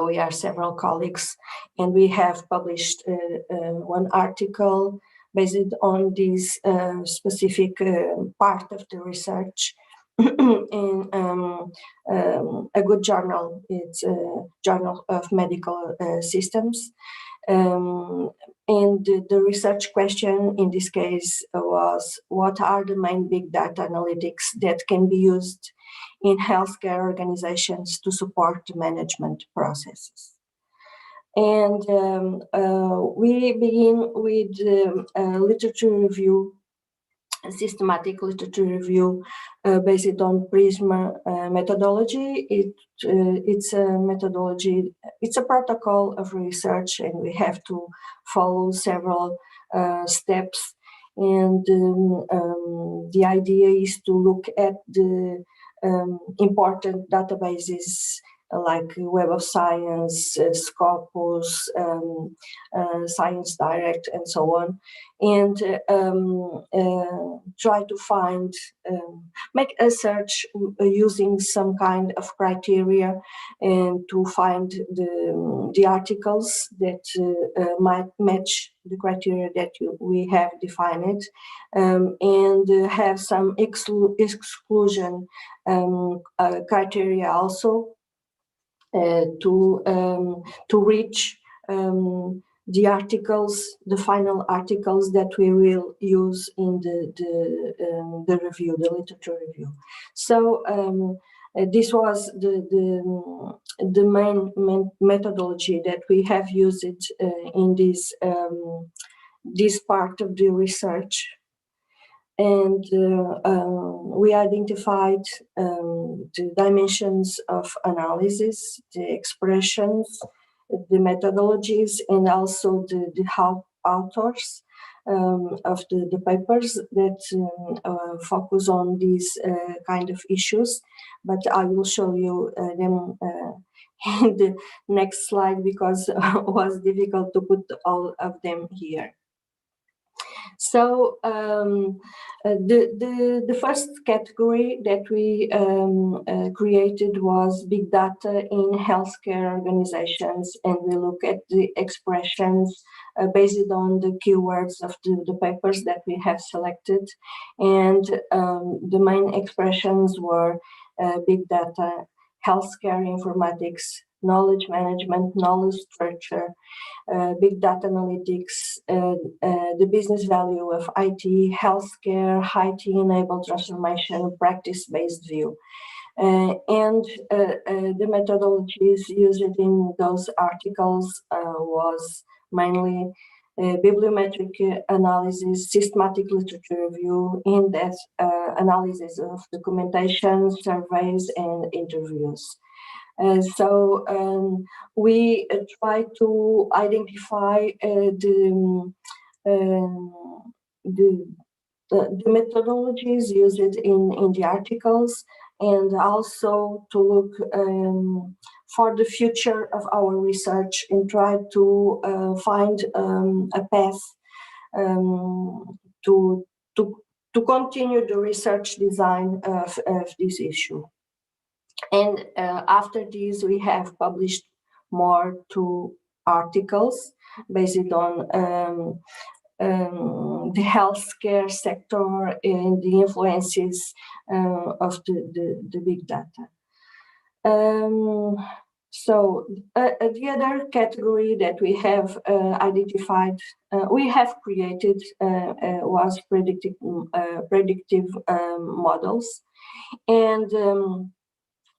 we are several colleagues, and we have published one article based on this specific part of the research in a good journal. It's a Journal of Medical Systems. And the research question in this case was, what are the main big data analytics that can be used in healthcare organizations to support the management processes? And we begin with literature review, systematic literature review based on PRISM methodology. It's a methodology, it's a protocol of research, and we have to follow several steps. And the idea is to look at the important databases like Web of Science, Scopus, Science Direct, and so on, and try to find, make a search using some kind of criteria, and to find the articles that might match the criteria that we have defined, and have some exclusion criteria also, to reach the articles, the final articles that we will use in the review, the literature review. So this was the main methodology that we have used in this part of the research. And we identified the dimensions of analysis, the expressions, the methodologies, and also the authors of the papers that focus on these kind of issues. But I will show you them in the next slide, because it was difficult to put all of them here. So the first category that we created was big data in healthcare organizations, and we look at the expressions based on the keywords of the papers that we have selected. And the main expressions were big data, healthcare informatics, knowledge management, knowledge structure, big data analytics, the business value of IT, healthcare, IT-enabled transformation, practice-based view. And the methodologies used in those articles was mainly bibliometric analysis, systematic literature review, in-depth analysis of documentation, surveys, and interviews. We try to identify the methodologies used in the articles, and also to look for the future of our research and try to find a path to continue the research design of this issue. And after this, we have published more 2 articles based on the healthcare sector and the influences of the big data. The other category that we have identified, we have created was predictive models, and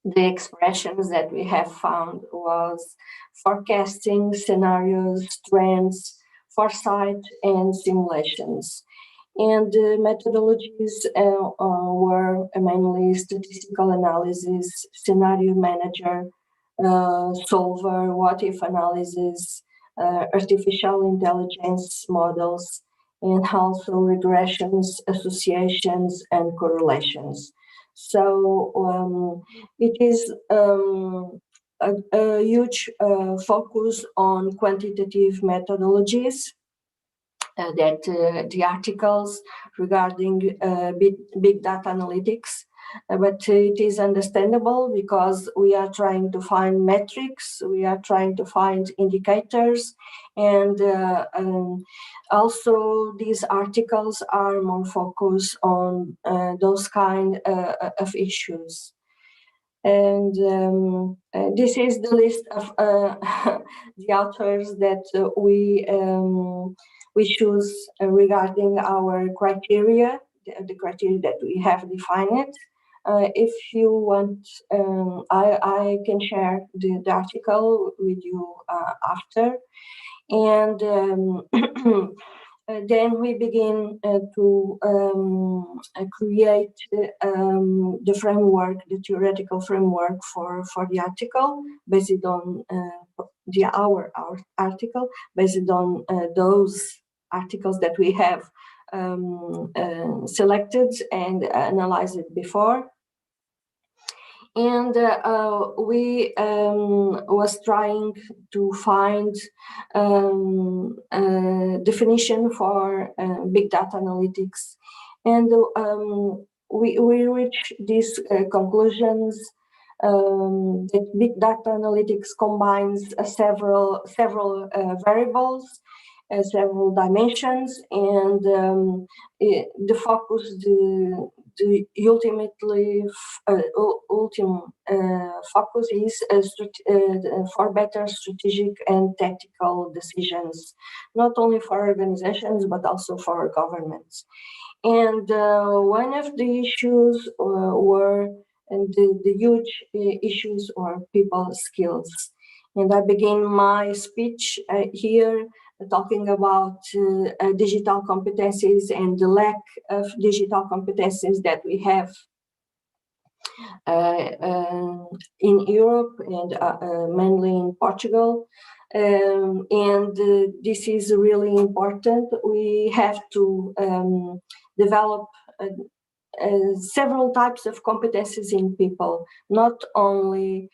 the expressions that we have found was forecasting, scenarios, trends, foresight, and simulations. And the methodologies were mainly statistical analysis, scenario manager, solver, what-if analysis, artificial intelligence models, and also regressions, associations, and correlations. So it is a huge focus on quantitative methodologies that the articles regarding big data analytics, but it is understandable because we are trying to find metrics, we are trying to find indicators, and also these articles are more focused on those kind of issues. And this is the list of the authors that we choose regarding our criteria, the criteria that we have defined. If you want, I can share the article with you after. And then we begin to create the framework, the theoretical framework for the article, based on our article, based on those articles that we have selected and analyzed before. And we was trying to find a definition for big data analytics, and we reached these conclusions that big data analytics combines several variables, several dimensions, and the focus, the ultimately ultimate focus is for better strategic and tactical decisions, not only for organizations but also for governments. And one of the issues were the huge issues or people skills. And I begin my speech here talking about digital competencies and the lack of digital competencies that we have in Europe and mainly in Portugal. And this is really important. We have to develop several types of competencies in people, not only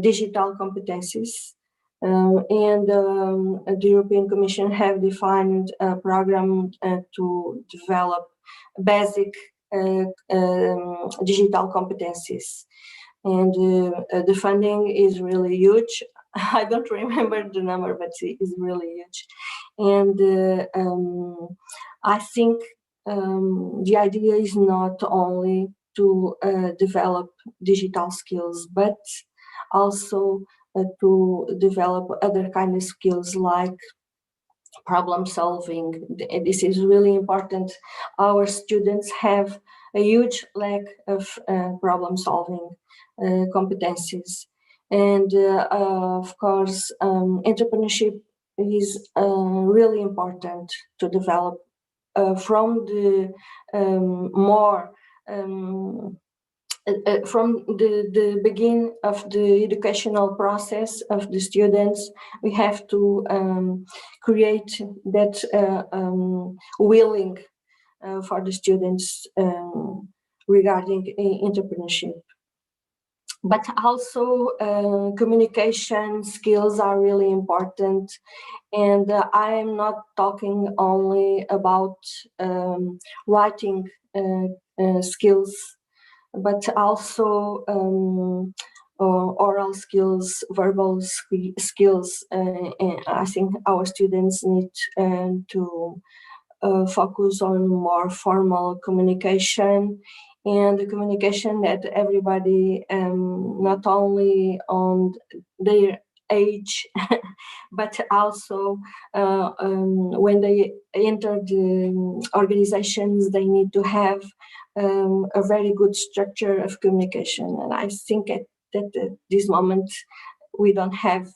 digital competencies. And the European Commission have defined a program to develop basic digital competencies. And the funding is really huge. I don't remember the number, but it is really huge. And I think the idea is not only to develop digital skills, but also to develop other kind of skills like problem solving. This is really important. Our students have a huge lack of problem solving competencies. And of course, entrepreneurship is really important to develop from the more from the beginning of the educational process of the students. We have to create that willing for the students regarding entrepreneurship. But also communication skills are really important. And I am not talking only about writing skills, but also oral skills, verbal skills. And I think our students need to focus on more formal communication, and the communication that everybody, not only on their age, but also when they enter the organizations, they need to have a very good structure of communication. And I think at this moment, we don't have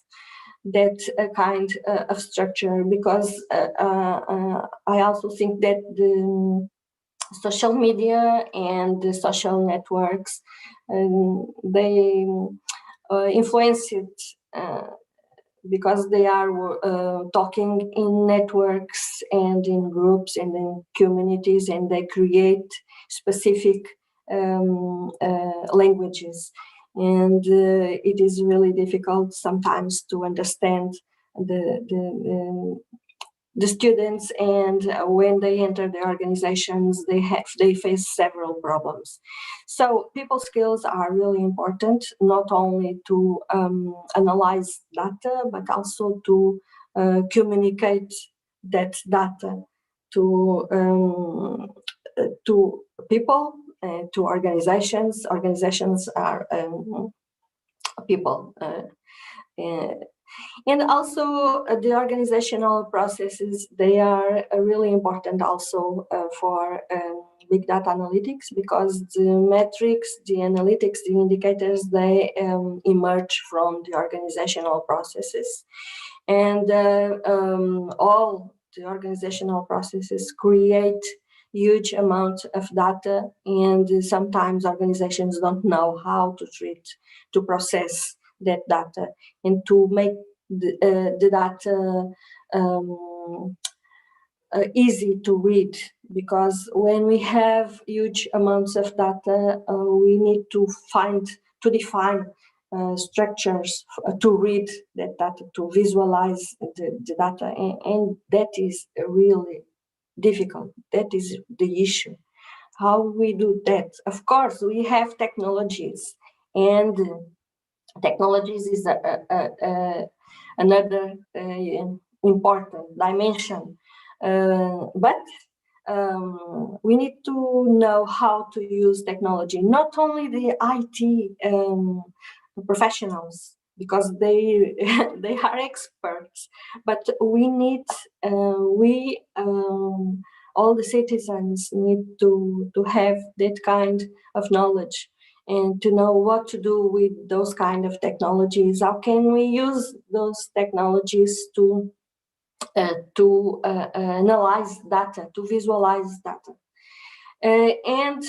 that kind of structure, because I also think that the social media and the social networks, they influence it, because they are talking in networks and in groups and in communities, and they create specific languages. And it is really difficult sometimes to understand the students, and when they enter the organizations, they face several problems. So people skills are really important, not only to analyze data, but also to communicate that data to people, to organizations. Organizations are people. And also the organizational processes, they are really important also for big data analytics, because the metrics, the analytics, the indicators, they emerge from the organizational processes. And all the organizational processes create huge amounts of data, and sometimes organizations don't know how to process that data and to make the data easy to read. Because when we have huge amounts of data, we need to define structures to read that data, to visualize the data, and that is really difficult. That is the issue. How we do that? Of course, we have technologies, and technologies is another important dimension, but we need to know how to use technology. Not only the IT professionals, because they they are experts, but we need all the citizens need to have that kind of knowledge, and to know what to do with those kind of technologies. How can we use those technologies to analyze data, to visualize data? And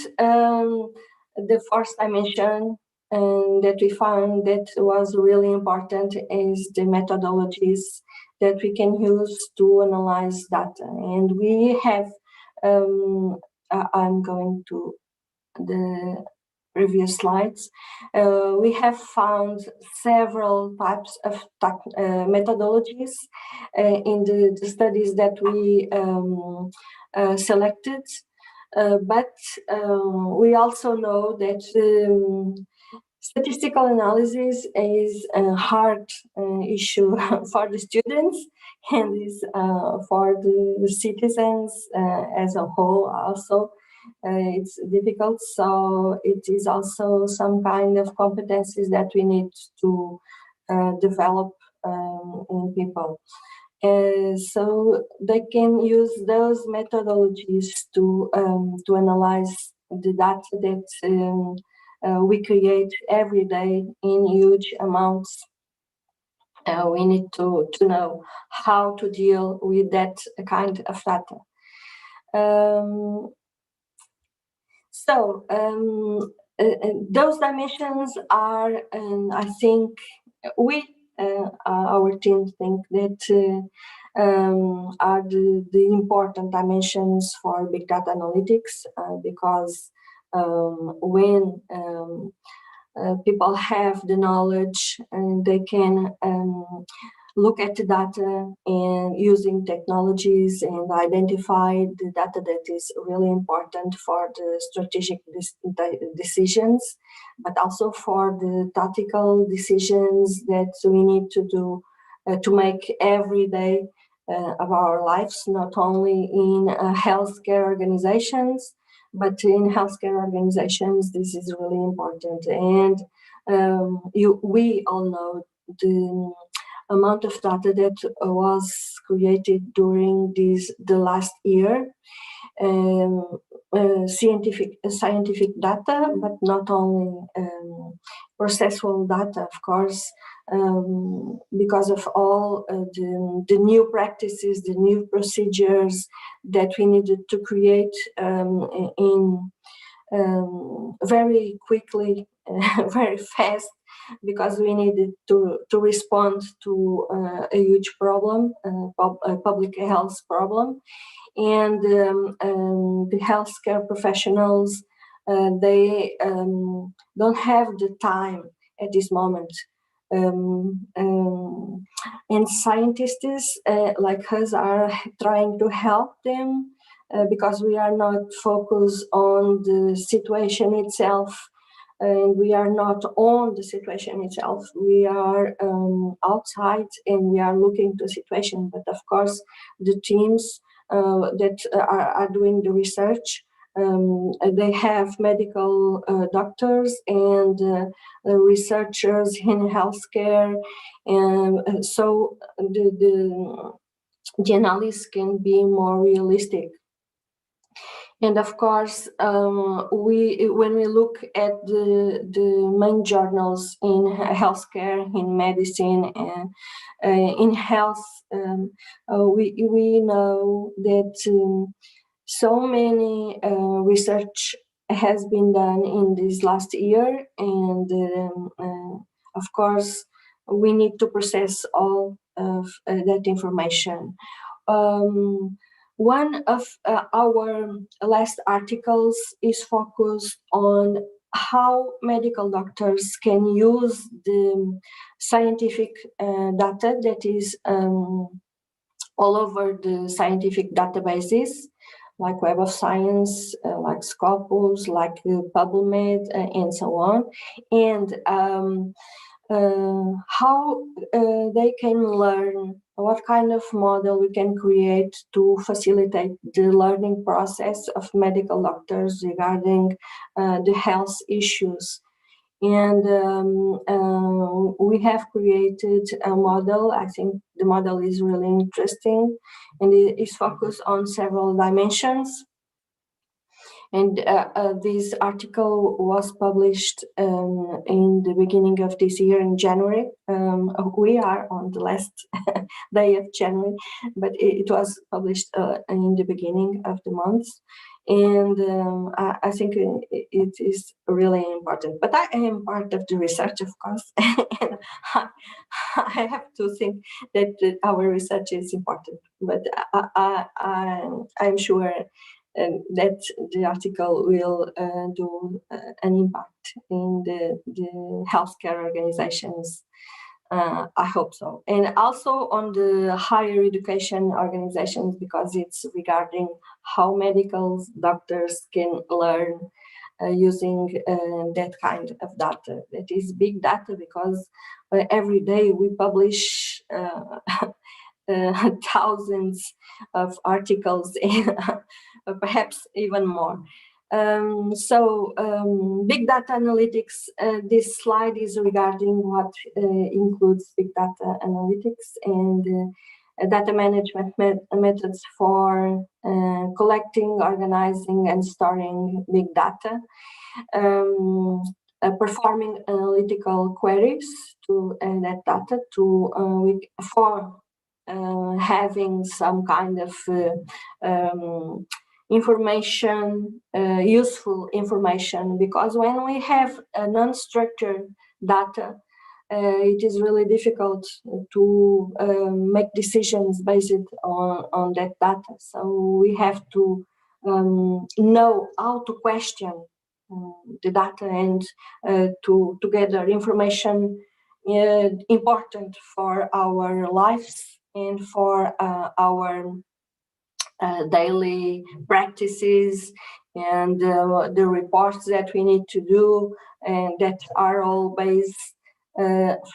the first dimension that we found that was really important is the methodologies that we can use to analyze data. And we have, I'm going to the previous slides, we have found several types of methodologies in the studies that we selected. But we also know that statistical analysis is a hard issue for the students, and is for the citizens as a whole also. It's difficult, so it is also some kind of competencies that we need to develop in people. So they can use those methodologies to analyze the data that we create every day in huge amounts. we need to know how to deal with that kind of data. Those dimensions are, I think, our team think that are the important dimensions for big data analytics, because when people have the knowledge and they can look at the data and using technologies and identify the data that is really important for the strategic decisions, but also for the tactical decisions that we need to do to make every day of our lives, not only in healthcare organizations, but in healthcare organizations, this is really important. And we all know the amount of data that was created during the last year, scientific data, but not only processual data, of course, because of all the new practices, the new procedures that we needed to create in very quickly, very fast, because we needed to respond to a huge problem, a public health problem. And the healthcare professionals, they don't have the time at this moment. And scientists like us are trying to help them because we are not focused on the situation itself, and we are not on the situation itself. We are outside and we are looking to the situation. But of course, the teams that are doing the research, they have medical doctors and researchers in healthcare, and so the analysis can be more realistic. And of course, when we look at the main journals in healthcare, in medicine, and in health, we know that so many research has been done in this last year, and of course, we need to process all of that information. One of our last articles is focused on how medical doctors can use the scientific data that is all over the scientific databases, like Web of Science, like Scopus, like PubMed, and so on, and how they can learn, what kind of model we can create to facilitate the learning process of medical doctors regarding the health issues. And we have created a model. I think the model is really interesting, and it is focused on several dimensions. And this article was published in the beginning of this year in January. We are on the last day of January, but it was published in the beginning of the month. And I think it is really important. But I am part of the research, of course, and I have to think that our research is important. But I'm sure that the article will do an impact in the healthcare organizations. I hope so. And also on the higher education organizations, because it's regarding how medical doctors can learn using that kind of data. That is big data, because every day we publish thousands of articles, and perhaps even more. Big data analytics, this slide is regarding what includes big data analytics and data management methods for collecting, organizing, and storing big data. performing analytical queries to that data for having some kind of information, useful information, because when we have a non-structured data, it is really difficult to make decisions based on that data. So we have to know how to question the data and to gather information important for our lives and for our daily practices and the reports that we need to do, and that are all based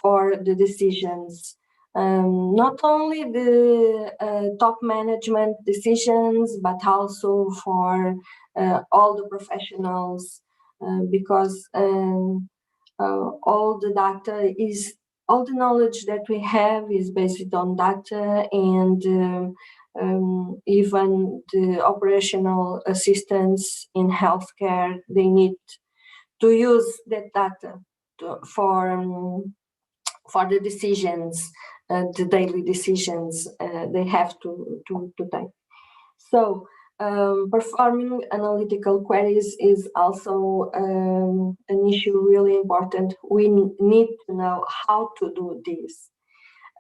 for the decisions. Not only the top management decisions, but also for all the professionals, because all the data is, all the knowledge that we have is based on data, and even the operational assistants in healthcare, they need to use that data for the decisions, the daily decisions they have to take. So performing analytical queries is also an issue really important. We need to know how to do this.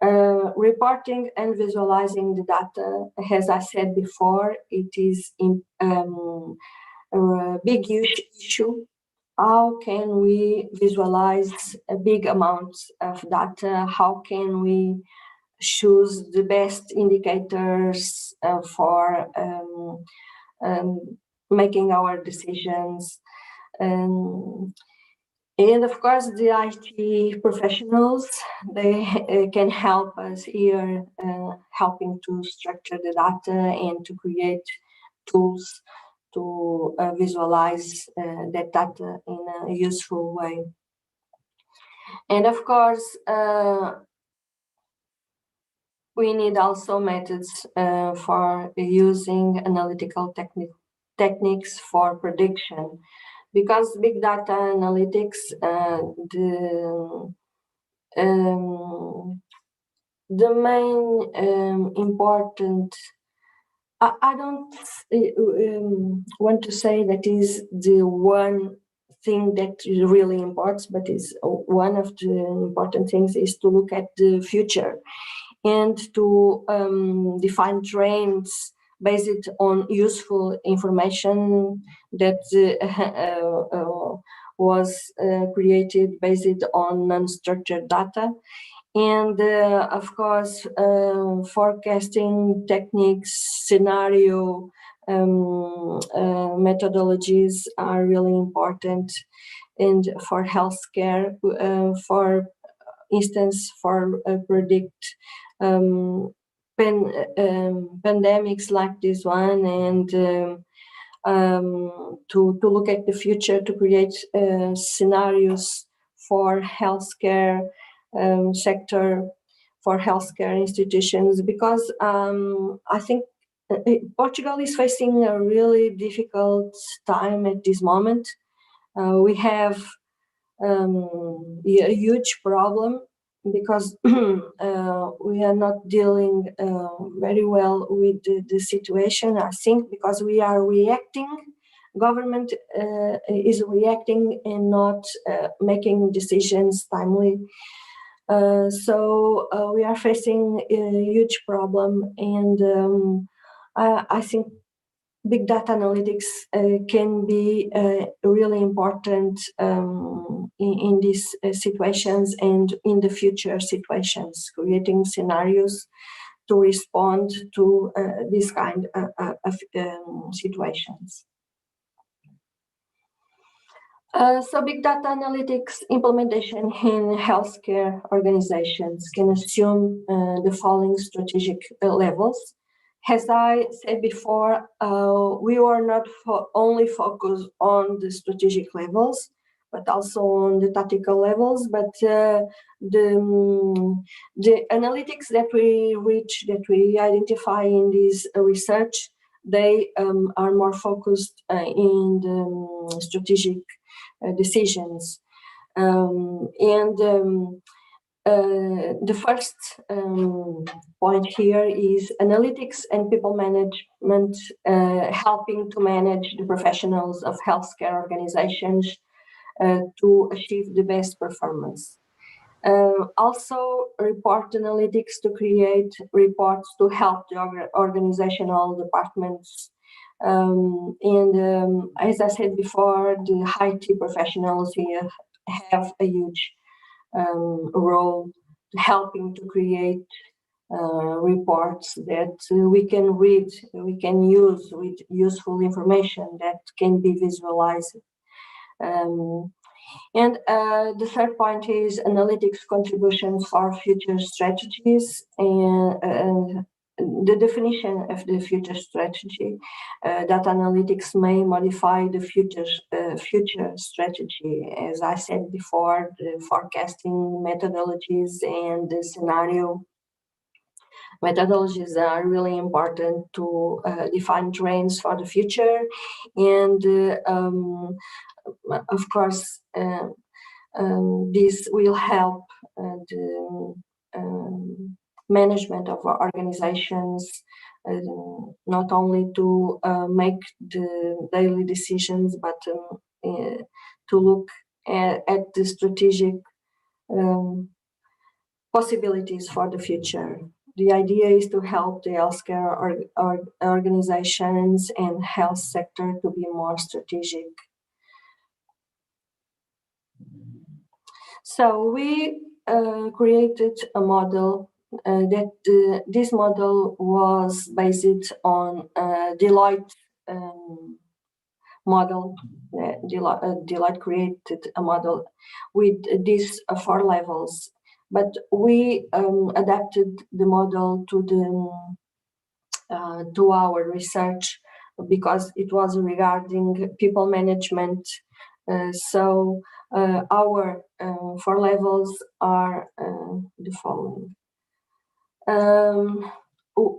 Reporting and visualizing the data, as I said before, it is a big issue. How can we visualize a big amounts of data? How can we choose the best indicators for making our decisions? And of course, the IT professionals, they can help us here, helping to structure the data and to create tools to visualize that data in a useful way. And of course, we need also methods for using analytical techniques for prediction, because big data analytics, the main important, I don't want to say that is the one thing that really imports, but is one of the important things is to look at the future and to define trends based on useful information that was created based on non-structured data. And of course, forecasting techniques, scenario methodologies are really important. And for healthcare, for instance, for predict pandemics like this one, and to look at the future, to create scenarios for healthcare sector, for healthcare institutions, because I think Portugal is facing a really difficult time at this moment. We have a huge problem because we are not dealing very well with the situation, I think, because we are reacting. Government is reacting and not making decisions timely. So we are facing a huge problem, and I think big data analytics can be really important in these situations and in the future situations, creating scenarios to respond to this kind of situations. So big data analytics implementation in healthcare organizations can assume the following strategic levels. As I said before, we were not only focused on the strategic levels, but also on the tactical levels. But the analytics that we reach, that we identify in this research, they are more focused in the strategic decisions. The first point here is analytics and people management, helping to manage the professionals of healthcare organizations to achieve the best performance. Also, report analytics to create reports to help the organizational departments. As I said before, the IT professionals here have a huge role helping to create reports that we can read, we can use with useful information that can be visualized. The third point is analytics contributions for future strategies and the definition of the future strategy. Data analytics may modify the future strategy. As I said before, the forecasting methodologies and the scenario methodologies are really important to define trends for the future. And of course, this will help the management of organizations, not only to make the daily decisions, but to look at the strategic possibilities for the future. The idea is to help the healthcare organizations and health sector to be more strategic. So we created a model this model was based on Deloitte model. Deloitte created a model with these 4 levels, but we adapted the model to our research because it was regarding people management. So our 4 levels are the following.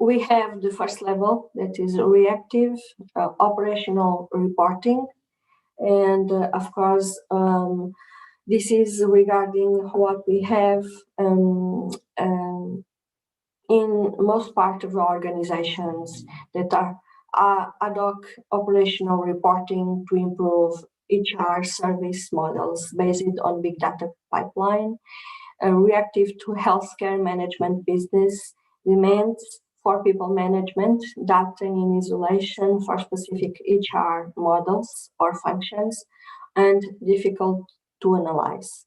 We have the first level, that is reactive operational reporting, and of course this is regarding what we have in most part of the organizations, that are ad hoc operational reporting to improve HR service models based on big data pipeline, reactive to healthcare management business demands for people management, data in isolation for specific HR models or functions, and difficult to analyze.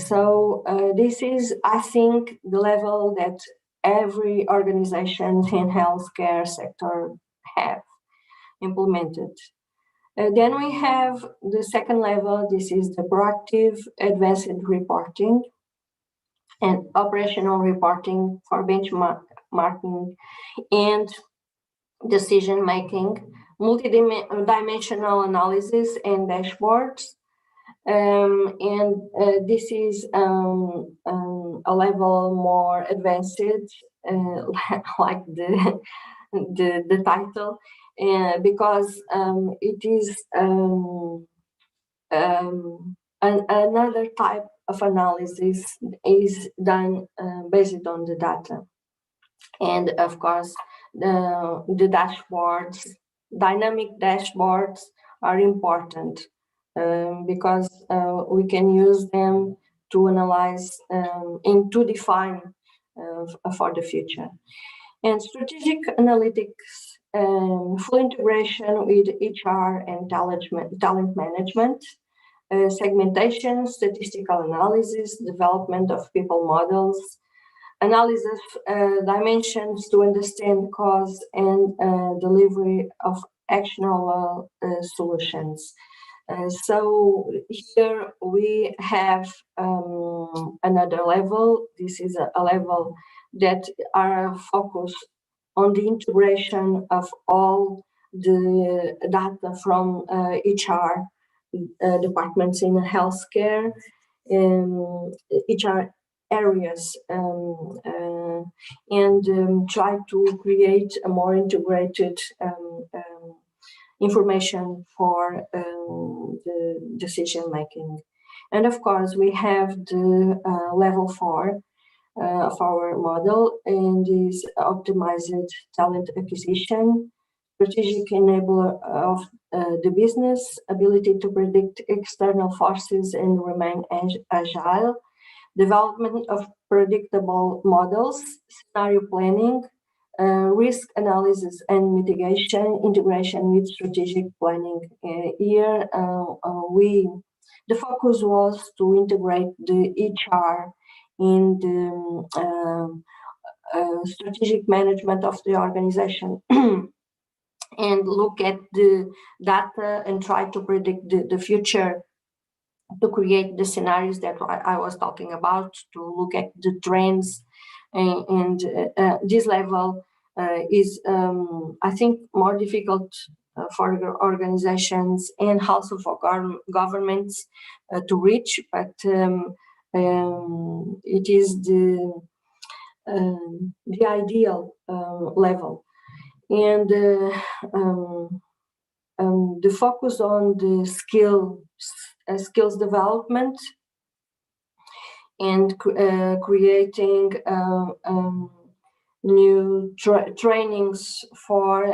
So this is, I think, the level that every organization in healthcare sector have implemented. Then we have the second level. This is the proactive advanced reporting and operational reporting for benchmarking and decision making, multidimensional analysis and dashboards. This is a level more advanced, like the title, because it is another type of analysis is done based on the data. And of course, the dashboards, dynamic dashboards are important because we can use them to analyze and to define for the future. And strategic analytics, full integration with HR and talent management, segmentation, statistical analysis, development of people models, analysis dimensions to understand cause and delivery of actionable solutions. So here we have another level. This is a level that are focused on the integration of all the data from HR departments in healthcare, HR areas, and try to create a more integrated information for the decision making. And of course, we have the level 4 of our model, and is optimized talent acquisition, strategic enabler of the business, ability to predict external forces and remain agile, development of predictable models, scenario planning, risk analysis and mitigation, integration with strategic planning. Here, the focus was to integrate the HR in the strategic management of the organization and look at the data and try to predict the future, to create the scenarios that I was talking about, to look at the trends. And this level is, I think, more difficult for organizations and also for governments to reach, but it is the ideal level. And the focus on the skills development and creating new trainings for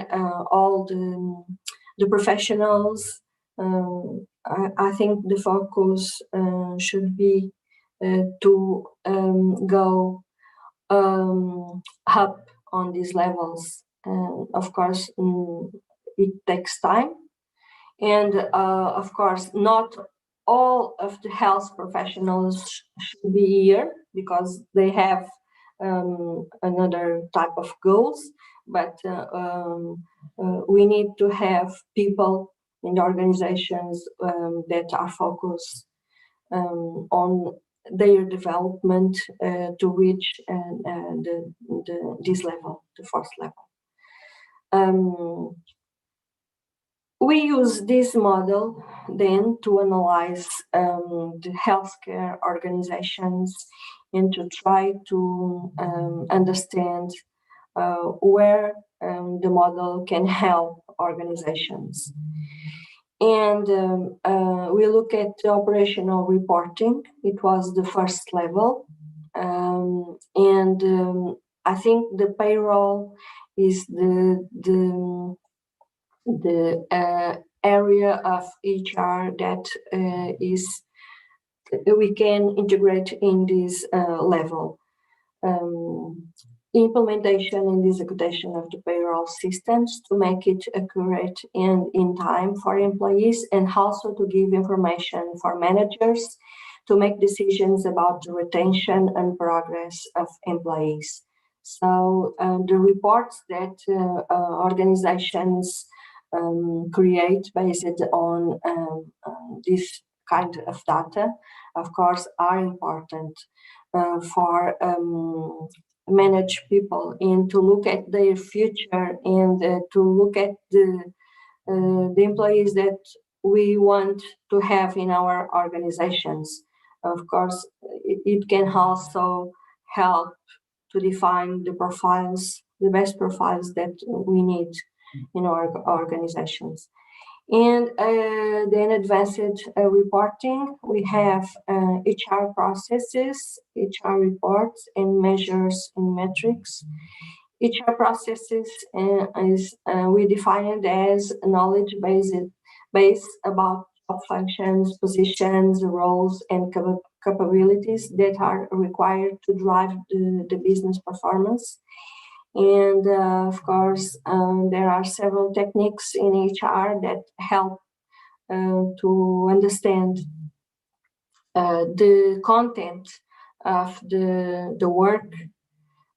all the professionals. I think the focus should be to go up on these levels. Of course, it takes time. And of course, not all of the health professionals should be here because they have another type of goals. But we need to have people in the organizations that are focused on their development to reach this level, the fourth level. We use this model then to analyze the healthcare organizations and to try to understand where the model can help organizations. And we look at the operational reporting. It was the first level. And I think the payroll is the area of HR that we can integrate in this level. Implementation and execution of the payroll systems to make it accurate and in time for employees, and also to give information for managers to make decisions about the retention and progress of employees. So the reports that organizations create based on this kind of data, of course, are important for manage people and to look at their future and to look at the employees that we want to have in our organizations. Of course, it can also help to define the profiles, the best profiles that we need in our organizations. And then advanced reporting, we have HR processes, HR reports, and measures and metrics. HR processes is we define it as knowledge base about job functions, positions, roles, and capabilities that are required to drive the business performance. And of course, there are several techniques in HR that help to understand the content of the work,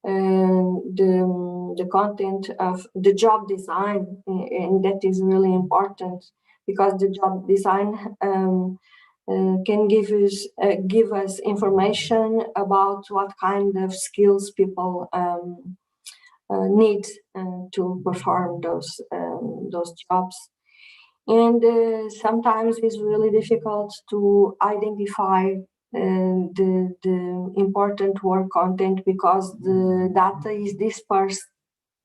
the content of the job design, and that is really important because the job design can give us information about what kind of skills people need to perform those jobs. And sometimes it's really difficult to identify the important work content because the data is dispersed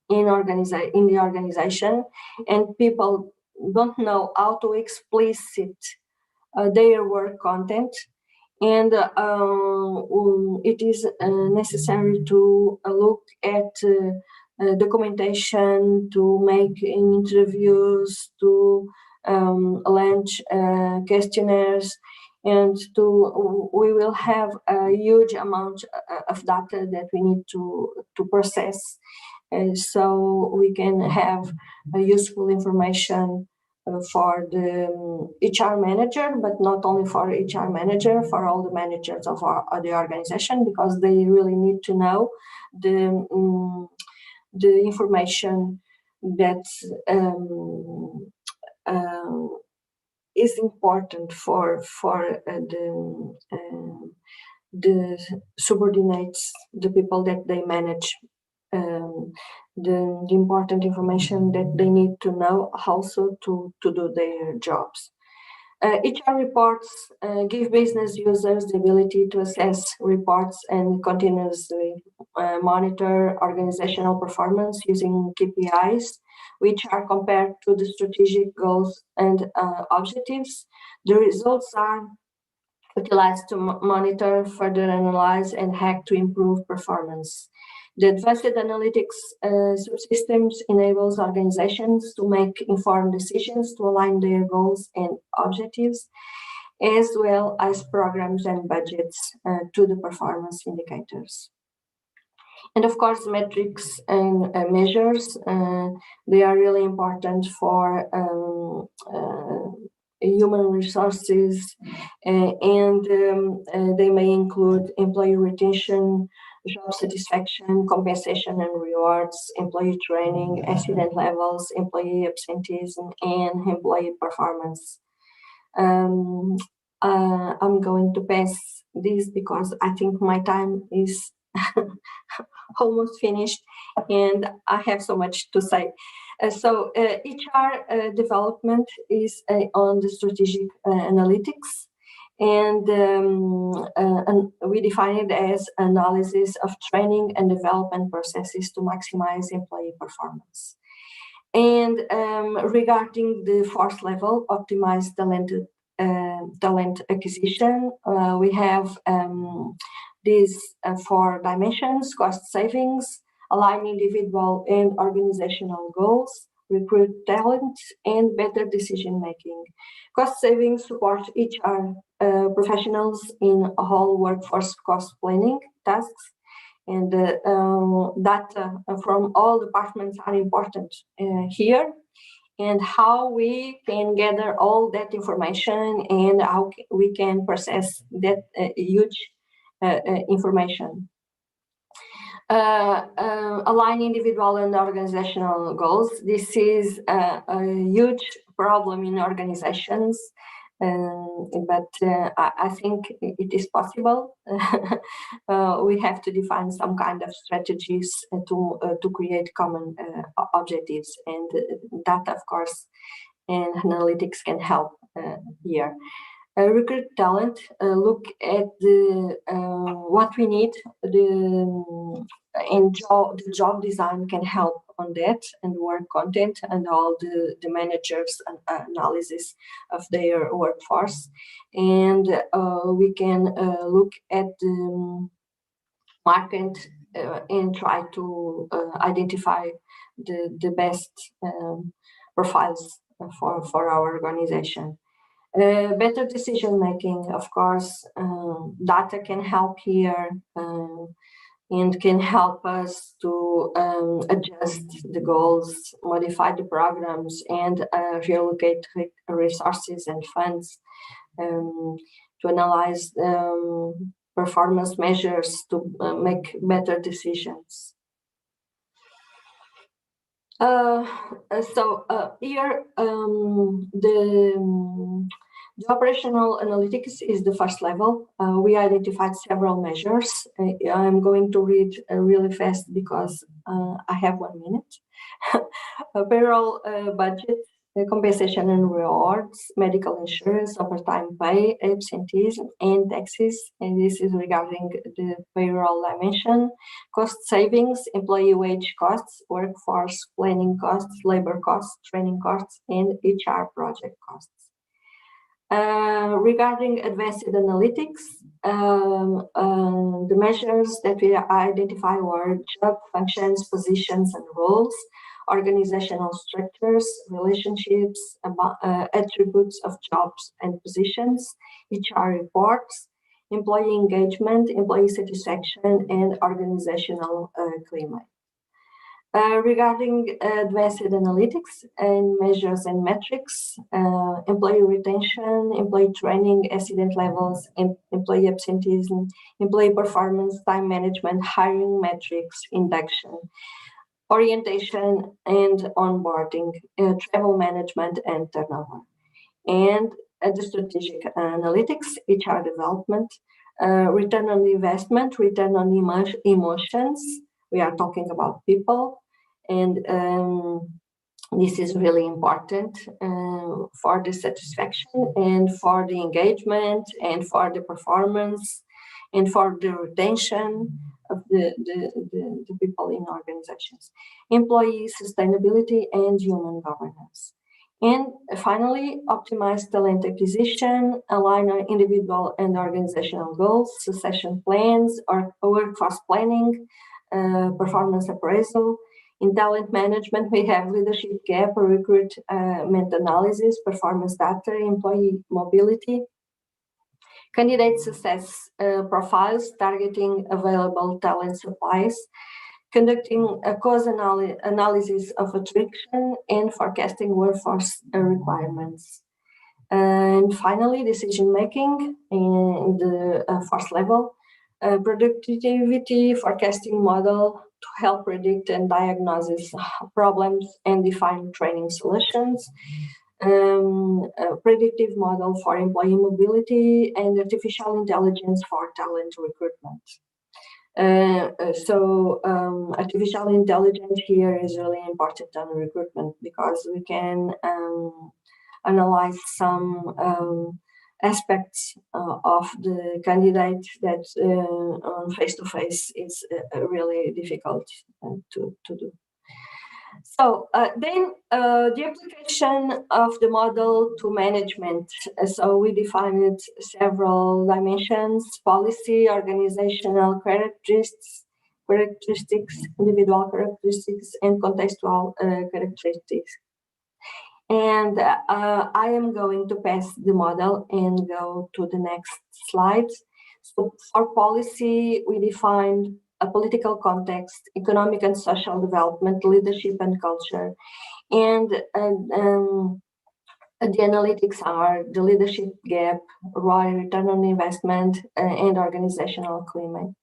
in the organization, and people don't know how to explicit their work content. And it is necessary to look at documentation, to make interviews, to launch questionnaires, and we will have a huge amount of data that we need to process, so we can have useful information for the HR manager, but not only for HR manager, for all the managers of the organization, because they really need to know the information that is important for the subordinates, the people that they manage, the important information that they need to know also to do their jobs. HR reports give business users the ability to assess reports and continuously monitor organizational performance using KPIs, which are compared to the strategic goals and objectives. The results are utilized to monitor, further analyze, and hack to improve performance. The advanced analytics subsystems enables organizations to make informed decisions to align their goals and objectives, as well as programs and budgets to the performance indicators. And of course, metrics and measures, they are really important for human resources, and they may include employee retention, job satisfaction, compensation and rewards, employee training, accident levels, employee absenteeism, and employee performance. I'm going to pass this because I think my time is almost finished and I have so much to say. So HR development is on the strategic analytics, and we define it as analysis of training and development processes to maximize employee performance. And regarding the fourth level, optimize talent acquisition, we have these four dimensions: cost savings, align individual and organizational goals, recruit talent, and better decision making. Cost savings support HR professionals in whole workforce cost planning tasks, and data from all departments are important here, and how we can gather all that information and how we can process that huge information. Align individual and organizational goals. This is a huge problem in organizations, but I think it is possible. We have to define some kind of strategies to create common objectives, and data, of course, and analytics can help here. Recruit talent, look at the what we need, and the job design can help on that, and work content and all the managers analysis of their workforce. And we can look at the market and try to identify the best profiles for our organization. Better decision making, of course, data can help here and can help us to adjust the goals, modify the programs, and reallocate resources and funds to analyze performance measures to make better decisions. Here, the operational analytics is the first level. We identified several measures. I'm going to read really fast because I have 1 minute. Payroll budget, compensation and rewards, medical insurance, overtime pay, absenteeism, and taxes. And this is regarding the payroll dimension. Cost savings, employee wage costs, workforce planning costs, labor costs, training costs, and HR project costs. Regarding advanced analytics, the measures that we identify were job functions, positions, and roles, organizational structures, relationships, attributes of jobs and positions, HR reports, employee engagement, employee satisfaction, and organizational climate. Regarding advanced analytics and measures and metrics, employee retention, employee training, accident levels, employee absenteeism, employee performance, time management, hiring metrics, induction, orientation and onboarding, travel management, and turnover. And the strategic analytics, HR development, return on investment, return on emotions. We are talking about people, and this is really important for the satisfaction and for the engagement and for the performance and for the retention of the people in organizations, employee sustainability and human governance. And finally, optimize talent acquisition, align our individual and organizational goals, succession plans, or workforce planning, performance appraisal. In talent management, we have leadership gap, recruitment analysis, performance data, employee mobility, candidate success profiles, targeting available talent supplies, conducting a cause analysis of attrition, and forecasting workforce requirements. And finally, decision making in the fourth level, productivity forecasting model to help predict and diagnose problems and define training solutions, a predictive model for employee mobility, and artificial intelligence for talent recruitment. Artificial intelligence here is really important on recruitment because we can analyze some aspects of the candidate that on face-to-face is really difficult to do. So then the application of the model to management. So we defined several dimensions: policy, organizational characteristics, individual characteristics, and contextual characteristics. And I am going to pass the model and go to the next slide. So for policy, we defined a political context, economic and social development, leadership and culture. And the analytics are the leadership gap, ROI, return on investment, and organizational climate.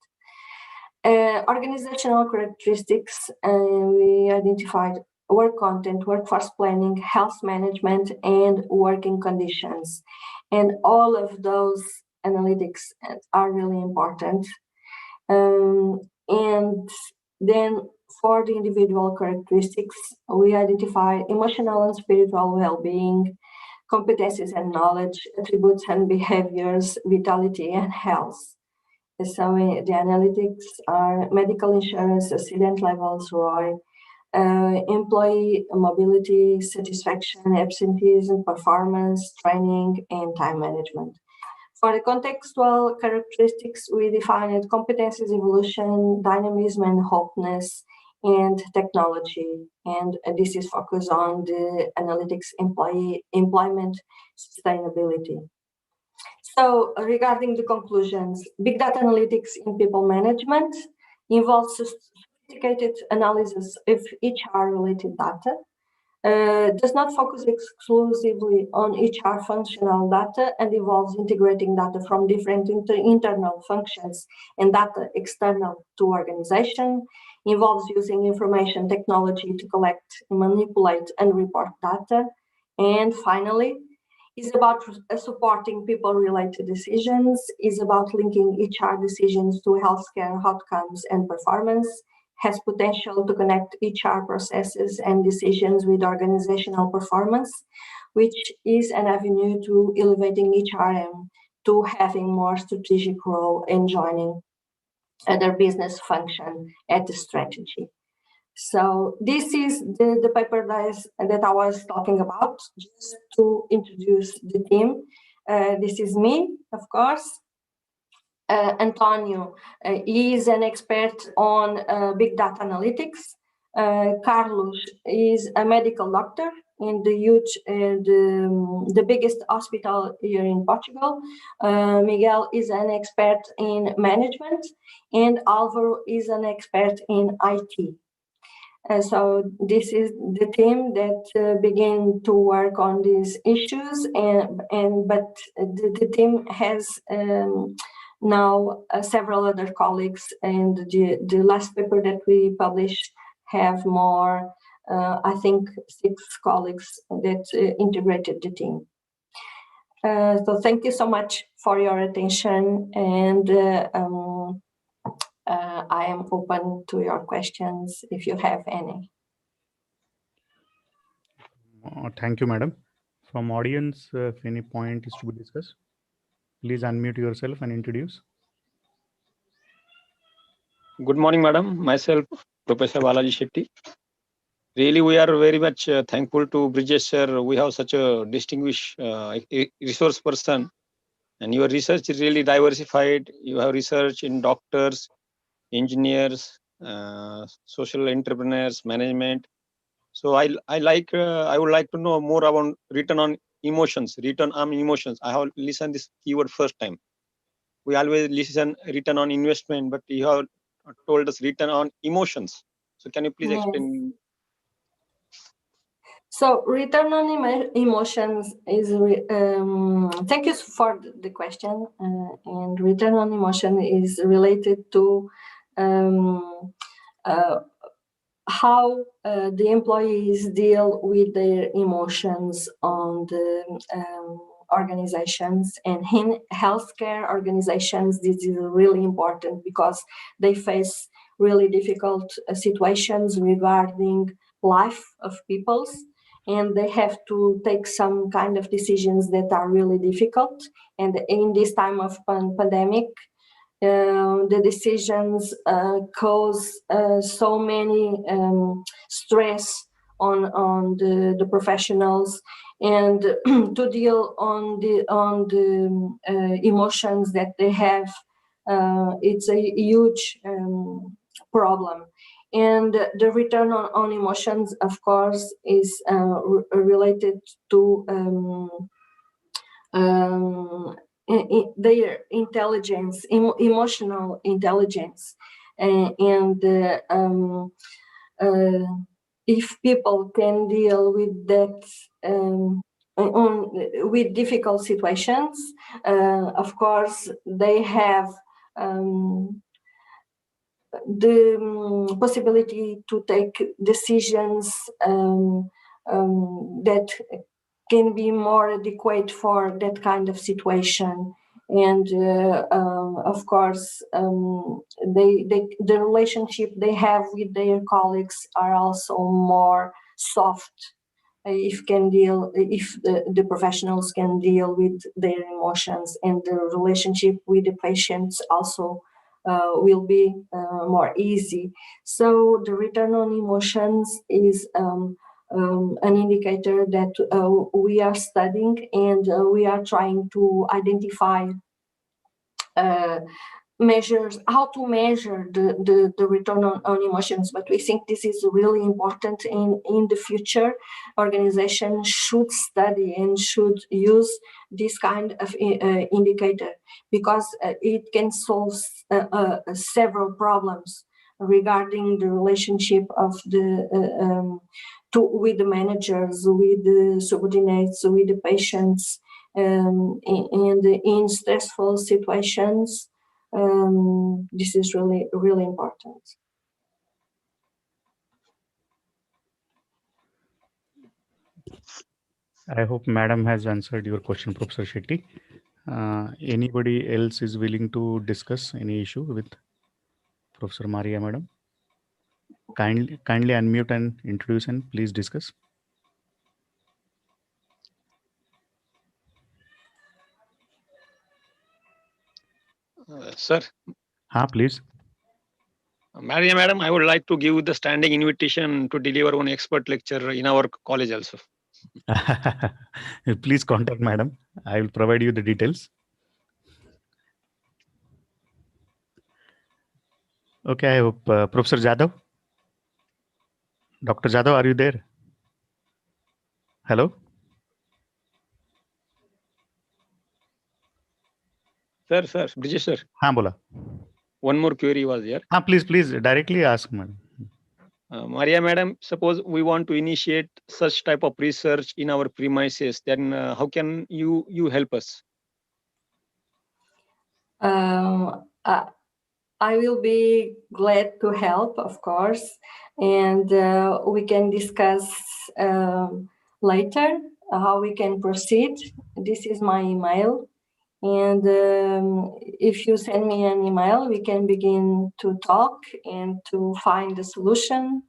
Organizational characteristics, we identified work content, workforce planning, health management, and working conditions. And all of those analytics are really important. And then for the individual characteristics, we identify emotional and spiritual well-being, competencies and knowledge, attributes and behaviors, vitality and health. So the analytics are medical insurance, accident levels, ROI, employee mobility, satisfaction, absenteeism, performance, training, and time management. For the contextual characteristics, we defined competencies, evolution, dynamism, and hopeness, and technology. And this is focused on the analytics employment sustainability. So regarding the conclusions, big data analytics in people management involves sophisticated analysis of HR-related data, does not focus exclusively on HR functional data, and involves integrating data from different internal functions and data external to organization, involves using information technology to collect, manipulate, and report data, and finally, is about supporting people-related decisions, is about linking HR decisions to healthcare outcomes and performance, has potential to connect HR processes and decisions with organizational performance, which is an avenue to elevating HRM to having more strategic role in joining other business function at the strategy. So this is the paper that I was talking about, just to introduce the team. This is me, of course. Antonio is an expert on big data analytics. Carlos is a medical doctor in the biggest hospital here in Portugal. Miguel is an expert in management, and Álvaro is an expert in IT. So this is the team that began to work on these issues, but the team has now several other colleagues, and the last paper that we published have more, I think 6 colleagues that integrated the team. So thank you so much for your attention, and I am open to your questions if you have any. Thank you, madam. From audience, if any point is to be discussed, please unmute yourself and introduce. Good morning, madam. Myself, Professor Balaji Shetty. Really, we are very much thankful to Bridges sir. We have such a distinguished resource person, and your research is really diversified. You have research in doctors, engineers, social entrepreneurs, management. So I would like to know more about return on emotions. Return on emotions. I have listened this keyword first time. We always listen return on investment, but you have told us return on emotions. So can you please explain? So return on emotions is, thank you for the question, and return on emotion is related to how the employees deal with their emotions on the organizations, and in healthcare organizations this is really important because they face really difficult situations regarding life of peoples, and they have to take some kind of decisions that are really difficult. And in this time of pandemic, the decisions cause so many stress on the professionals, and to deal on the emotions that they have, it's a huge problem. And the return on emotions, of course, is related to their intelligence, emotional intelligence, and if people can deal with that with difficult situations, of course they have the possibility to take decisions that can be more adequate for that kind of situation. And of course, the relationship they have with their colleagues are also more soft if the professionals can deal with their emotions, and the relationship with the patients also will be more easy. So the return on emotions is an indicator that we are studying, and we are trying to identify measures, how to measure the return on emotions. But we think this is really important in the future. Organizations should study and should use this kind of indicator, because it can solve several problems regarding the relationship of with the managers, with the subordinates, with the patients, and in stressful situations. This is really, really important. I hope madam has answered your question, Professor Shetty. Anybody else is willing to discuss any issue with Professor Maria, madam? Kindly unmute and introduce and please discuss. Sir. Please. Maria, madam, I would like to give the standing invitation to deliver one expert lecture in our college also. Please contact madam. I will provide you the details. Okay, I hope Professor Jadhav, Dr. Jadhav, are you there? Hello. Sir, Brijesh sir. हाँ बोला. One more query was there. हाँ, please directly ask, madam. Maria madam, suppose we want to initiate such type of research in our premises, then how can you help us? I will be glad to help, of course, and we can discuss later how we can proceed. This is my email, and if you send me an email, we can begin to talk and to find a solution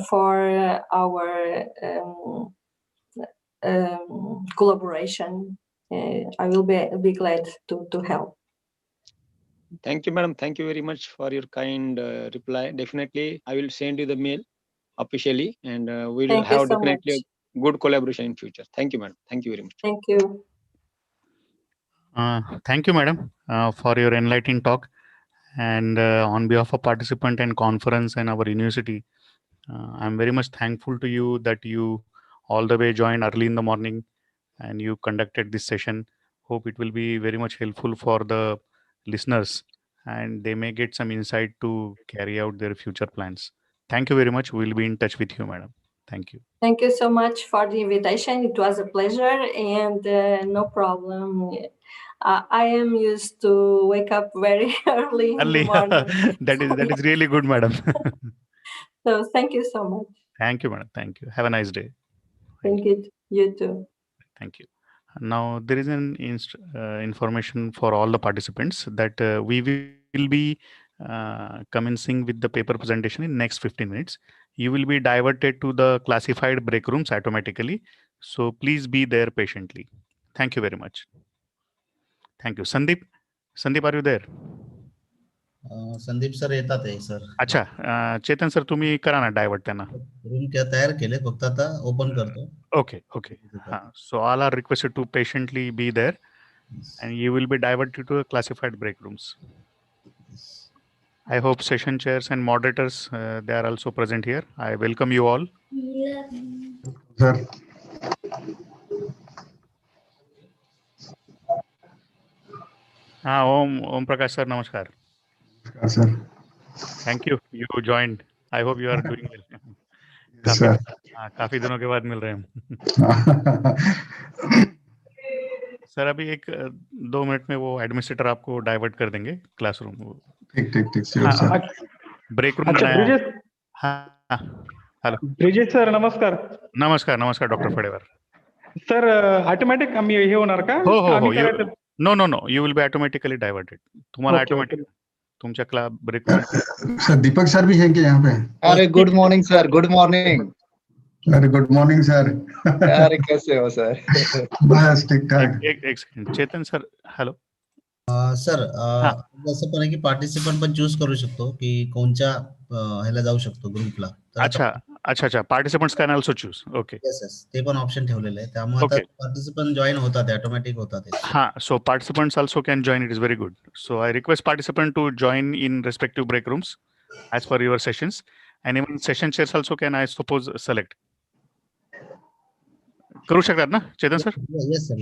for our collaboration. I will be glad to help. Thank you, madam. Thank you very much for your kind reply. Definitely, I will send you the mail officially, and we'll have definitely a good collaboration in future. Thank you, madam. Thank you very much. Thank you. Thank you, madam, for your enlightening talk. And on behalf of participant and conference and our university, I'm very much thankful to you that you all the way joined early in the morning and you conducted this session. Hope it will be very much helpful for the listeners and they may get some insight to carry out their future plans. Thank you very much. We'll be in touch with you, madam. Thank you. Thank you so much for the invitation. It was a pleasure and no problem. I am used to wake up very early in the morning. That is really good, madam. So thank you so much. Thank you, madam. Thank you. Have a nice day. Thank you. You too. Thank you. Now there is an information for all the participants that we will be commencing with the paper presentation in next 15 minutes. You will be diverted to the classified break rooms automatically. So please be there patiently. Thank you very much. Thank you. Sandeep, are you there? Sandeep sir येतात आहे sir. अच्छा, चेतन sir तुम्ही करा ना divert त्यांना. Room तयार केले, फक्त आता ओपन करतो. Okay. So all are requested to patiently be there and you will be diverted to the classified break rooms. I hope session chairs and moderators, they are also present here. I welcome you all. Sir. Om Prakash sir, namaskar. Namaskar, sir. Thank you. You joined. I hope you are doing well. Yes, sir. काफी दिनों के बाद मिल रहे हैं. Sir अभी 1-2 minute में वो administrator आपको डाइवर्ट कर देंगे क्लासरूम. ठीक श्योर सर. ब्रेक रूम बनाया. हाँ हेलो ब्रिजेश सर नमस्कार. नमस्कार डॉक्टर फडेवर. सर ऑटोमॅटिक आम्ही हे होणार का? हो. No you will be automatically diverted. तुम्हाला ऑटोमेटिक तुमच्या class break room. Sir Deepak sir भी हैं क्या यहाँ पे? अरे good morning sir. Good morning. अरे गुड मॉर्निंग सर. अरे कैसे हो सर? बस ठीक ठाक. एक second. Chetan sir hello. Sir जसं पण आहे की पार्टिसिपंट पण चूज करू शकतो की कोणत्या ह्याला जाऊ शकतो ग्रुपला. अच्छा participants can also choose. Okay. Yes ते पण ऑप्शन ठेवलेलं आहे. त्यामुळे आता पार्टिसिपंट जॉईन होतात, ऑटोमॅटिक होतात. हाँ, so participants also can join. It is very good. So I request participant to join in respective break rooms as per your sessions, and even session chairs also can, I suppose, select. करू शकतात ना चेतन sir? Yes sir.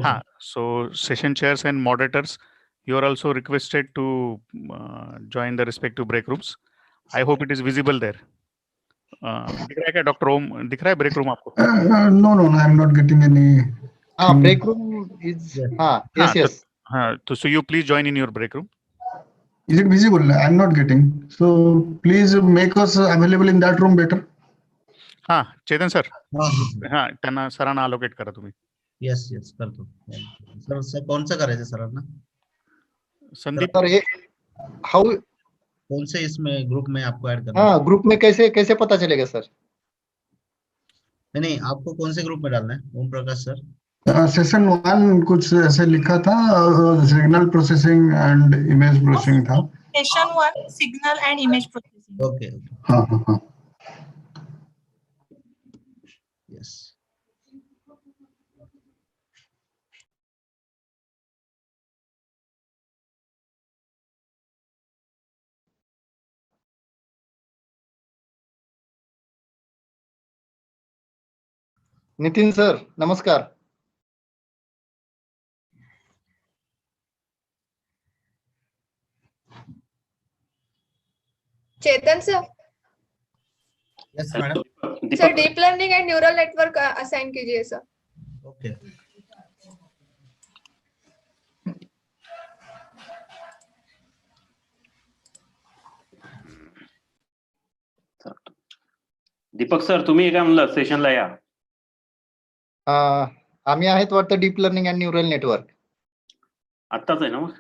हाँ, so session chairs and moderators, you are also requested to join the respective break rooms. I hope it is visible there. दिख रहा है क्या doctor ओम? दिख रहा है ब्रेक रूम आपको? No, I am not getting any. Break room is yes. So you please join in your break room. Is it visible? I am not getting. So please make us available in that room better. हाँ चेतन sir. हाँ त्यांना सरांना allocate करा तुम्ही. Yes करतो. Sir कोणचं करायचं सरांना? संदीप हाउ कौन से इसमें ग्रुप में आपको ऐड करना? हाँ ग्रुप में कैसे पता चलेगा सर? नहीं आपको कौन से ग्रुप में डालना है ओम प्रकाश सर? सेशन 1 कुछ ऐसे लिखा था, signal processing and image processing था. Session 1 signal and image processing. Okay. हाँ. यस नितीन सर नमस्कार. Chetan sir. Yes madam. Sir deep learning and neural network assign कीजिए सर. ओके. दीपक सर तुम्ही काय म्हणलं सेशनला या. आम्ही आहेत वाटतं deep learning and neural network. आत्ताच आहे ना मग.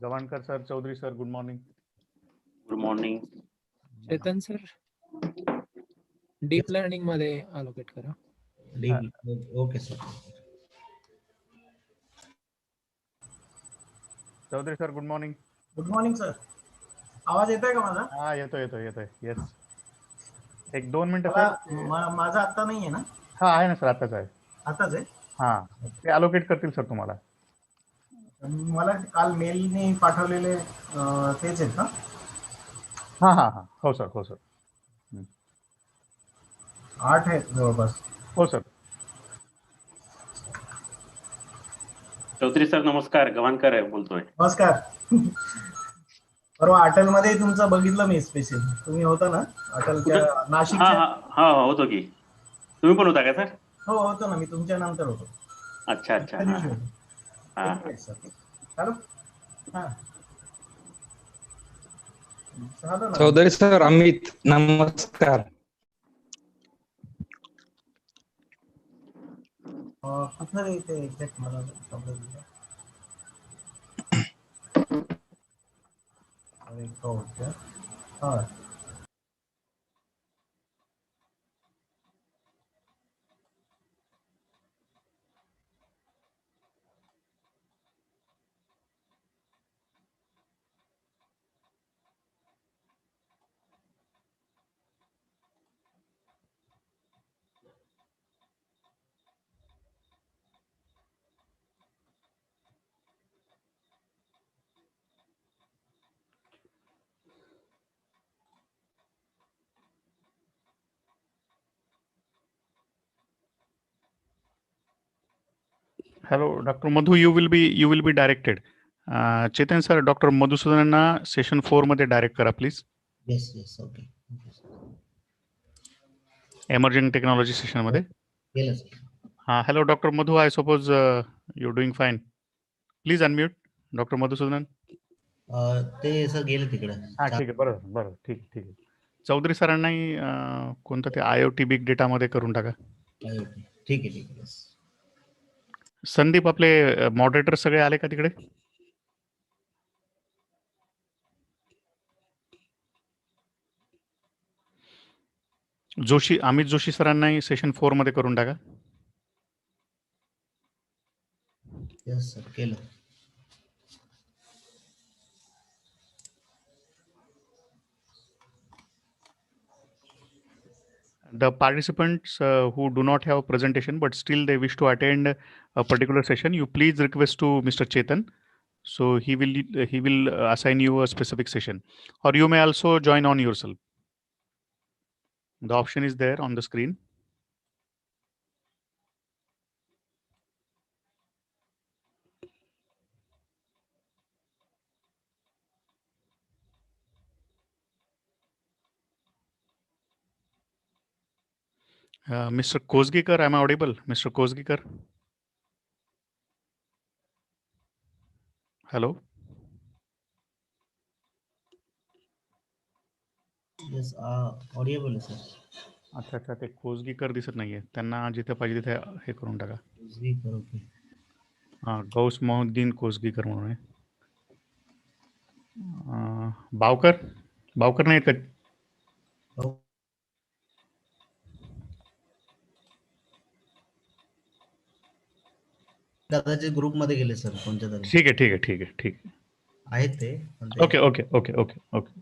Gawankar sir, Chaudhary sir, good morning. Good morning. Chetan sir deep learning मध्ये अलोकेट करा. Okay sir. Chaudhary sir, good morning. Good morning sir. आवाज येतोय का माझा? हा येतोय. येस. एक 2 मिनिटं सर. माझा आता नाहीये ना? हा आहे ना सर, आताच आहे. आताच आहे. हा ते अलोकेट करतील सर तुम्हाला. मला काल मेलने पाठवलेले तेच आहेत ना? हा हो सर. 8 आहेत जवळपास. हो सर. चौधरी सर नमस्कार. गवाणकर आहे बोलतोय. नमस्कार. परवा अटलमध्ये तुमचं बघितलं मी स्पेशल. तुम्ही होता ना अटलच्या नाशिकच्या? हा होतो की. तुम्ही पण होता का सर? हो होतो ना, मी तुमच्या नंतर होतो. अच्छा. हॅलो. चौधरी सर अमित नमस्कार. कुठं येते एक्झॅक्ट मला हा. Hello, Dr. Madhu, you will be directed. Chetan sir, Dr. Madhusudananna session 4 मध्ये डायरेक्ट करा please. Yes okay. Emerging technology session मध्ये. हा hello doctor Madhu, I suppose you doing fine. Please unmute doctor Madhusudanan. ते सर गेले तिकडे. हा ठीक आहे. बरं ठीक आहे. चौधरी सरांनाही कोणतं ते IoT बिग डेटा मध्ये करून टाका. ठीक आहे. संदीप, आपले मॉडरेटर सगळे आले का तिकडे? अमित जोशी सरांनाही सेशन 4 मध्ये करून टाका. येस सर केलं. The participants who do not have presentation but still they wish to attend a particular session, you please request to Mr. Chetan. So he will assign you a specific session, or you may also join on yourself. The option is there on the screen. Mr. Kozgikar, am I audible? Mr. Kozgikar. Hello. Yes audible आहे sir. अच्छा ते कोसगीकर दिसत नाहीये. त्यांना जिथे पाहिजे तिथे हे करून टाका. हा गौस मोहद्दीन कोसगीकर म्हणून आहे. बावकर नाही आहेत का? कदाचित ग्रुपमध्ये गेले सर कोणत्या तरी. ठीक आहे, ठीक आहे, ठीक आहे, ठीक आहे. आहेत ते पण ते. Okay, okay, okay, okay, okay.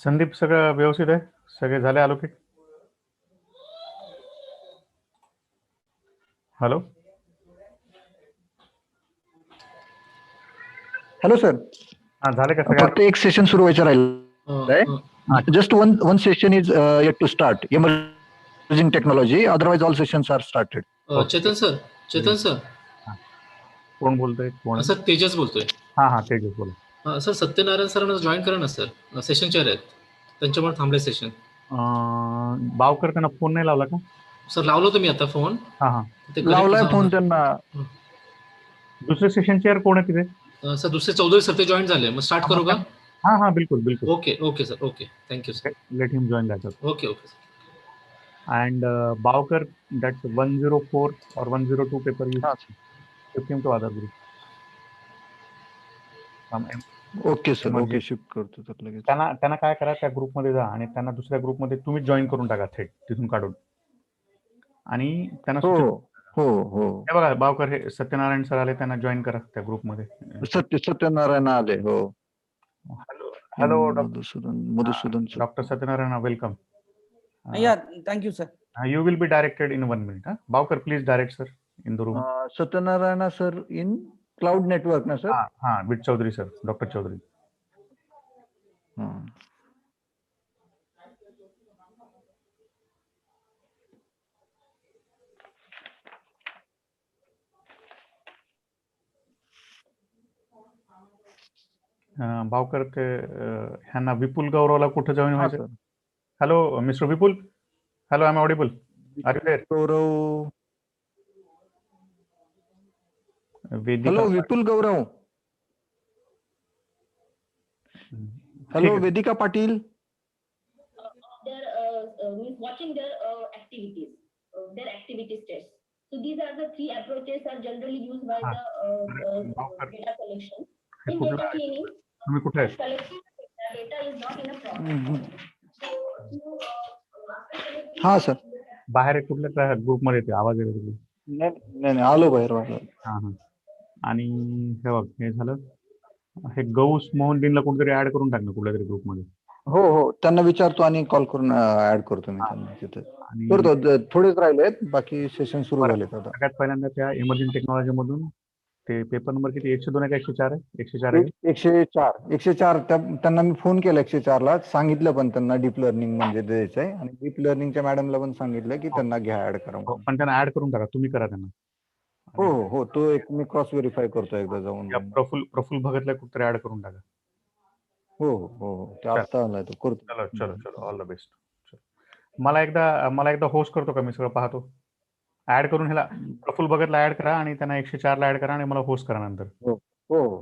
Sandeep, सगळं व्यवस्थित आहे? सगळे झाले अलोकेट? Hello hello sir. हा, झाले का सगळे? फक्त एक सेशन सुरू व्हायचं राहिलं. Just one session is yet to start. Emerging technology, otherwise all sessions are started. Chetan sir. कोण बोलतोय? कोण? सर तेजस बोलतोय. हा, तेजस बोला. सर सत्यनारायण सरांना जॉईन करा ना सर, सेशन चेअर आहेत त्यांच्यामुळे थांबले सेशन. बावकर त्यांना फोन नाही लावला का? सर लावलो तुम्ही आता फोन. हा, लावलाय फोन त्यांना. दुसरे सेशन चेअर कोण आहे तिथे? सर दुसरे चौधरी सर ते जॉईन झाले. मग स्टार्ट करू का? हा, बिलकुल बिलकुल. Okay sir. Okay, thank you sir. Let him join that. Okay sir. And Bowker, that 104 or 102 paper you shift him to other group. Okay sir, okay, shift करतो तर लगेच. त्यांना काय करा, त्या ग्रुपमध्ये जा आणि त्यांना दुसऱ्या ग्रुपमध्ये तुम्ही जॉईन करून टाका थेट तिथून काढून. आणि त्यांना हो सूचित हो हो. हे बघा, बावकर हे सत्यनारायण सर आले, त्यांना जॉईन करा त्या ग्रुपमध्ये. सत्यनारायण आले. हो. Hello Madhusudan sir. Doctor Satyanarayan, welcome. Yeah, thank you, sir. You will be directed in 1 minute. Bavkar, please direct, sir, in the room. Satyanarayana sir in cloud network na sir? With Chaudhary sir, Dr. Chaudhary. भावकर ते ह्यांना विपुल गौरवला कुठे join व्हायचं? Hello mister Vipul, hello, I am audible, are you there? Gaurav, Vedika, hello Vipul Gaurav, hello Vedika Patil. Watching their activities, their activities test. So these are the three approaches are generally used by the data collection. In data cleaning, collection of data is not in a process. हा sir. बाहेर कुठल्या ग्रुपमध्ये येते आवाज येतो? नाही आलो बाहेर. आणि हे बघ, हे झालं. हे गौस मोहन दिनला कोणतरी ऍड करून टाक ना कुठल्या तरी ग्रुपमध्ये. हो हो, त्यांना विचारतो आणि कॉल करून ऍड करतो मी त्यांना तिथे. करतो, थोडेच राहिलेत, बाकी सेशन सुरू झालेत आता. सगळ्यात पहिल्यांदा त्या इमर्जिंग टेक्नॉलॉजी मधून ते पेपर नंबर किती, 102 आहे का 104 आहे? 104 आहे. 104 त्यांना मी फोन केला 104 ला, सांगितलं पण त्यांना डीप लर्निंग म्हणजे द्यायचंय, आणि डीप लर्निंगच्या मॅडमला पण सांगितलं की त्यांना घ्या ऍड करा. पण त्यांना ऍड करून टाका, तुम्ही करा त्यांना. हो हो, तो एक मी क्रॉस व्हेरीफाय करतो एकदा जाऊन. प्रफुल भगतला कुठतरी ऍड करून टाका. हो हो, ते आता आलाय तो, करतो. चलो, ऑल द बेस्ट. मला एकदा होस्ट करतो का, मी सगळं पाहतो. ऍड करून ह्याला प्रफुल भगतला ऍड करा आणि त्यांना 104 ला ऍड करा आणि मला होस्ट करा नंतर. हो हो